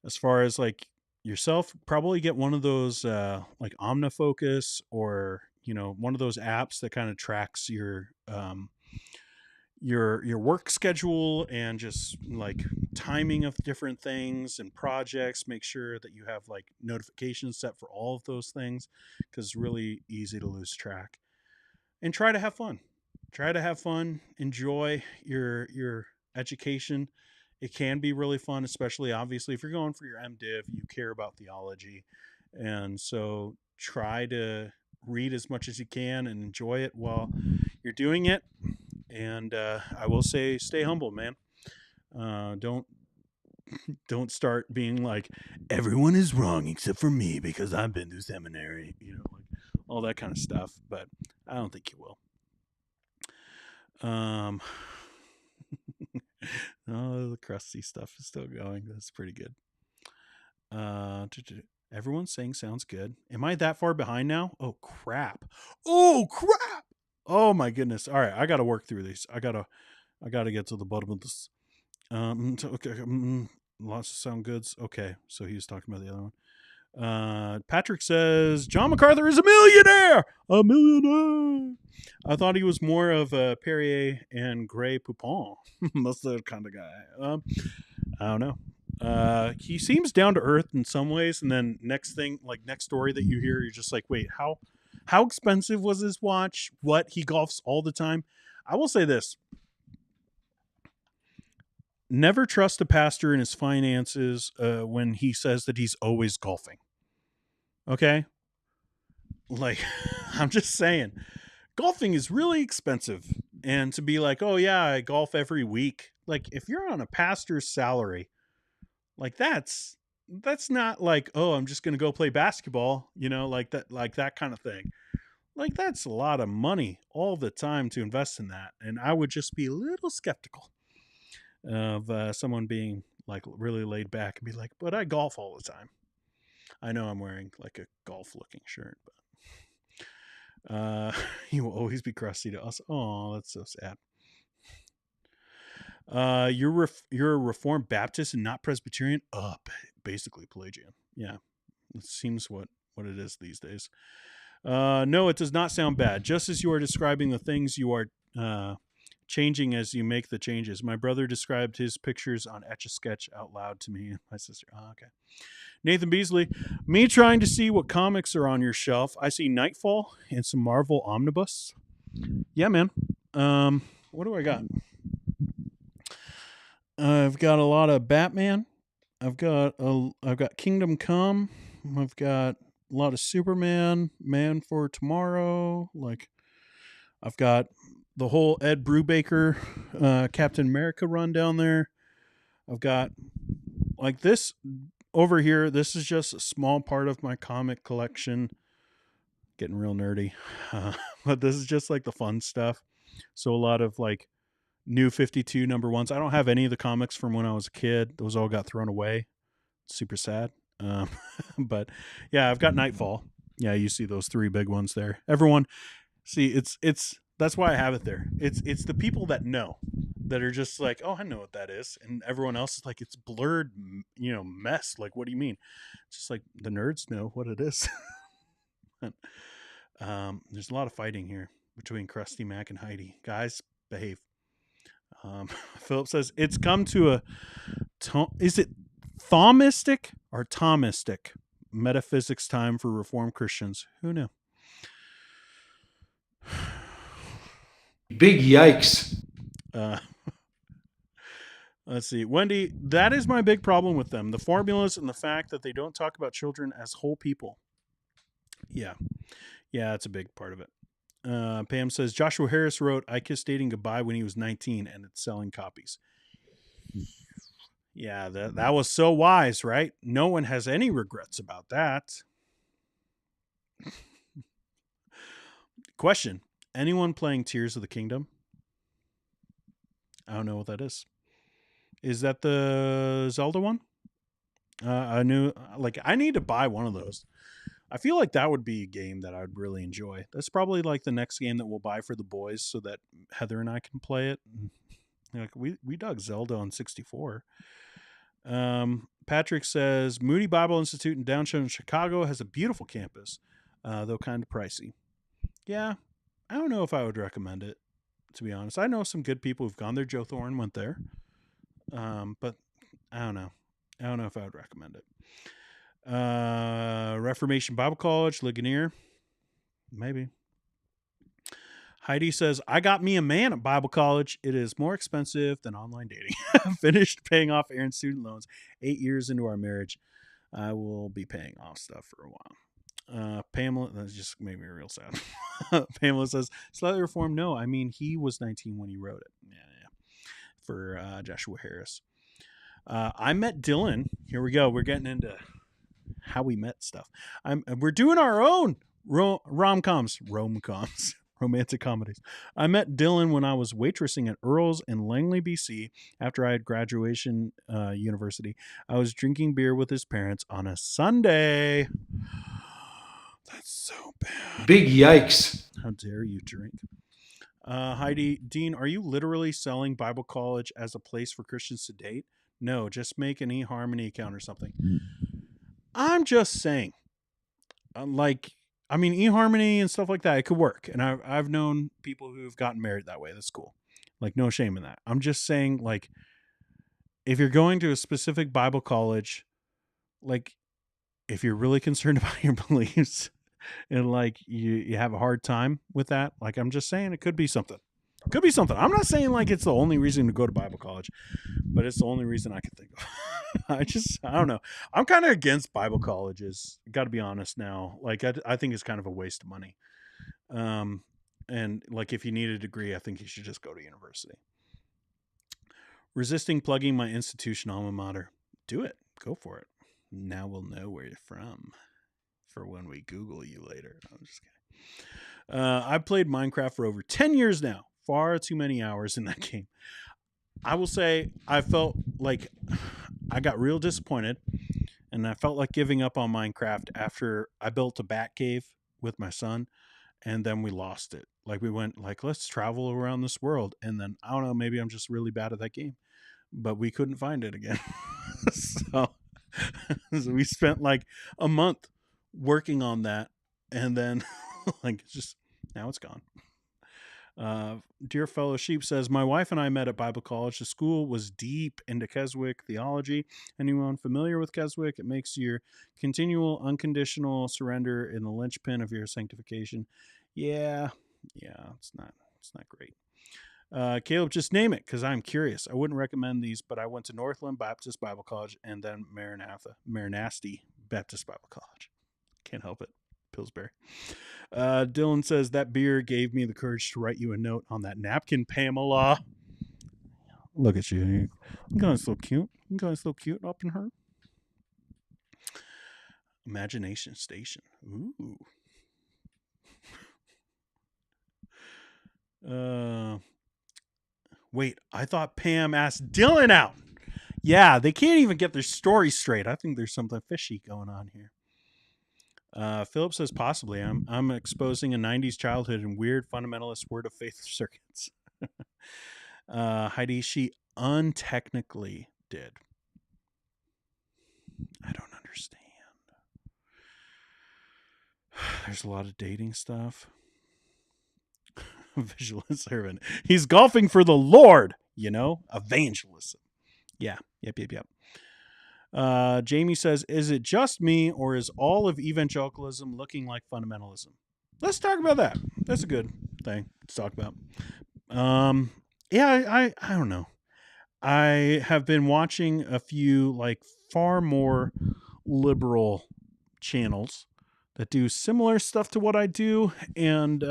As far as like yourself, probably get one of those like OmniFocus or one of those apps that kind of tracks your work schedule and just like timing of different things and projects. Make sure that you have like notifications set for all of those things because it's really easy to lose track. And try to have fun. Enjoy your education. It can be really fun, especially obviously if you're going for your MDiv, you care about theology. And so try to read as much as you can and enjoy it while you're doing it. And I will say, stay humble, man. Don't start being like, everyone is wrong except for me because I've been to seminary, like all that kind of stuff. But I don't think you will. Oh, the crusty stuff is still going. That's pretty good. Everyone's saying sounds good. Am I that far behind now? Oh crap. Oh my goodness. All right, I got to work through these. I got to get to the bottom of this. Okay. Lots of sound goods. Okay, so he was talking about the other one. Patrick says, John MacArthur is a millionaire! A millionaire! I thought he was more of a Perrier and Grey Poupon. That's the kind of guy. I don't know. He seems down to earth in some ways, and then next story that you hear, you're just like, wait, how expensive was this watch? What? He golfs all the time? I will say this. Never trust a pastor in his finances when he says that he's always golfing. Okay? Like, I'm just saying, golfing is really expensive. And to be like, oh yeah, I golf every week. Like, if you're on a pastor's salary, like that's not like, oh, I'm just going to go play basketball, like that kind of thing. Like, that's a lot of money all the time to invest in that. And I would just be a little skeptical of someone being like really laid back and be like, but I golf all the time. I know I'm wearing like a golf looking shirt, but he will always be crusty to us. Oh, that's so sad. You're a Reformed Baptist and not Presbyterian? Basically Pelagian. Yeah. It seems what it is these days. No, it does not sound bad. Just as you are describing the things you are changing as you make the changes. My brother described his pictures on Etch-a-Sketch out loud to me and my sister. Oh, okay. Nathan Beasley, me trying to see what comics are on your shelf. I see Nightfall and some Marvel Omnibus. Yeah, man. What do I got? I've got a lot of Batman. I've got Kingdom Come. I've got a lot of Superman, Man for Tomorrow. Like, I've got the whole Ed Brubaker, Captain America run down there. I've got like this over here. This is just a small part of my comic collection. Getting real nerdy. But this is just like the fun stuff. So a lot of like New 52 number ones. I don't have any of the comics from when I was a kid. Those all got thrown away. Super sad. But yeah, I've got Nightfall. Yeah, you see those three big ones there. Everyone, see, it's that's why I have it there. It's the people that know, that are just like, oh, I know what that is, and everyone else is like, it's blurred, mess. Like, what do you mean? It's just like the nerds know what it is. There's a lot of fighting here between Krusty Mac and Heidi. Guys, behave. Philip says it's come to a is it Thomistic or Thomistic metaphysics time for Reformed Christians? Who knew? Big yikes. Let's see. Wendy, that is my big problem with them. The formulas and the fact that they don't talk about children as whole people. Yeah, that's a big part of it. Pam says, Joshua Harris wrote, I Kissed Dating Goodbye when he was 19 and it's selling copies. Yeah, that was so wise, right? No one has any regrets about that. Question. Anyone playing Tears of the Kingdom? I don't know what that is. Is that the Zelda one? I need to buy one of those. I feel like that would be a game that I would really enjoy. That's probably like the next game that we'll buy for the boys so that Heather and I can play it. Like we dug Zelda on 64. Patrick says Moody Bible Institute in downtown Chicago has a beautiful campus, though kind of pricey. Yeah, I don't know if I would recommend it, to be honest. I know some good people who've gone there. Joe Thorne went there. But I don't know. I don't know if I would recommend it. Reformation Bible College, Ligonier. Maybe. Heidi says, I got me a man at Bible College. It is more expensive than online dating. Finished paying off Aaron's student loans 8 years into our marriage. I will be paying off stuff for a while. Pamela, that just made me real sad. Pamela says, slightly reformed. No, I mean, he was 19 when he wrote it. Yeah. For Joshua Harris. I met Dylan. Here we go. We're getting into how we met stuff. We're doing our own rom-coms, romantic comedies. I met Dylan when I was waitressing at Earl's in Langley, BC. After I had graduation university, I was drinking beer with his parents on a Sunday. That's so bad. Big yikes. How dare you drink? Heidi, Dean, are you literally selling Bible College as a place for Christians to date? No, just make an eHarmony account or something. I'm just saying, like, I mean, eHarmony and stuff like that, it could work. And I've known people who've gotten married that way. That's cool. Like, no shame in that. I'm just saying, like, if you're going to a specific Bible college, like, if you're really concerned about your beliefs and like you have a hard time with that, like, I'm just saying it could be something. Could be something. I'm not saying like it's the only reason to go to Bible college, but it's the only reason I can think of. I don't know. I'm kind of against Bible colleges. Got to be honest now. Like, I think it's kind of a waste of money. And like, if you need a degree, I think you should just go to university. Resisting plugging my institution alma mater. Do it. Go for it. Now we'll know where you're from for when we Google you later. I'm just kidding. I've played Minecraft for over 10 years now. Far too many hours in that game. I will say I felt like I got real disappointed, and I felt like giving up on Minecraft after I built a bat cave with my son, and then we lost it. Like, we went like, let's travel around this world, and then I don't know, maybe I'm just really bad at that game, but we couldn't find it again. so we spent like a month working on that, and then like, it's just, now it's gone. Dear Fellow Sheep says, my wife and I met at Bible college. The school was deep into Keswick theology. Anyone familiar with Keswick? It makes your continual unconditional surrender in the linchpin of your sanctification. Yeah, it's not great. Caleb, just name it, because I'm curious. I wouldn't recommend these, but I went to Northland Baptist Bible College and then Maranatha Baptist Bible College. Can't help it. Pillsbury. Dylan says, that beer gave me the courage to write you a note on that napkin, Pamela. Look at you. You guys so cute. You guys so cute up in her. Imagination Station. Ooh. Wait, I thought Pam asked Dylan out. Yeah, they can't even get their story straight. I think there's something fishy going on here. Philip says, possibly. I'm exposing a 90s childhood in weird fundamentalist word of faith circuits. Heidi, she untechnically did. I don't understand. There's a lot of dating stuff. Vigilant servant. He's golfing for the Lord, evangelism. Yeah. Yep. Jamie says, is it just me, or is all of evangelicalism looking like fundamentalism? Let's talk about that. That's a good thing to talk about. I don't know. I have been watching a few like far more liberal channels that do similar stuff to what I do, and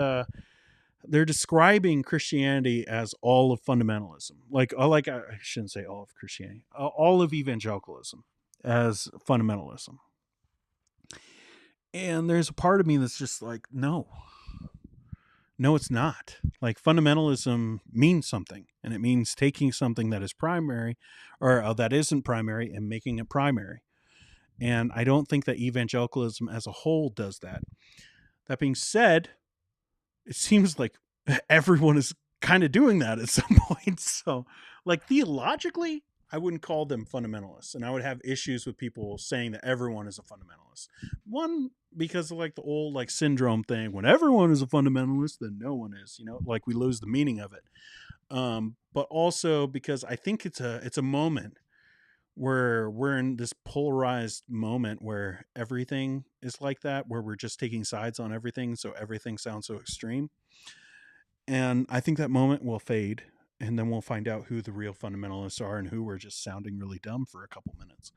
they're describing Christianity as all of fundamentalism. I shouldn't say all of Christianity, all of evangelicalism as fundamentalism. And there's a part of me that's just like, no, it's not. Like, fundamentalism means something, and it means taking something that is primary or that isn't primary and making it primary. And I don't think that evangelicalism as a whole does that. That being said, it seems like everyone is kind of doing that at some point. So, like, theologically, I wouldn't call them fundamentalists, and I would have issues with people saying that everyone is a fundamentalist. One, because of like the old like syndrome thing, when everyone is a fundamentalist, then no one is, like we lose the meaning of it. But also because I think it's a moment where we're in this polarized moment where everything is like that, where we're just taking sides on everything, so everything sounds so extreme. And I think that moment will fade, and then we'll find out who the real fundamentalists are and who were just sounding really dumb for a couple minutes.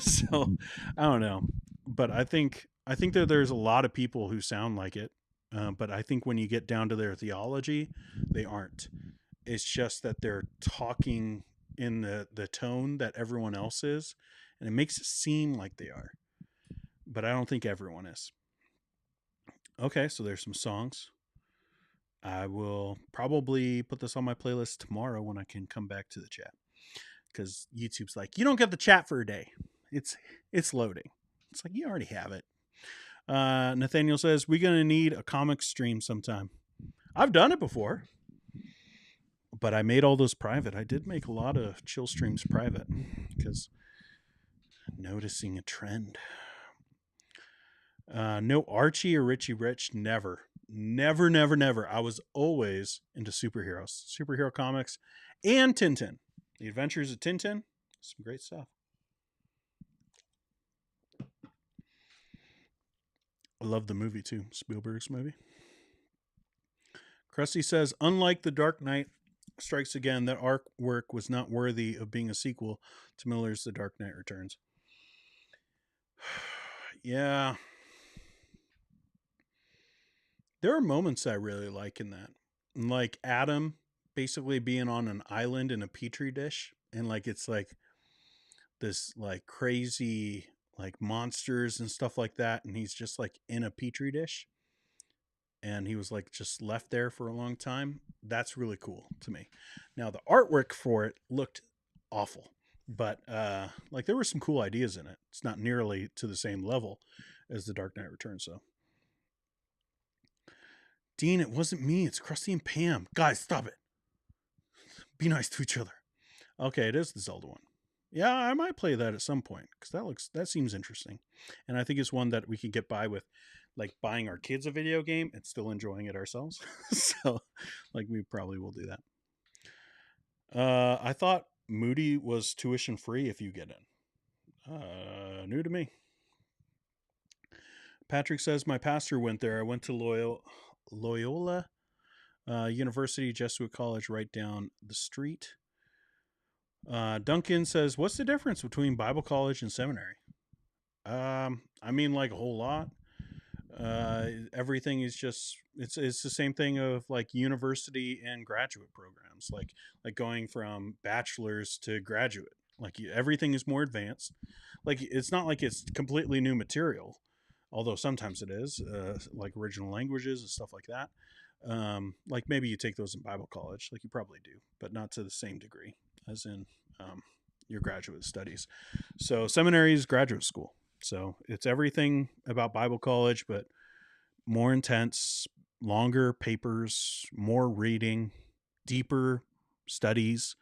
So I don't know, but I think that there's a lot of people who sound like it. But I think when you get down to their theology, they aren't. It's just that they're talking in the tone that everyone else is, and it makes it seem like they are. But I don't think everyone is. Okay, so there's some songs. I will probably put this on my playlist tomorrow when I can come back to the chat, because YouTube's like, you don't get the chat for a day. It's loading. It's like, you already have it. Nathaniel says, we're going to need a comic stream sometime. I've done it before, but I made all those private. I did make a lot of chill streams private because Noticing a trend. No Archie or Richie Rich. Never. Never. I was always into superheroes, superhero comics, and Tintin. The Adventures of Tintin. Some great stuff. I love the movie too. Spielberg's movie. Krusty says, unlike The Dark Knight Strikes Again, that artwork was not worthy of being a sequel to Miller's The Dark Knight Returns. Yeah. There are moments I really like in that. Like Adam basically being on an island in a petri dish. And like it's like this like crazy like monsters and stuff like that. And he's just like in a petri dish. And he was like just left there for a long time. That's really cool to me. Now the artwork for it looked awful. But like there were some cool ideas in it. It's not nearly to the same level as The Dark Knight Returns, though. Dean, it wasn't me. It's Krusty and Pam. Guys, stop it. Be nice to each other. Okay, it is the Zelda one. Yeah, I might play that at some point because that seems interesting, and I think it's one that we could get by with, like buying our kids a video game and still enjoying it ourselves. So, like, we probably will do that. I thought Moody was tuition free if you get in. New to me. Patrick says my pastor went there. I went to Loyola University Jesuit College right down the street. Duncan says, what's the difference between Bible college and seminary? I mean, like a whole lot. Everything is just, it's the same thing of like university and graduate programs, like going from bachelor's to graduate. Like everything is more advanced. Like it's not like it's completely new material, although sometimes it is, like original languages and stuff like that. Like maybe you take those in Bible college, like you probably do, but not to the same degree as in your graduate studies. So seminary is graduate school. So it's everything about Bible college, but more intense, longer papers, more reading, deeper studies.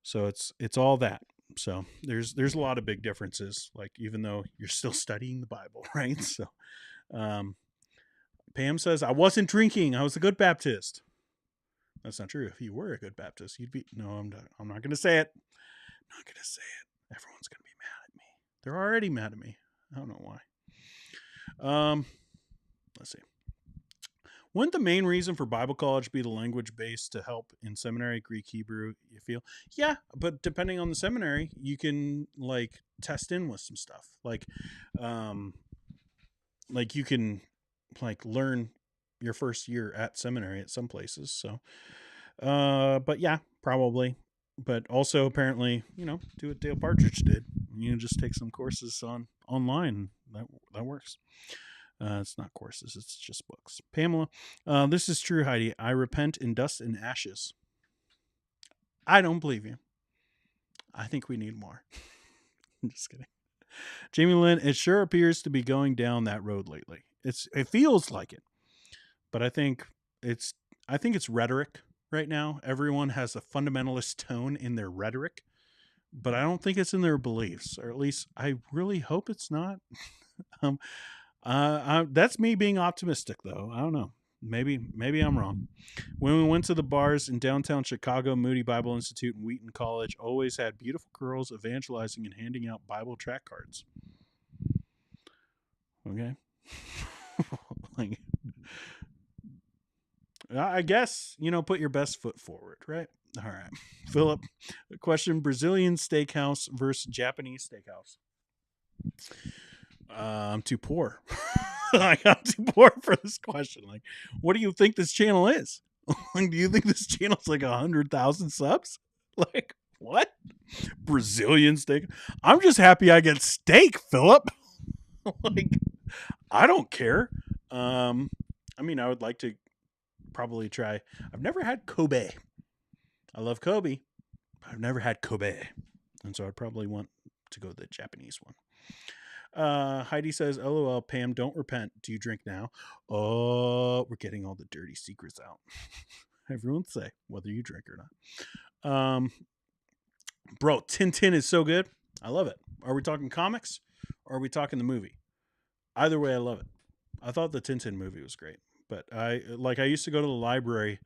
So it's all that. So there's a lot of big differences, like even though you're still studying the Bible, right? So Pam says, I wasn't drinking. I was a good Baptist. That's not true. If you were a good Baptist, you'd be, no, I'm not going to say it. I'm not going to say it. Everyone's going to be mad at me. They're already mad at me. I don't know why. Let's see. Wouldn't the main reason for Bible college be the language base to help in seminary, Greek, Hebrew, you feel? Yeah, but depending on the seminary, you can like test in with some stuff. Like you can like learn your first year at seminary at some places. So, but yeah, probably. But also apparently, do what Dale Partridge did. You just take some courses online. That works. It's not courses. It's just books. Pamela, this is true, Heidi. I repent in dust and ashes. I don't believe you. I think we need more. I'm just kidding. Jamie Lynn, it sure appears to be going down that road lately. It feels like it. But I think it's rhetoric right now. Everyone has a fundamentalist tone in their rhetoric, but I don't think it's in their beliefs, or at least I really hope it's not. That's me being optimistic, though. I don't know. Maybe I'm wrong. When we went to the bars in downtown Chicago, Moody Bible Institute and Wheaton College always had beautiful girls evangelizing and handing out Bible tract cards. Okay. Like, I guess, put your best foot forward, right? All right. Philip, question, Brazilian steakhouse versus Japanese steakhouse. I'm too poor. I'm too poor for this question. Like, what do you think this channel is? Like, do you think this channel's like 100,000 subs? Like, what? Brazilian steak? I'm just happy I get steak, Philip. Like, I don't care. I mean, I would like to probably try. I've never had Kobe. I love Kobe, but I've never had Kobe. And so I'd probably want to go the Japanese one. Heidi says, LOL, Pam, don't repent. Do you drink now? Oh, we're getting all the dirty secrets out. Everyone say whether you drink or not. Bro, Tintin is so good. I love it. Are we talking comics or are we talking the movie? Either way, I love it. I thought the Tintin movie was great, but I used to go to the library.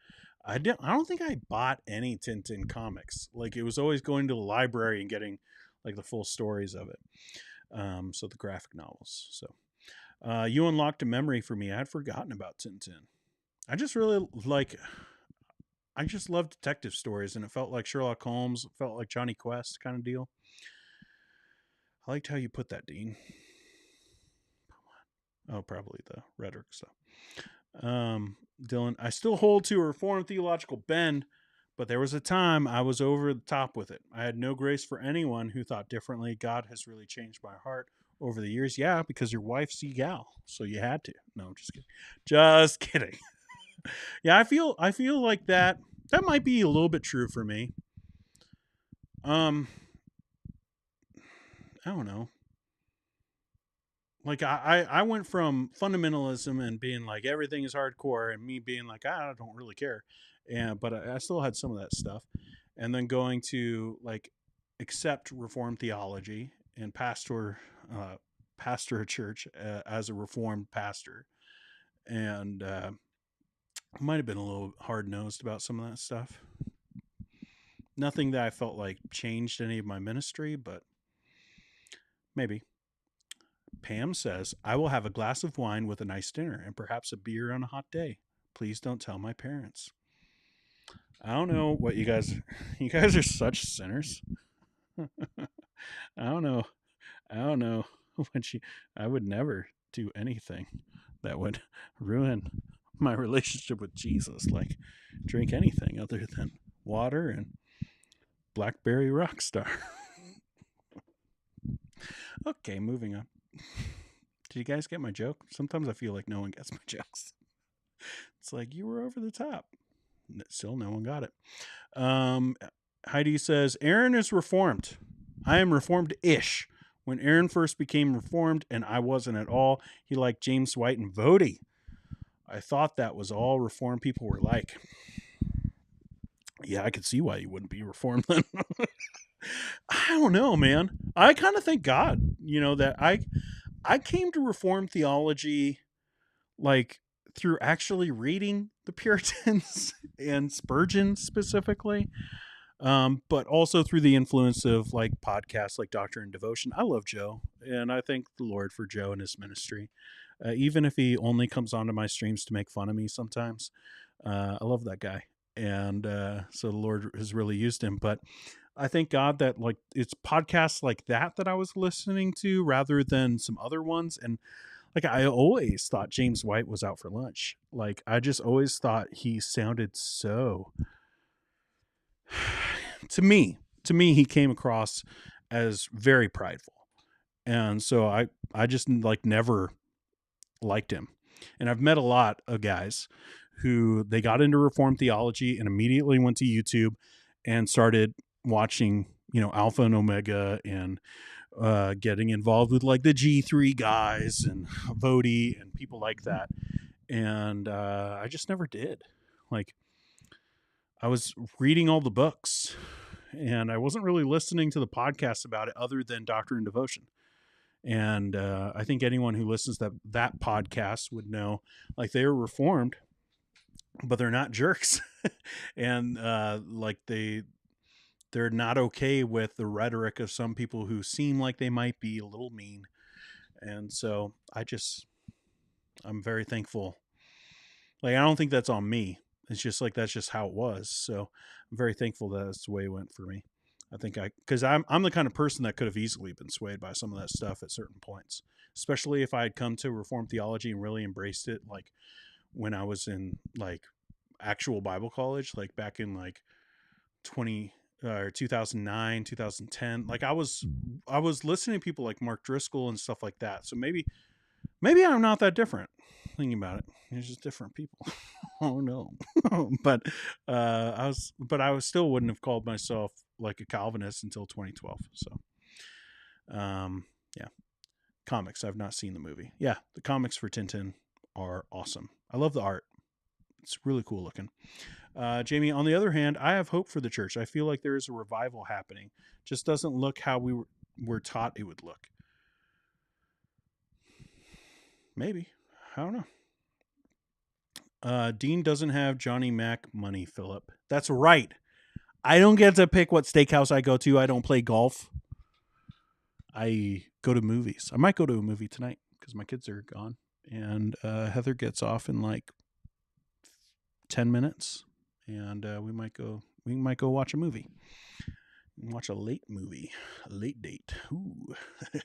I don't think I bought any Tintin comics. Like it was always going to the library and getting like the full stories of it. So the graphic novels. So you unlocked a memory for me. I had forgotten about Tintin. I just really I just love detective stories, and it felt like Sherlock Holmes. It felt like Johnny Quest kind of deal. I liked how you put that, Dean. Oh, probably the rhetoric stuff. Dylan, I still hold to a Reformed theological bend, but there was a time I was over the top with it. I had no grace for anyone who thought differently. God has really changed my heart over the years. Yeah, because your wife's a gal, so you had to. No, just kidding. Just kidding. Yeah, I feel like that might be a little bit true for me. I don't know. Like I went from fundamentalism and being like everything is hardcore, and me being like I don't really care, but I still had some of that stuff, and then going to like accept Reformed theology and pastor a church as a Reformed pastor, and might have been a little hard nosed about some of that stuff. Nothing that I felt like changed any of my ministry, but maybe. Pam says, I will have a glass of wine with a nice dinner and perhaps a beer on a hot day. Please don't tell my parents. I don't know what you guys are such sinners. I don't know I would never do anything that would ruin my relationship with Jesus, like drink anything other than water and Blackberry Rockstar. Okay, moving on. Did you guys get my joke? Sometimes I feel like no one gets my jokes. It's like you were over the top. Still, no one got it. Heidi says, Aaron is reformed. I am reformed-ish. When Aaron first became reformed, and I wasn't at all, he liked James White and Vody. I thought that was all reformed people were like. Yeah, I could see why you wouldn't be reformed then. I don't know, man. I kind of thank God, that I came to Reformed theology like through actually reading the Puritans and Spurgeon specifically, but also through the influence of like podcasts like Doctrine and Devotion. I love Joe, and I thank the Lord for Joe and his ministry, even if he only comes onto my streams to make fun of me sometimes. I love that guy, and so the Lord has really used him. But I thank God that like it's podcasts like that I was listening to rather than some other ones. And like I always thought James White was out for lunch. Like I just always thought he sounded so to me he came across as very prideful. And so I just like never liked him. And I've met a lot of guys who they got into Reformed theology and immediately went to YouTube and started watching, Alpha and Omega and getting involved with like the G3 guys and Vody and people like that. And I just never did. Like I was reading all the books and I wasn't really listening to the podcasts about it other than Doctrine and Devotion. And I think anyone who listens to that podcast would know like they were reformed, but they're not jerks. And like they're not okay with the rhetoric of some people who seem like they might be a little mean. And so I'm very thankful. Like, I don't think that's on me. It's just like, that's just how it was. So I'm very thankful that that's the way it went for me. I think cause I'm the kind of person that could have easily been swayed by some of that stuff at certain points, especially if I had come to Reformed theology and really embraced it. Like when I was in like actual Bible college, like back in like 2009, 2010, like I was listening to people like Mark Driscoll and stuff like that. So maybe I'm not that different thinking about it. It's just different people. Oh no. But I still wouldn't have called myself like a Calvinist until 2012. So yeah. Comics. I've not seen the movie. Yeah. The comics for Tintin are awesome. I love the art. It's really cool looking. Jamie, on the other hand, I have hope for the church. I feel like there is a revival happening. Just doesn't look how we were taught it would look. Maybe. I don't know. Dean doesn't have Johnny Mac money, Philip. That's right. I don't get to pick what steakhouse I go to. I don't play golf. I go to movies. I might go to a movie tonight because my kids are gone. And Heather gets off in like 10 minutes. And we might go watch a movie. Watch a late movie. A late date. Ooh.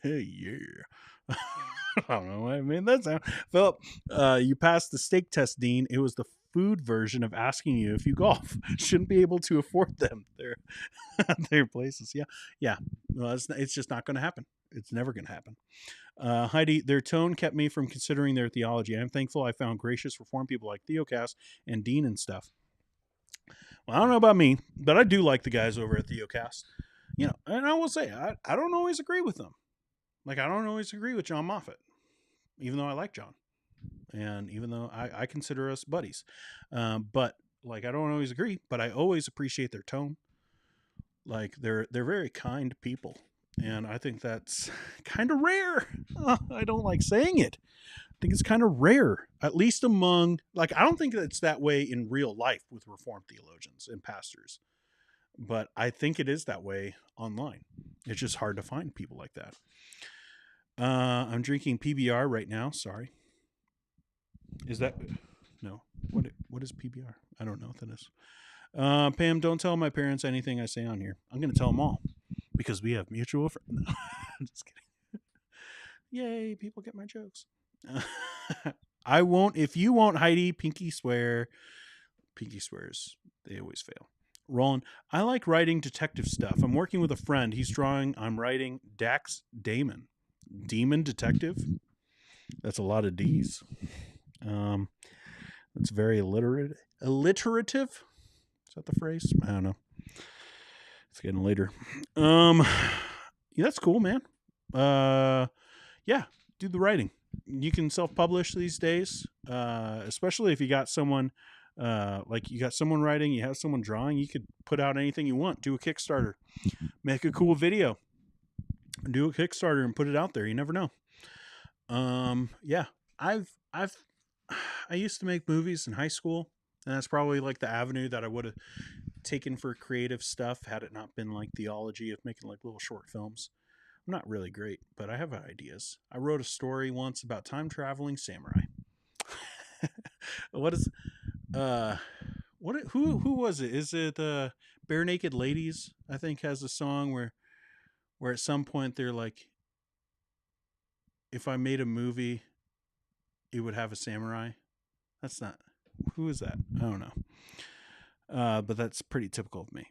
Yeah. I don't know why I made that sound. Philip, you passed the steak test, Dean. It was the food version of asking you if you golf. Shouldn't be able to afford them. Their places. Yeah. Well, it's just not going to happen. It's never going to happen. Heidi, their tone kept me from considering their theology. I'm thankful I found gracious reform people like Theocast and Dean and stuff. Well, I don't know about me, but I do like the guys over at Theocast. You know, and I will say, I don't always agree with them. Like, I don't always agree with John Moffat, even though I like John. And even though I consider us buddies. But, like, I don't always agree, but I always appreciate their tone. Like, they're very kind people. And I think that's kind of rare. I don't like saying it. I think it's kind of rare, at least among, like, I don't think it's that way in real life with Reformed theologians and pastors, but I think it is that way online. It's just hard to find people like that. I'm drinking PBR right now. Sorry. Is that, no, what is PBR? I don't know what that is. Pam, don't tell my parents anything I say on here. I'm going to tell them all because we have mutual friends. No, I'm just kidding. Yay, people get my jokes. I won't, if you won't, Heidi, pinky swear. Pinky swears, they always fail. Roland, I like writing detective stuff. I'm working with a friend. He's drawing, I'm writing Dax Damon. Demon detective? That's a lot of D's. That's very alliterative. Is that the phrase? I don't know. It's getting later. Yeah, that's cool, man. Yeah, do the writing. You can self-publish these days, especially if you got someone, like you got someone writing, you have someone drawing, you could put out anything you want. Do a Kickstarter. Make a cool video. Do a Kickstarter and put it out there. You never know. Yeah, I used to make movies in high school, and that's probably like the avenue that I would have taken for creative stuff had it not been like theology of making like little short films. I'm not really great, but I have ideas. I wrote a story once about time traveling samurai. What is who was it? Is it Bare Naked Ladies? I think has a song where at some point they're like, if I made a movie, it would have a samurai. That's not, who is that? I don't know. But that's pretty typical of me.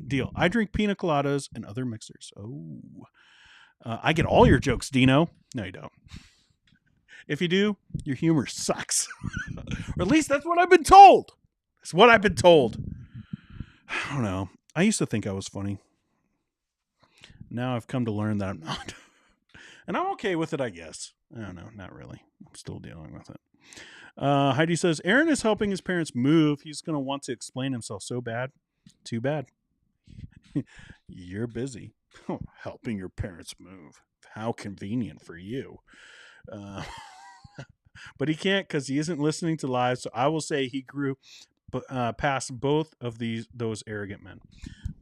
Deal. I drink pina coladas and other mixers. Oh, I get all your jokes, Dino. No, you don't. If you do, your humor sucks. Or at least that's what I've been told. That's what I've been told. I don't know. I used to think I was funny. Now I've come to learn that I'm not. And I'm okay with it, I guess. I don't know. Not really. I'm still dealing with it. Heidi says, Aaron is helping his parents move. He's going to want to explain himself so bad. Too bad. You're busy. Helping your parents move. How convenient for you. But he can't because he isn't listening to live. So I will say he grew past both of those arrogant men.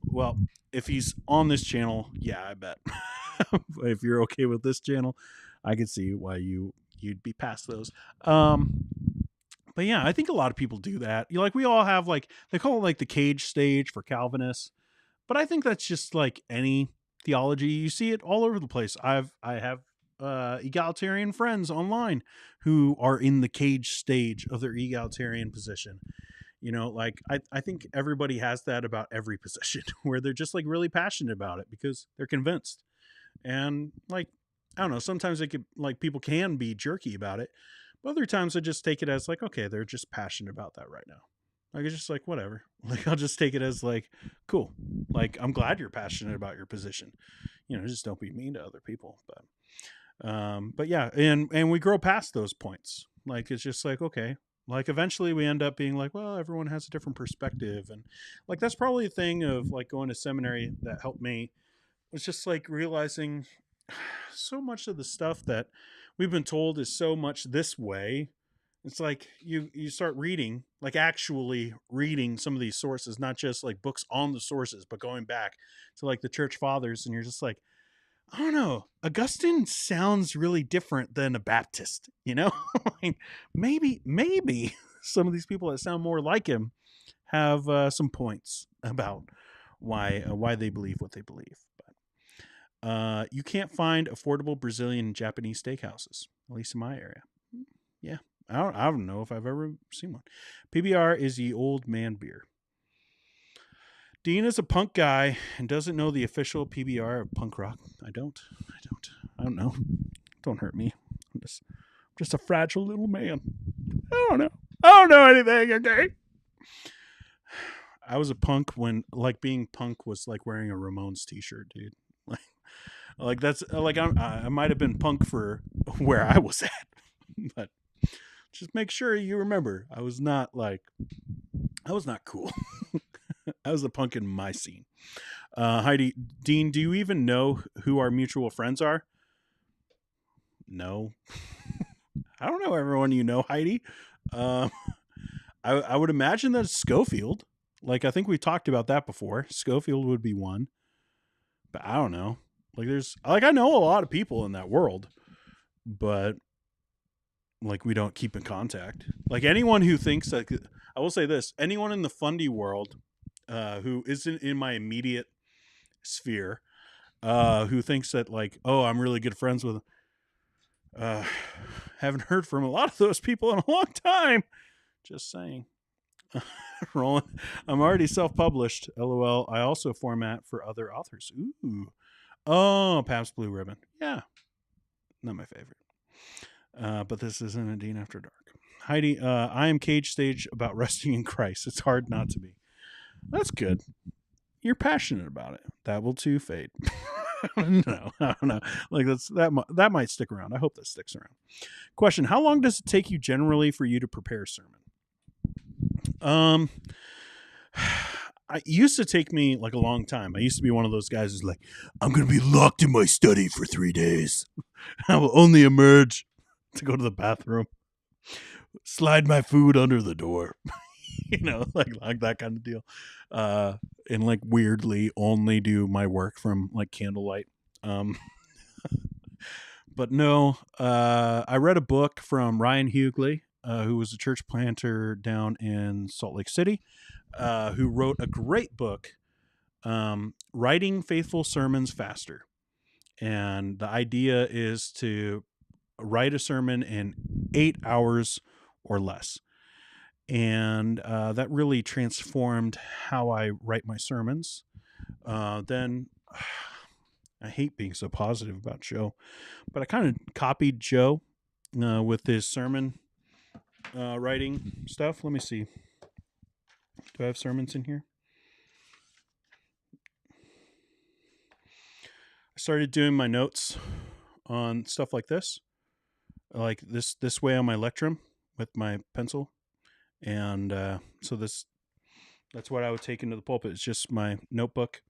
Well, if he's on this channel, yeah, I bet. If you're okay with this channel, I could see why you'd be past those. But yeah, I think a lot of people do that. Like we all have like, they call it like the cage stage for Calvinists, but I think that's just like any theology. You see it all over the place. I have egalitarian friends online who are in the cage stage of their egalitarian position. You know, like I think everybody has that about every position where they're just like really passionate about it because they're convinced. And like, I don't know, sometimes they could, like, people can be jerky about it, but other times I just take it as like, okay, they're just passionate about that right now. Like, it's just like, whatever. Like, I'll just take it as like, cool. Like, I'm glad you're passionate about your position. You know, just don't be mean to other people. But yeah, and we grow past those points. Like, it's just like, okay, like eventually we end up being like, well, everyone has a different perspective. And like, that's probably a thing of like going to seminary that helped me was just like realizing so much of the stuff that we've been told is so much this way. It's like you start reading, like actually reading some of these sources, not just like books on the sources, but going back to like the church fathers, and you're just like, I don't know, Augustine sounds really different than a Baptist, you know? Like, maybe some of these people that sound more like him have some points about why they believe what they believe. But you can't find affordable Brazilian and Japanese steakhouses, at least in my area. Yeah, I don't know if I've ever seen one. PBR is the old man beer. Dean is a punk guy and doesn't know the official PBR of punk rock. I don't know. Don't hurt me. I'm just a fragile little man. I don't know anything, okay? I was a punk when, like, being punk was like wearing a Ramones t-shirt, dude. Like that's like I might have been punk for where I was at, but just make sure you remember I was not cool. I was a punk in my scene. Heidi, Dean, do you even know who our mutual friends are? No. I don't know everyone you know, Heidi. I would imagine that it's Schofield. Like, I think we talked about that before. Schofield would be one. But I don't know. Like, I know a lot of people in that world, but like we don't keep in contact. Like anyone who thinks that, I will say this, anyone in the fundy world who isn't in my immediate sphere, who thinks that like, oh, I'm really good friends with, haven't heard from a lot of those people in a long time. Just saying. Roland, I'm already self-published. LOL. I also format for other authors. Ooh. Oh, Pabst Blue Ribbon. Yeah. Not my favorite. But this isn't a Dean After Dark. Heidi, I am cage stage about resting in Christ. It's hard not to be. That's good. You're passionate about it. That will too fade. No, I don't know. Like that might stick around. I hope that sticks around. Question: how long does it take you generally for you to prepare a sermon? It used to take me like a long time. I used to be one of those guys who's like, I'm going to be locked in my study for 3 days. I will only emerge to go to the bathroom, slide my food under the door, like that kind of deal. And like weirdly only do my work from like candlelight. But no, I read a book from Ryan Hughley, who was a church planter down in Salt Lake City, who wrote a great book, Writing Faithful Sermons Faster. And the idea is to write a sermon in 8 hours or less. And that really transformed how I write my sermons. Then I hate being so positive about Joe, but I kind of copied Joe with his sermon writing stuff. Let me see. Do I have sermons in here? I started doing my notes on stuff like this way on my lectrum with my pencil. And so that's what I would take into the pulpit. It's just my notebook.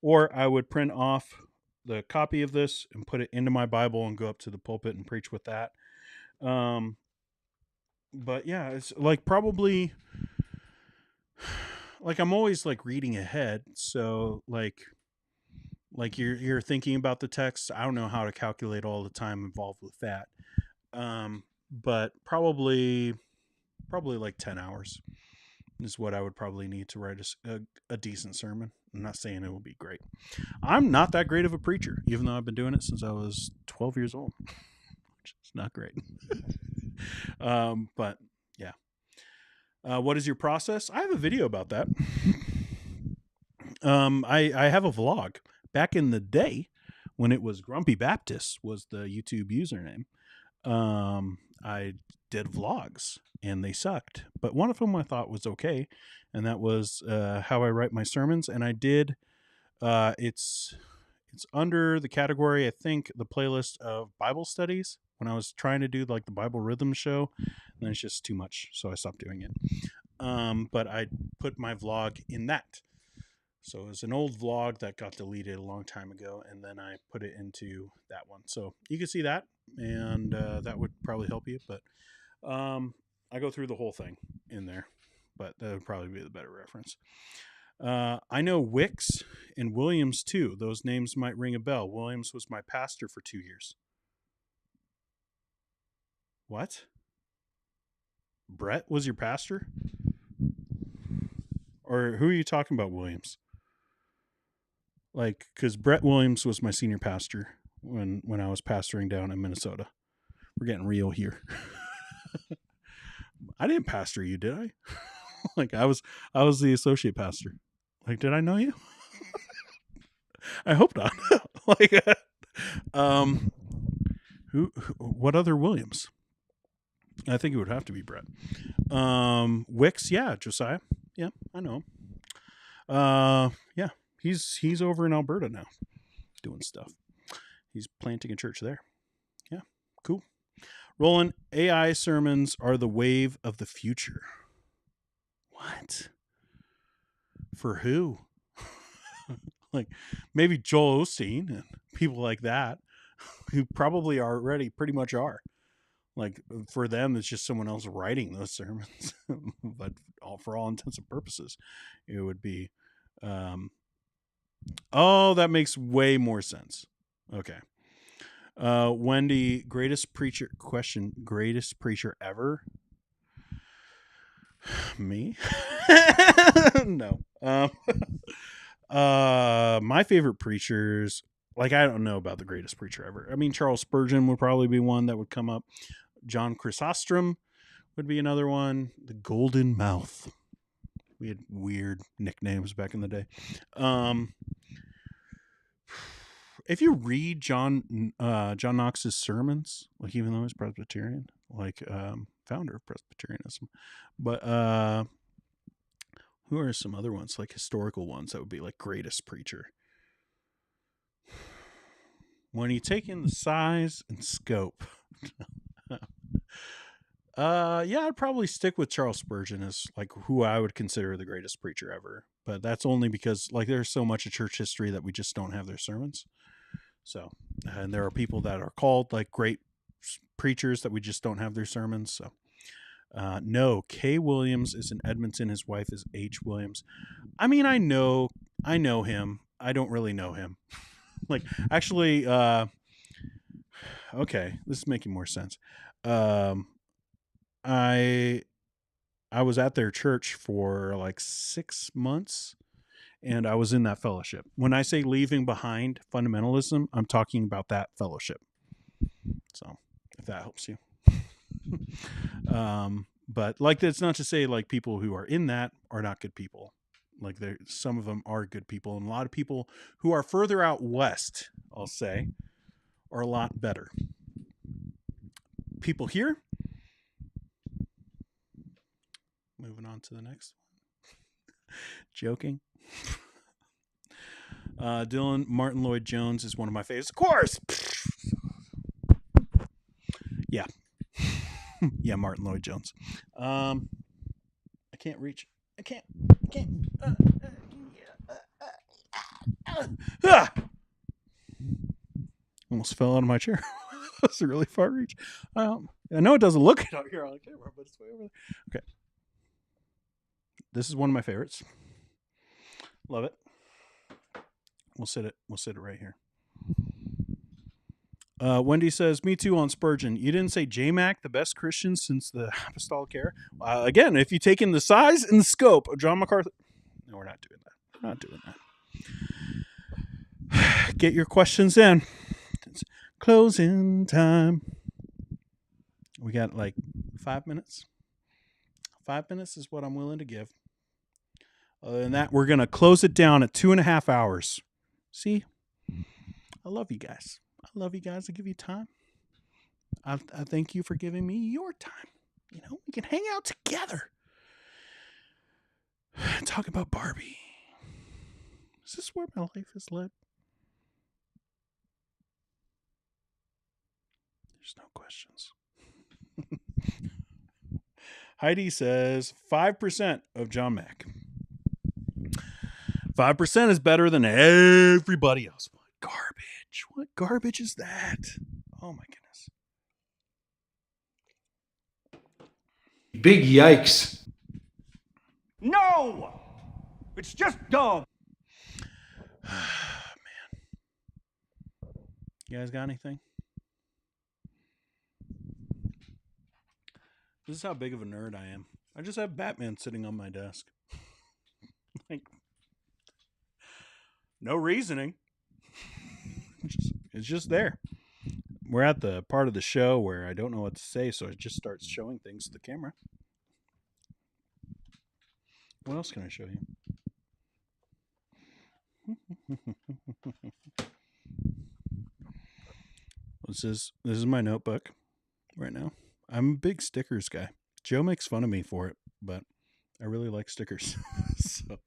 Or I would print off the copy of this and put it into my Bible and go up to the pulpit and preach with that. But yeah, it's like probably like I'm always like reading ahead. So like you're thinking about the text. I don't know how to calculate all the time involved with that. But probably like 10 hours is what I would probably need to write a decent sermon. I'm not saying it will be great. I'm not that great of a preacher, even though I've been doing it since I was 12 years old, which is not great. But yeah. What is your process? I have a video about that. I have a vlog back in the day when it was Grumpy Baptist was the YouTube username. I did vlogs and they sucked, but one of them I thought was okay. And that was, how I write my sermons. And I did, it's under the category, I think the playlist of Bible studies when I was trying to do like the Bible rhythm show, and it's just too much. So I stopped doing it. But I put my vlog in that. So it was an old vlog that got deleted a long time ago, and then I put it into that one. So you can see that, and that would probably help you. But I go through the whole thing in there, but that would probably be the better reference. I know Wicks and Williams too. Those names might ring a bell. Williams was my pastor for 2 years. What? Brett was your pastor? Or who are you talking about, Williams? Like, because Brett Williams was my senior pastor when I was pastoring down in Minnesota. We're getting real here. I didn't pastor you, did I? Like, I was the associate pastor. Like, did I know you? I hope not. Like, what other Williams? I think it would have to be Brett. Wicks, yeah, Josiah. Yeah, I know him. Yeah, he's over in Alberta now doing stuff. He's planting a church there. Yeah, cool. Roland, AI sermons are the wave of the future. What? For who? Like, maybe Joel Osteen and people like that, who probably already pretty much are. Like, for them, it's just someone else writing those sermons. But for all intents and purposes, it would be... oh, that makes way more sense. Okay. Wendy, greatest preacher ever? Me? No. My favorite preachers, like, I don't know about the greatest preacher ever. I mean, Charles Spurgeon would probably be one that would come up. John Chrysostom would be another one. The Golden Mouth. We had weird nicknames back in the day. If you read John Knox's sermons, like, even though he's Presbyterian, like, founder of Presbyterianism, but who are some other ones, like historical ones that would be like greatest preacher? When you take in the size and scope, yeah, I'd probably stick with Charles Spurgeon as like who I would consider the greatest preacher ever. But that's only because, like, there's so much of church history that we just don't have their sermons. So, and there are people that are called like great preachers that we just don't have their sermons. So, no, Kay Williams is in Edmonton. His wife is H. Williams. I mean, I know him. I don't really know him. Like, actually, okay, this is making more sense. I was at their church for like 6 months, and I was in that fellowship. When I say leaving behind fundamentalism, I'm talking about that fellowship. So, if that helps you. But like, that's not to say like people who are in that are not good people. Like, some of them are good people, and a lot of people who are further out west, I'll say, are a lot better. People here. Moving on to the next one. Joking. Dylan, Martin Lloyd-Jones is one of my favorites. Of course. Yeah. Yeah, Martin Lloyd-Jones. I can't reach. I can't. Almost fell out of my chair. That's a really far reach. I know it doesn't look it out here on the camera, but it's way over there. Okay. This is one of my favorites. Love it. We'll sit it right here. Wendy says, me too on Spurgeon. You didn't say J-Mac, the best Christian since the apostolic era. Again, if you take in the size and the scope of John MacArthur. No, we're not doing that. We're not doing that. Get your questions in. It's closing time. We got like 5 minutes. 5 minutes is what I'm willing to give. Other than that, we're going to close it down at 2.5 hours. See? I love you guys. I love you guys. I give you time. I thank you for giving me your time. You know, we can hang out together. Talk about Barbie. Is this where my life is led? There's no questions. Heidi says 5% of John Mack. 5% is better than everybody else. What garbage? What garbage is that? Oh my goodness. Big yikes. No! It's just dumb. Man. You guys got anything? This is how big of a nerd I am. I just have Batman sitting on my desk. Like, no reasoning. It's just there. We're at the part of the show where I don't know what to say, so it just starts showing things to the camera. What else can I show you? This is my notebook right now. I'm a big stickers guy. Joe makes fun of me for it, but I really like stickers. So,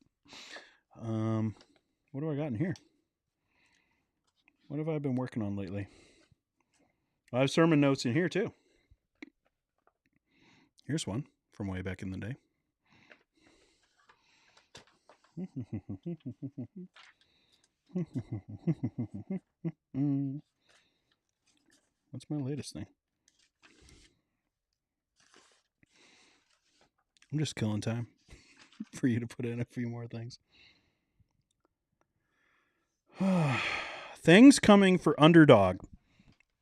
what do I got in here? What have I been working on lately? I have sermon notes in here too. Here's one from way back in the day. What's my latest thing? I'm just killing time for you to put in a few more things. Things coming for Underdog.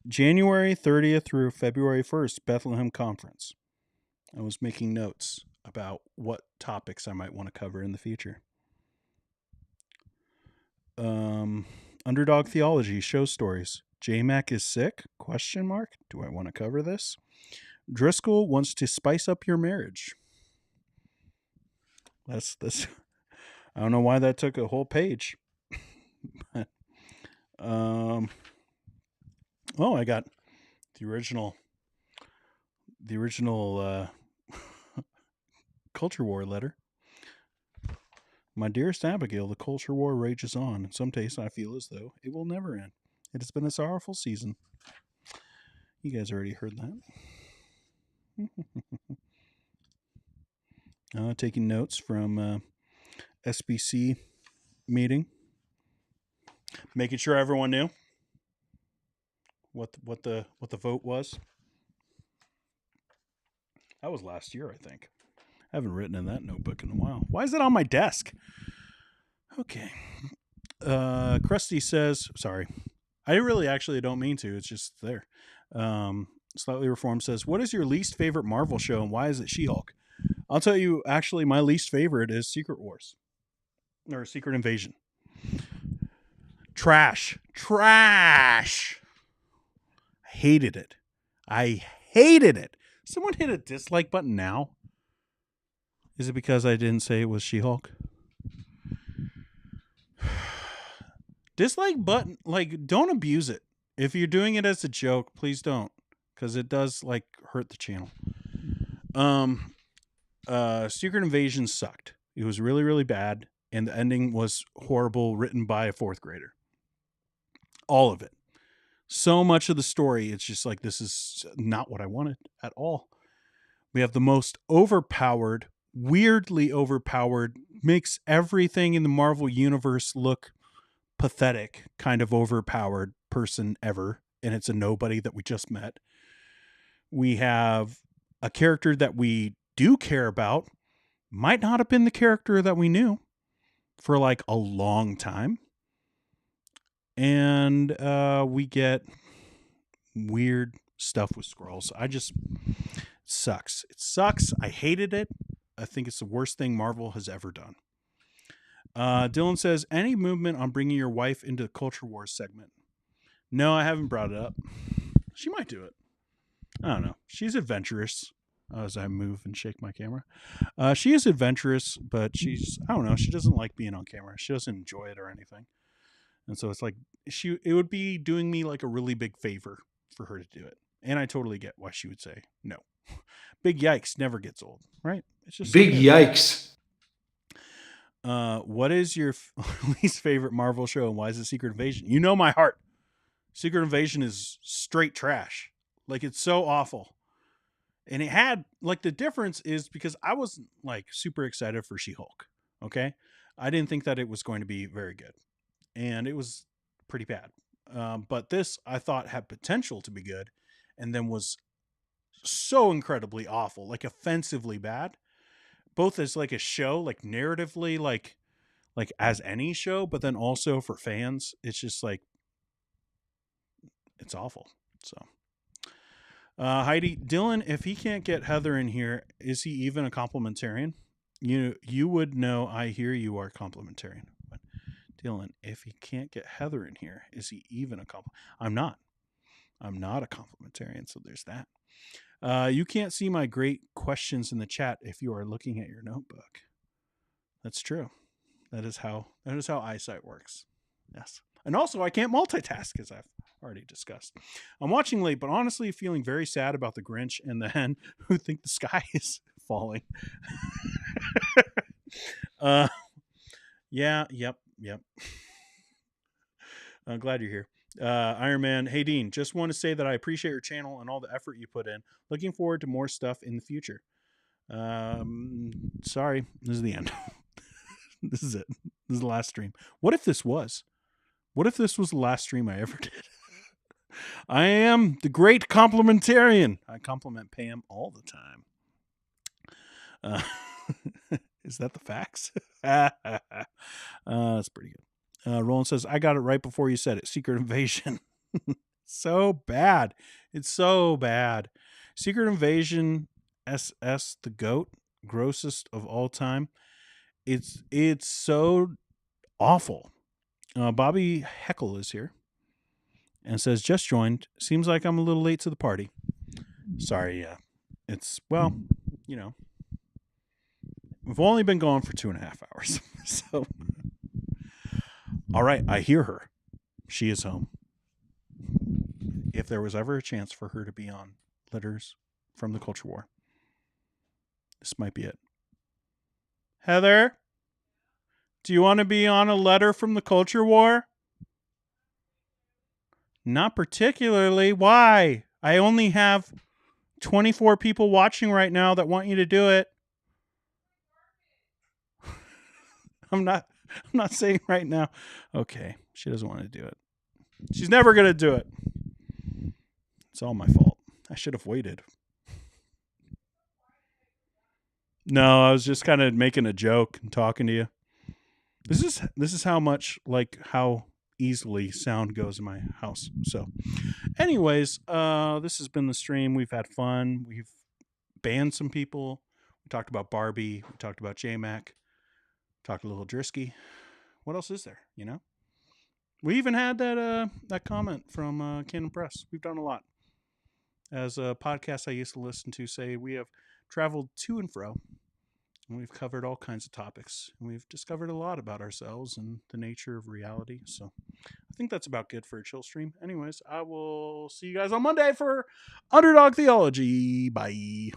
January 30th through February 1st, Bethlehem Conference. I was making notes about what topics I might want to cover in the future. Underdog Theology show stories. J-Mac is sick? ? Do I want to cover this? Driscoll wants to spice up your marriage. That's I don't know why that took a whole page. But, I got the original Culture War letter. My dearest Abigail, the culture war rages on. In some days I feel as though it will never end. It has been a sorrowful season. You guys already heard that. Taking notes from SBC meeting. Making sure everyone knew what the vote was. That was last year, I think. I haven't written in that notebook in a while. Why is it on my desk? Okay. Krusty says, sorry. I really actually don't mean to. It's just there. Slightly Reformed says, what is your least favorite Marvel show and why is it She-Hulk? I'll tell you, actually, my least favorite is Secret Wars. Or Secret Invasion. Trash. I hated it. Someone hit a dislike button now. Is it because I didn't say it was She-Hulk? Dislike button, don't abuse it. If you're doing it as a joke, please don't. Because it does, hurt the channel. Secret Invasion sucked. It was really, really bad. And the ending was horrible, written by a 4th grader. All of it. So much of the story, it's just this is not what I wanted at all. We have the most overpowered, weirdly overpowered, makes everything in the Marvel universe look pathetic, kind of overpowered person ever. And it's a nobody that we just met. We have a character that we do care about, might not have been the character that we knew for a long time. And we get weird stuff with Skrulls. It sucks. It sucks. I hated it. I think it's the worst thing Marvel has ever done. Dylan says, any movement on bringing your wife into the Culture Wars segment? No, I haven't brought it up. She might do it. I don't know. She's adventurous. As I move and shake my camera. She is adventurous, but I don't know. She doesn't like being on camera. She doesn't enjoy it or anything. And so it's it would be doing me a really big favor for her to do it. And I totally get why she would say no. Big yikes never gets old, right? It's just big yikes. What is your least favorite Marvel show and why is it Secret Invasion? You know my heart. Secret Invasion is straight trash. It's so awful. And it had the difference is because I wasn't super excited for She-Hulk. Okay. I didn't think that it was going to be very good, and it was pretty bad. But this I thought had potential to be good, and then was so incredibly awful, like offensively bad, both as like a show, like narratively, like as any show, but then also for fans, it's just like it's awful. So Heidi, Dylan, if he can't get Heather in here, is he even a complementarian? You would know. I hear you are complementarian, but Dylan, if he can't get Heather in here, is he even a I'm not a complementarian, so there's that. You can't see my great questions in the chat if you are looking at your notebook. That's true. That is how eyesight works. Yes. And also I can't multitask, as I've already discussed. I'm watching late, but honestly feeling very sad about the Grinch and the hen who think the sky is falling. Yeah, yep. I'm glad you're here. Iron Man, hey Dean, just want to say that I appreciate your channel and all the effort you put in. Looking forward to more stuff in the future. Sorry, this is the end. This is it. This is the last stream. What if this was the last stream I ever did? I am the great complementarian. I compliment Pam all the time. Is that the facts? That's pretty good. Roland says, I got it right before you said it. Secret Invasion. So bad. It's so bad. Secret Invasion SS the GOAT. Grossest of all time. It's so awful. Bobby Heckle is here and says, just joined. Seems like I'm a little late to the party. Sorry, yeah. It's, well, you know, we've only been gone for 2.5 hours. So, all right, I hear her. She is home. If there was ever a chance for her to be on Letters from the Culture War, this might be it. Heather, do you want to be on a Letter from the Culture War? Not particularly. Why? I only have 24 people watching right now that want you to do it. I'm not saying right now. Okay, she doesn't want to do it. She's never going to do it. It's all my fault. I should have waited. No, I was just kind of making a joke and talking to you. This is how much, like, how easily sound goes in my house. So anyways, this has been the stream. We've had fun. We've banned some people. We talked about Barbie. We talked about J-Mac. Talked a little Drisky. What else is there? You know, we even had that comment from Canon Press. We've done a lot. As a podcast I used to listen to say, we have traveled to and fro, and we've covered all kinds of topics, and we've discovered a lot about ourselves and the nature of reality. So I think that's about good for a chill stream. Anyways, I will see you guys on Monday for Underdog Theology. Bye.